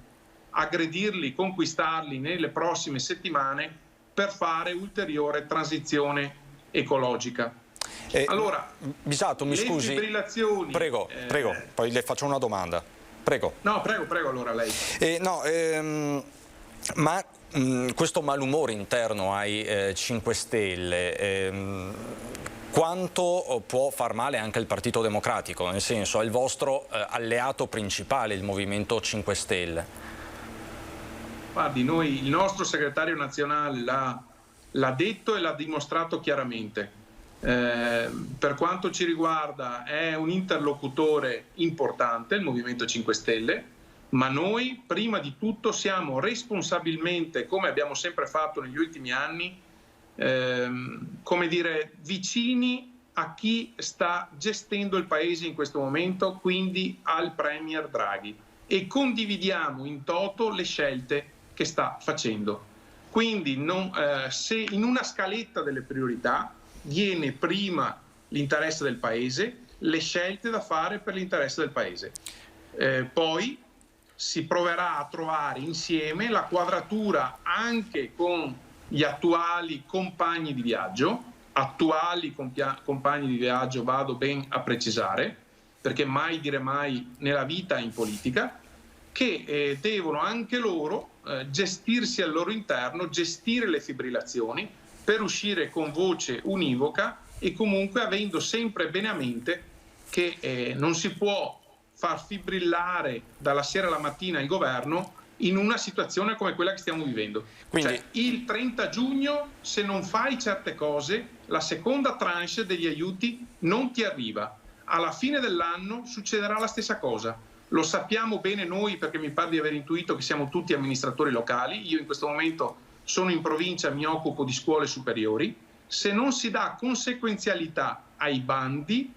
aggredirli, conquistarli nelle prossime settimane per fare ulteriore transizione ecologica. Allora, Bisato, mi scusi. Fibrillazioni, prego, poi le faccio una domanda. Prego. No, prego allora lei. Ma questo malumore interno ai 5 Stelle, quanto può far male anche il Partito Democratico? Nel senso, è il vostro alleato principale, il Movimento 5 Stelle. Guardi, il nostro segretario nazionale l'ha detto e l'ha dimostrato chiaramente. Per quanto ci riguarda è un interlocutore importante, il Movimento 5 Stelle, ma noi prima di tutto siamo responsabilmente, come abbiamo sempre fatto negli ultimi anni, vicini a chi sta gestendo il Paese in questo momento, quindi al Premier Draghi, e condividiamo in toto le scelte che sta facendo. Quindi se in una scaletta delle priorità viene prima l'interesse del Paese, le scelte da fare per l'interesse del Paese. Poi si proverà a trovare insieme la quadratura anche con gli attuali compagni di viaggio, vado ben a precisare, perché mai dire mai nella vita e in politica, che devono anche loro gestirsi al loro interno, gestire le fibrillazioni per uscire con voce univoca e comunque avendo sempre bene a mente che non si può far fibrillare dalla sera alla mattina il governo in una situazione come quella che stiamo vivendo. Quindi, cioè, il 30 giugno, se non fai certe cose, la seconda tranche degli aiuti non ti arriva. Alla fine dell'anno succederà la stessa cosa. Lo sappiamo bene noi, perché mi pare di aver intuito che siamo tutti amministratori locali. Io in questo momento sono in provincia, mi occupo di scuole superiori. Se non si dà conseguenzialità ai bandi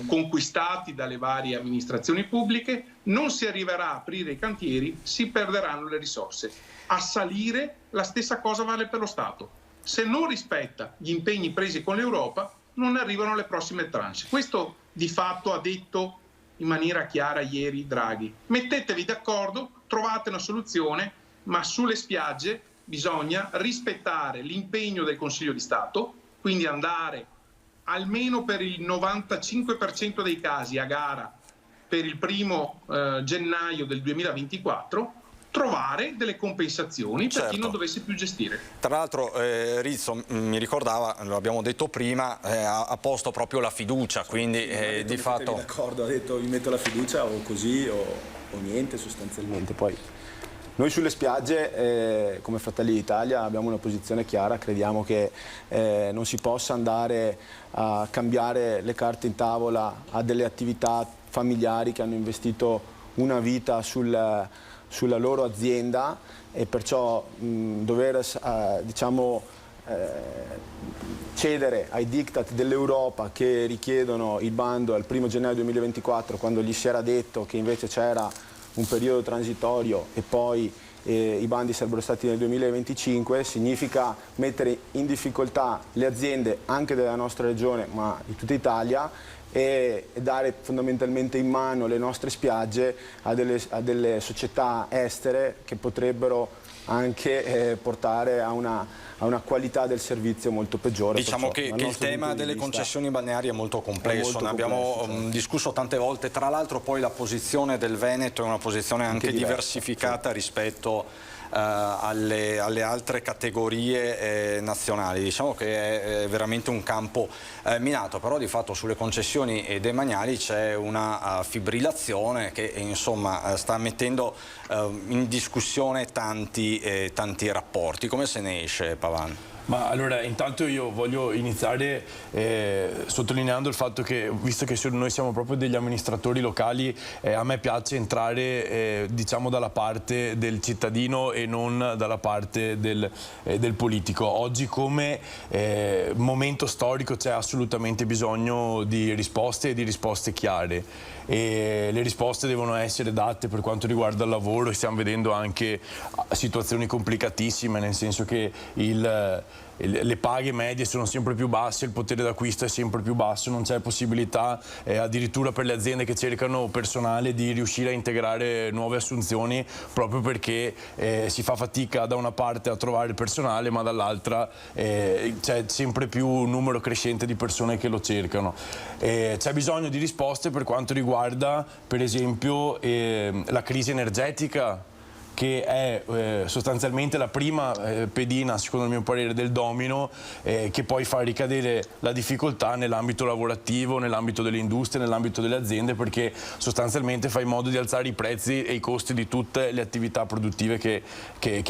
conquistati dalle varie amministrazioni pubbliche, non si arriverà a aprire i cantieri, si perderanno le risorse. A salire la stessa cosa vale per lo Stato. Se non rispetta gli impegni presi con l'Europa, non arrivano le prossime tranche. Questo di fatto ha detto in maniera chiara ieri Draghi. Mettetevi d'accordo, trovate una soluzione, ma sulle spiagge bisogna rispettare l'impegno del Consiglio di Stato, quindi andare almeno per il 95% dei casi a gara per il 1° gennaio del 2024, trovare delle compensazioni per chi non dovesse più gestire. Tra l'altro Rizzo mi ricordava, lo abbiamo detto prima, ha posto proprio la fiducia, quindi di fatto... D'accordo, ha detto vi metto la fiducia o così o niente sostanzialmente. Poi noi sulle spiagge come Fratelli d'Italia abbiamo una posizione chiara, crediamo che non si possa andare a cambiare le carte in tavola a delle attività familiari che hanno investito una vita sulla loro azienda e perciò dover cedere ai diktat dell'Europa che richiedono il bando al 1° gennaio 2024, quando gli si era detto che invece c'era un periodo transitorio e poi i bandi sarebbero stati nel 2025, significa mettere in difficoltà le aziende anche della nostra regione ma di tutta Italia e dare fondamentalmente in mano le nostre spiagge a delle società estere che potrebbero anche portare a una qualità del servizio molto peggiore. Diciamo che il tema delle concessioni balneari è molto complesso, ne abbiamo discusso tante volte. Tra l'altro poi la posizione del Veneto è una posizione anche diversificata rispetto alle altre categorie nazionali. Diciamo che è veramente un campo minato, però di fatto sulle concessioni demaniali c'è una fibrillazione che insomma sta mettendo in discussione tanti rapporti. Come se ne esce, Pavan? Ma allora, intanto io voglio iniziare sottolineando il fatto che, visto che noi siamo proprio degli amministratori locali, a me piace entrare diciamo dalla parte del cittadino e non dalla parte del politico. Oggi come momento storico c'è assolutamente bisogno di risposte e di risposte chiare. E le risposte devono essere date per quanto riguarda il lavoro, e stiamo vedendo anche situazioni complicatissime, nel senso che le paghe medie sono sempre più basse, il potere d'acquisto è sempre più basso, non c'è possibilità addirittura per le aziende che cercano personale di riuscire a integrare nuove assunzioni, proprio perché si fa fatica da una parte a trovare il personale, ma dall'altra c'è sempre più un numero crescente di persone che lo cercano. C'è bisogno di risposte per quanto riguarda per esempio la crisi energetica, che è sostanzialmente la prima pedina, secondo il mio parere, del domino che poi fa ricadere la difficoltà nell'ambito lavorativo, nell'ambito delle industrie, nell'ambito delle aziende, perché sostanzialmente fa in modo di alzare i prezzi e i costi di tutte le attività produttive che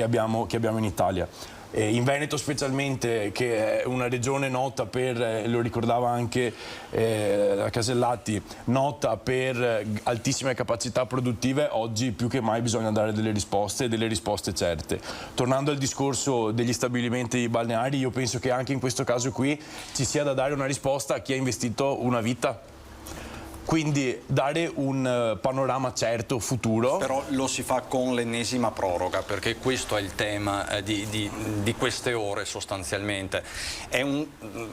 abbiamo in Italia. In Veneto specialmente, che è una regione nota per, lo ricordava anche la Casellati, nota per altissime capacità produttive, oggi più che mai bisogna dare delle risposte certe. Tornando al discorso degli stabilimenti balneari, io penso che anche in questo caso qui ci sia da dare una risposta a chi ha investito una vita. Quindi dare un panorama certo, futuro. Però lo si fa con l'ennesima proroga, perché questo è il tema di queste ore sostanzialmente.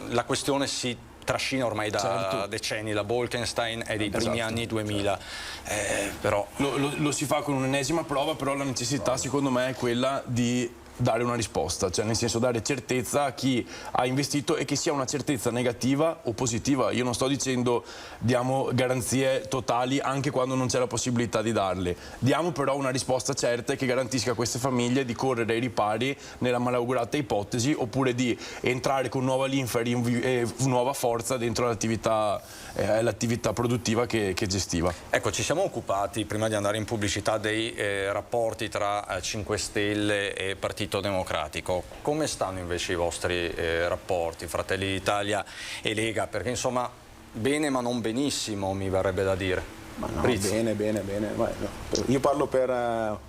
La questione si trascina ormai da decenni, la Bolkestein è dei primi anni 2000. Però lo si fa con un'ennesima prova, però la necessità secondo me è quella di dare una risposta, cioè nel senso dare certezza a chi ha investito, e che sia una certezza negativa o positiva. Io non sto dicendo diamo garanzie totali anche quando non c'è la possibilità di darle, diamo però una risposta certa che garantisca a queste famiglie di correre ai ripari nella malaugurata ipotesi, oppure di entrare con nuova linfa e nuova forza dentro l'attività produttiva che gestiva. Ecco, ci siamo occupati prima di andare in pubblicità dei rapporti tra 5 Stelle e Partito Democratico. Come stanno invece i vostri rapporti, Fratelli d'Italia e Lega? Perché insomma bene ma non benissimo, mi verrebbe da dire. Ma no, bene. Io parlo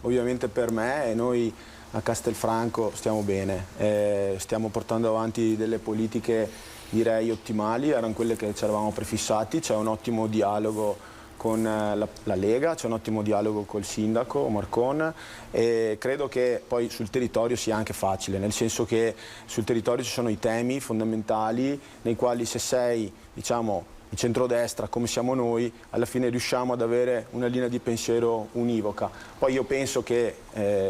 ovviamente per me, e noi a Castelfranco stiamo bene, stiamo portando avanti delle politiche direi ottimali, erano quelle che ci eravamo prefissati, c'è un ottimo dialogo con la Lega, c'è un ottimo dialogo col sindaco Marcon, e credo che poi sul territorio sia anche facile, nel senso che sul territorio ci sono i temi fondamentali nei quali, se sei diciamo di centrodestra come siamo noi, alla fine riusciamo ad avere una linea di pensiero univoca. Poi io penso che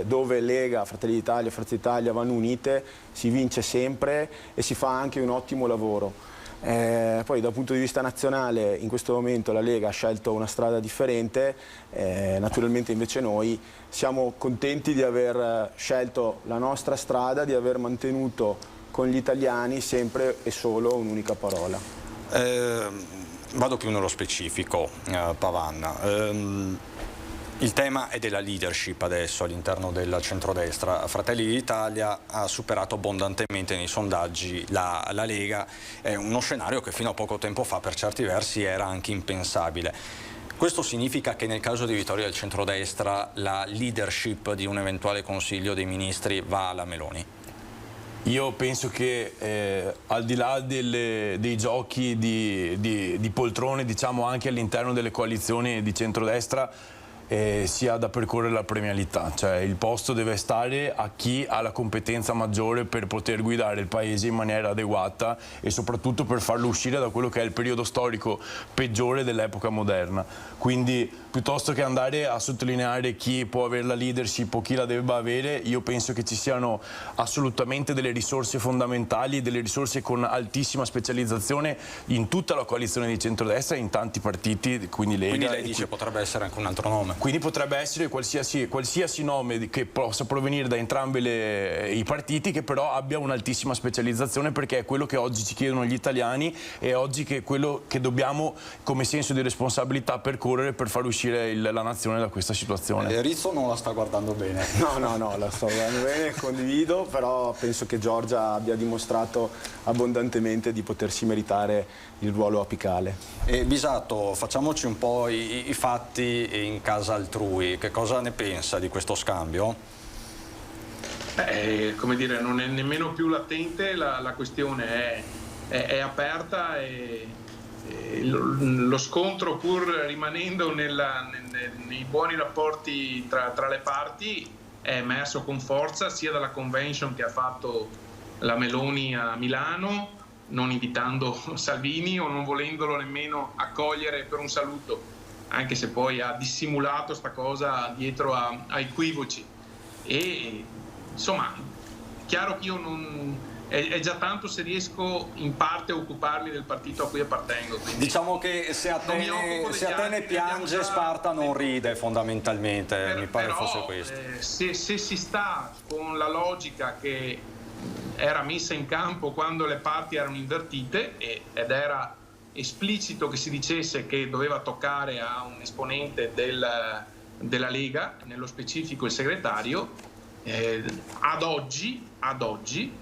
dove Lega, Fratelli d'Italia e Forza Italia vanno unite si vince sempre e si fa anche un ottimo lavoro. Poi dal punto di vista nazionale in questo momento la Lega ha scelto una strada differente, naturalmente invece noi siamo contenti di aver scelto la nostra strada, di aver mantenuto con gli italiani sempre e solo un'unica parola. Vado più nello specifico, Pavan. Il tema è della leadership adesso all'interno del centrodestra. Fratelli d'Italia ha superato abbondantemente nei sondaggi la Lega, è uno scenario che fino a poco tempo fa per certi versi era anche impensabile. Questo significa che nel caso di vittoria del centrodestra la leadership di un eventuale Consiglio dei Ministri va alla Meloni? Io penso che al di là dei giochi di poltrone, diciamo anche all'interno delle coalizioni di centrodestra, sia da percorrere la premialità, cioè il posto deve stare a chi ha la competenza maggiore per poter guidare il paese in maniera adeguata e soprattutto per farlo uscire da quello che è il periodo storico peggiore dell'epoca moderna. Quindi piuttosto che andare a sottolineare chi può avere la leadership o chi la debba avere, io penso che ci siano assolutamente delle risorse fondamentali, delle risorse con altissima specializzazione in tutta la coalizione di centrodestra e in tanti partiti, quindi Lega. Quindi lei dice potrebbe essere anche un altro nome? Quindi potrebbe essere qualsiasi nome che possa provenire da entrambi i partiti, che però abbia un'altissima specializzazione, perché è quello che oggi ci chiedono gli italiani e oggi che è quello che dobbiamo come senso di responsabilità percorrere per far uscire la nazione da questa situazione. Rizzo non la sta guardando bene. No, la sto guardando bene, condivido, però penso che Giorgia abbia dimostrato abbondantemente di potersi meritare il ruolo apicale. E Bisato, facciamoci un po' i fatti in casa altrui. Che cosa ne pensa di questo scambio? Come dire, non è nemmeno più latente, la questione è aperta e lo scontro, pur rimanendo nei buoni rapporti tra le parti, è emerso con forza sia dalla convention che ha fatto la Meloni a Milano, non invitando Salvini o non volendolo nemmeno accogliere per un saluto, anche se poi ha dissimulato sta cosa dietro a equivoci. E insomma, chiaro che io è già tanto se riesco in parte a occuparmi del partito a cui appartengo. Diciamo che se Atene piange, Sparta non ride, fondamentalmente, mi pare fosse questo. Se si sta con la logica che era messa in campo quando le parti erano invertite ed era esplicito che si dicesse che doveva toccare a un esponente della Lega, nello specifico il segretario, ad oggi,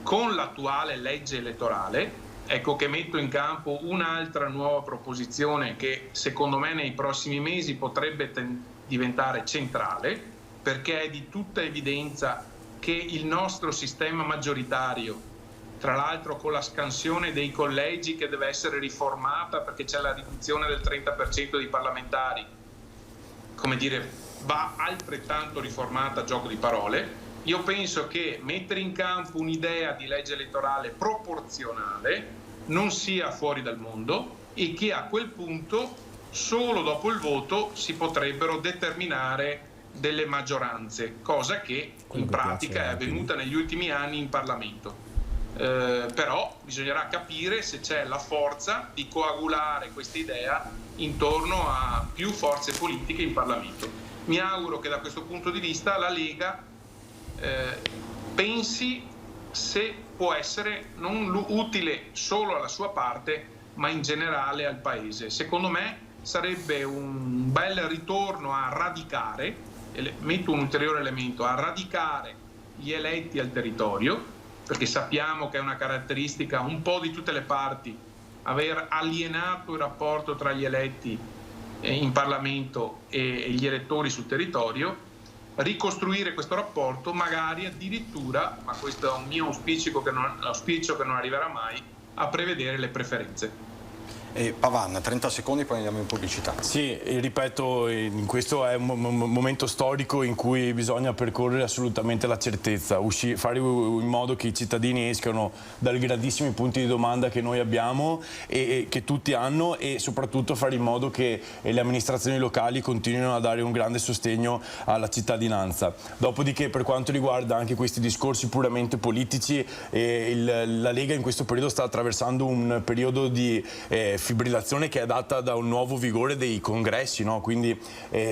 con l'attuale legge elettorale, ecco che metto in campo un'altra nuova proposizione che secondo me nei prossimi mesi potrebbe diventare centrale, perché è di tutta evidenza che il nostro sistema maggioritario, tra l'altro con la scansione dei collegi che deve essere riformata perché c'è la riduzione del 30% dei parlamentari, come dire, va altrettanto riformata, gioco di parole. Io penso che mettere in campo un'idea di legge elettorale proporzionale non sia fuori dal mondo e che a quel punto, solo dopo il voto, si potrebbero determinare delle maggioranze, cosa che in pratica è avvenuta negli ultimi anni in Parlamento. Però bisognerà capire se c'è la forza di coagulare questa idea intorno a più forze politiche in Parlamento. Mi auguro che da questo punto di vista la Lega pensi se può essere non utile solo alla sua parte, ma in generale al Paese. Secondo me sarebbe un bel ritorno a radicare, metto un ulteriore elemento, a radicare gli eletti al territorio, perché sappiamo che è una caratteristica un po' di tutte le parti aver alienato il rapporto tra gli eletti in Parlamento e gli elettori sul territorio, ricostruire questo rapporto, magari addirittura, ma questo è un mio auspicio che non arriverà mai, a prevedere le preferenze. Pavan, 30 secondi, poi andiamo in pubblicità. Sì, ripeto, questo è un momento storico in cui bisogna percorrere assolutamente la certezza, fare in modo che i cittadini escano dai grandissimi punti di domanda che noi abbiamo e che tutti hanno, e soprattutto fare in modo che le amministrazioni locali continuino a dare un grande sostegno alla cittadinanza. Dopodiché, per quanto riguarda anche questi discorsi puramente politici, la Lega in questo periodo sta attraversando un periodo di fibrillazione che è data da un nuovo vigore dei congressi, no? Quindi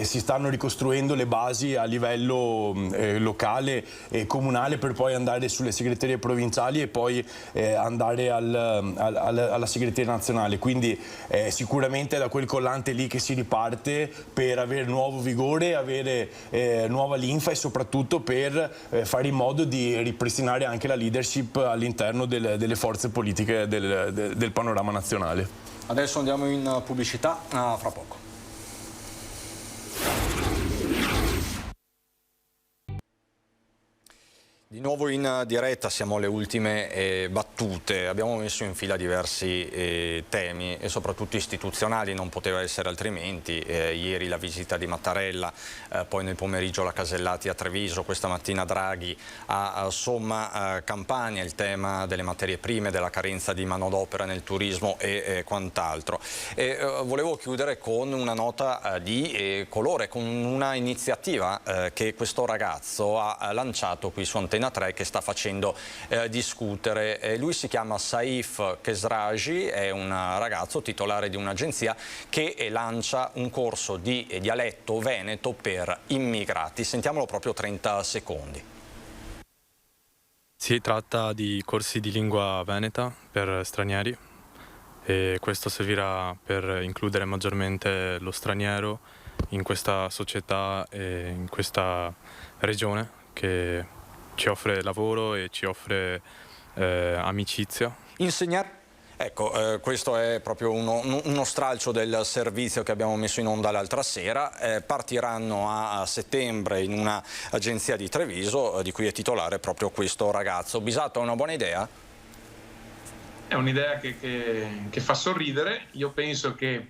si stanno ricostruendo le basi a livello locale e comunale, per poi andare sulle segreterie provinciali e poi andare alla segreteria nazionale. Quindi sicuramente è da quel collante lì che si riparte per avere nuovo vigore, avere nuova linfa e soprattutto per fare in modo di ripristinare anche la leadership all'interno delle forze politiche del panorama nazionale. Adesso andiamo in pubblicità, fra poco. Di nuovo in diretta, siamo alle ultime battute. Abbiamo messo in fila diversi temi e soprattutto istituzionali, non poteva essere altrimenti. Ieri la visita di Mattarella, poi nel pomeriggio la Casellati a Treviso, questa mattina Draghi a Somma Campania, il tema delle materie prime, della carenza di manodopera nel turismo e quant'altro. Volevo chiudere con una nota di colore, con una iniziativa che questo ragazzo ha lanciato qui su Antena Antena 3 che sta facendo discutere. Lui si chiama Saif Kesraji, è un ragazzo titolare di un'agenzia che lancia un corso di dialetto veneto per immigrati. Sentiamolo proprio 30 secondi. Si tratta di corsi di lingua veneta per stranieri e questo servirà per includere maggiormente lo straniero in questa società e in questa regione che ci offre lavoro e ci offre amicizia. Insegnare? Ecco, questo è proprio uno stralcio del servizio che abbiamo messo in onda l'altra sera. Partiranno a settembre in un'agenzia di Treviso, di cui è titolare proprio questo ragazzo. Bisato, è una buona idea? È un'idea che fa sorridere. Io penso che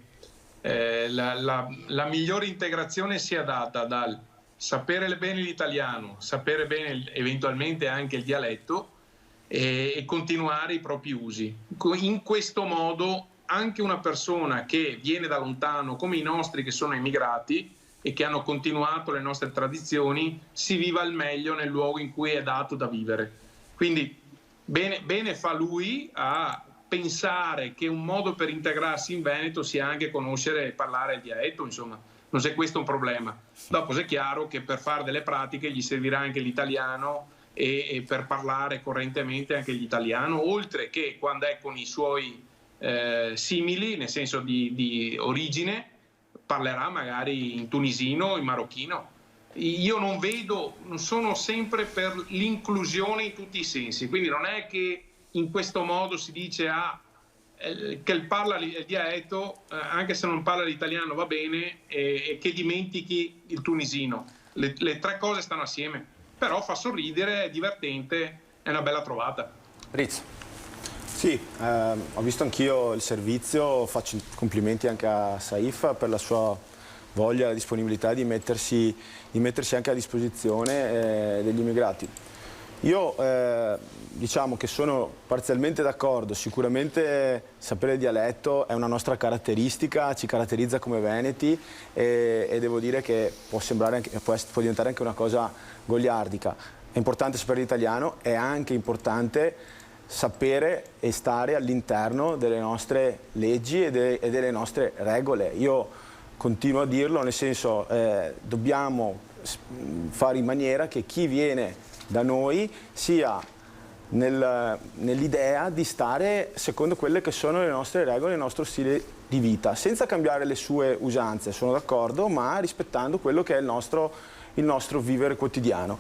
la migliore integrazione sia data dal sapere bene l'italiano, sapere bene eventualmente anche il dialetto, e continuare i propri usi. In questo modo anche una persona che viene da lontano, come i nostri che sono emigrati e che hanno continuato le nostre tradizioni, si viva al meglio nel luogo in cui è dato da vivere. Quindi bene fa lui a pensare che un modo per integrarsi in Veneto sia anche conoscere e parlare il dialetto, insomma, non è questo un problema. Dopo è chiaro che per fare delle pratiche gli servirà anche l'italiano e per parlare correntemente anche l'italiano, oltre che quando è con i suoi simili, nel senso di origine, parlerà magari in tunisino o in marocchino. Io non sono sempre per l'inclusione in tutti i sensi, quindi non è che in questo modo si dice che parla il dialetto, anche se non parla l'italiano va bene, e che dimentichi il tunisino. Le tre cose stanno assieme. Però fa sorridere, è divertente, è una bella trovata. Rizzo. Sì, ho visto anch'io il servizio, faccio complimenti anche a Saif per la sua voglia e la disponibilità di mettersi anche a disposizione degli immigrati. Io diciamo che sono parzialmente d'accordo, sicuramente sapere il dialetto è una nostra caratteristica, ci caratterizza come veneti e devo dire che può diventare anche una cosa goliardica. È importante sapere l'italiano, è anche importante sapere e stare all'interno delle nostre leggi e delle nostre regole. Io continuo a dirlo, nel senso dobbiamo fare in maniera che chi viene da noi sia nell'idea di stare secondo quelle che sono le nostre regole, il nostro stile di vita, senza cambiare le sue usanze, sono d'accordo, ma rispettando quello che è il nostro vivere quotidiano.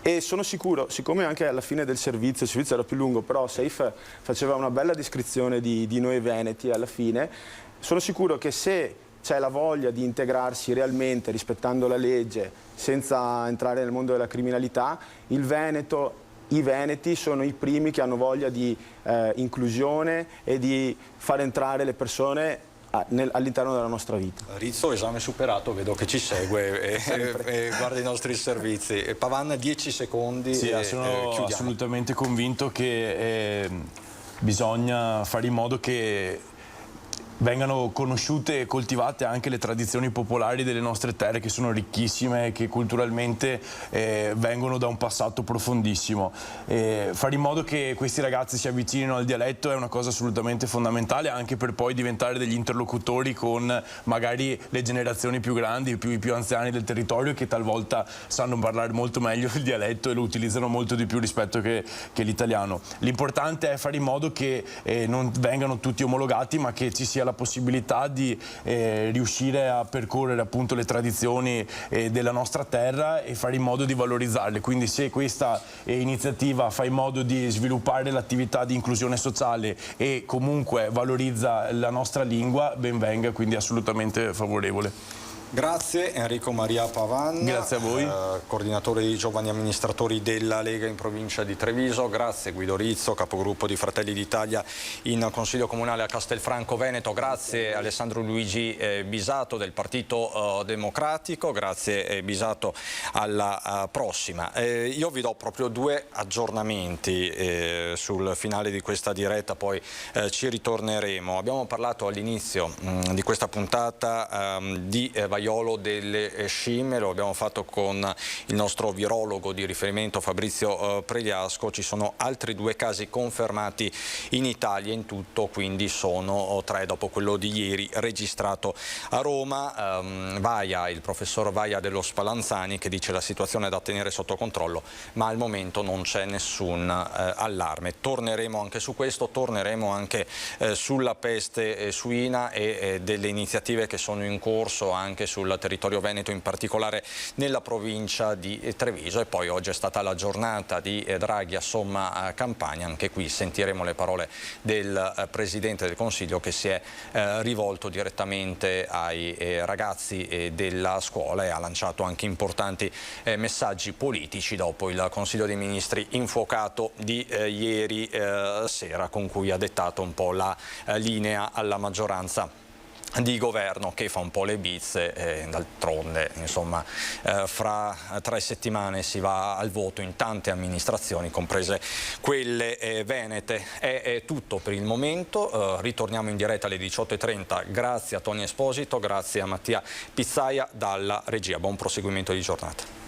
E sono sicuro, siccome anche alla fine del servizio, il servizio era più lungo, però Saif faceva una bella descrizione di noi veneti alla fine, sono sicuro che se c'è la voglia di integrarsi realmente rispettando la legge, senza entrare nel mondo della criminalità, i veneti sono i primi che hanno voglia di inclusione e di far entrare le persone all'interno della nostra vita. Rizzo, esame superato, vedo che ci segue e guarda i nostri servizi. Pavan, 10 secondi. Sì, sono assolutamente convinto che bisogna fare in modo che vengano conosciute e coltivate anche le tradizioni popolari delle nostre terre, che sono ricchissime e che culturalmente vengono da un passato profondissimo. Fare in modo che questi ragazzi si avvicinino al dialetto è una cosa assolutamente fondamentale, anche per poi diventare degli interlocutori con magari le generazioni più grandi, i più anziani del territorio, che talvolta sanno parlare molto meglio il dialetto e lo utilizzano molto di più rispetto che l'italiano. L'importante è fare in modo che non vengano tutti omologati, ma che ci sia la possibilità di riuscire a percorrere appunto le tradizioni della nostra terra e fare in modo di valorizzarle. Quindi se questa iniziativa fa in modo di sviluppare l'attività di inclusione sociale e comunque valorizza la nostra lingua, ben venga, quindi assolutamente favorevole. Grazie Enrico Maria Pavan, grazie a voi. Coordinatore dei giovani amministratori della Lega in provincia di Treviso, grazie Guido Rizzo, capogruppo di Fratelli d'Italia in Consiglio Comunale a Castelfranco Veneto, grazie Alessandro Luigi Bisato del Partito Democratico, grazie Bisato, alla prossima. Io vi do proprio 2 aggiornamenti sul finale di questa diretta, poi ci ritorneremo. Abbiamo parlato all'inizio di questa puntata di vaiolo delle scimmie, lo abbiamo fatto con il nostro virologo di riferimento Fabrizio Pregliasco. Ci sono altri 2 casi confermati in Italia, in tutto quindi sono 3 dopo quello di ieri registrato a Roma. Il professor Vaia dello Spallanzani, che dice la situazione è da tenere sotto controllo, ma al momento non c'è nessun allarme. Torneremo anche su questo, torneremo anche sulla peste suina e delle iniziative che sono in corso anche sul territorio veneto, in particolare nella provincia di Treviso. E poi oggi è stata la giornata di Draghi a Somma Campania, anche qui sentiremo le parole del Presidente del Consiglio, che si è rivolto direttamente ai ragazzi della scuola e ha lanciato anche importanti messaggi politici dopo il Consiglio dei Ministri infuocato di ieri sera, con cui ha dettato un po' la linea alla maggioranza di governo, che fa un po' le bizze. D'altronde insomma fra 3 settimane si va al voto in tante amministrazioni, comprese quelle venete. È tutto per il momento, ritorniamo in diretta alle 18:30. Grazie a Tony Esposito, grazie a Mattia Pizzaia dalla regia, buon proseguimento di giornata.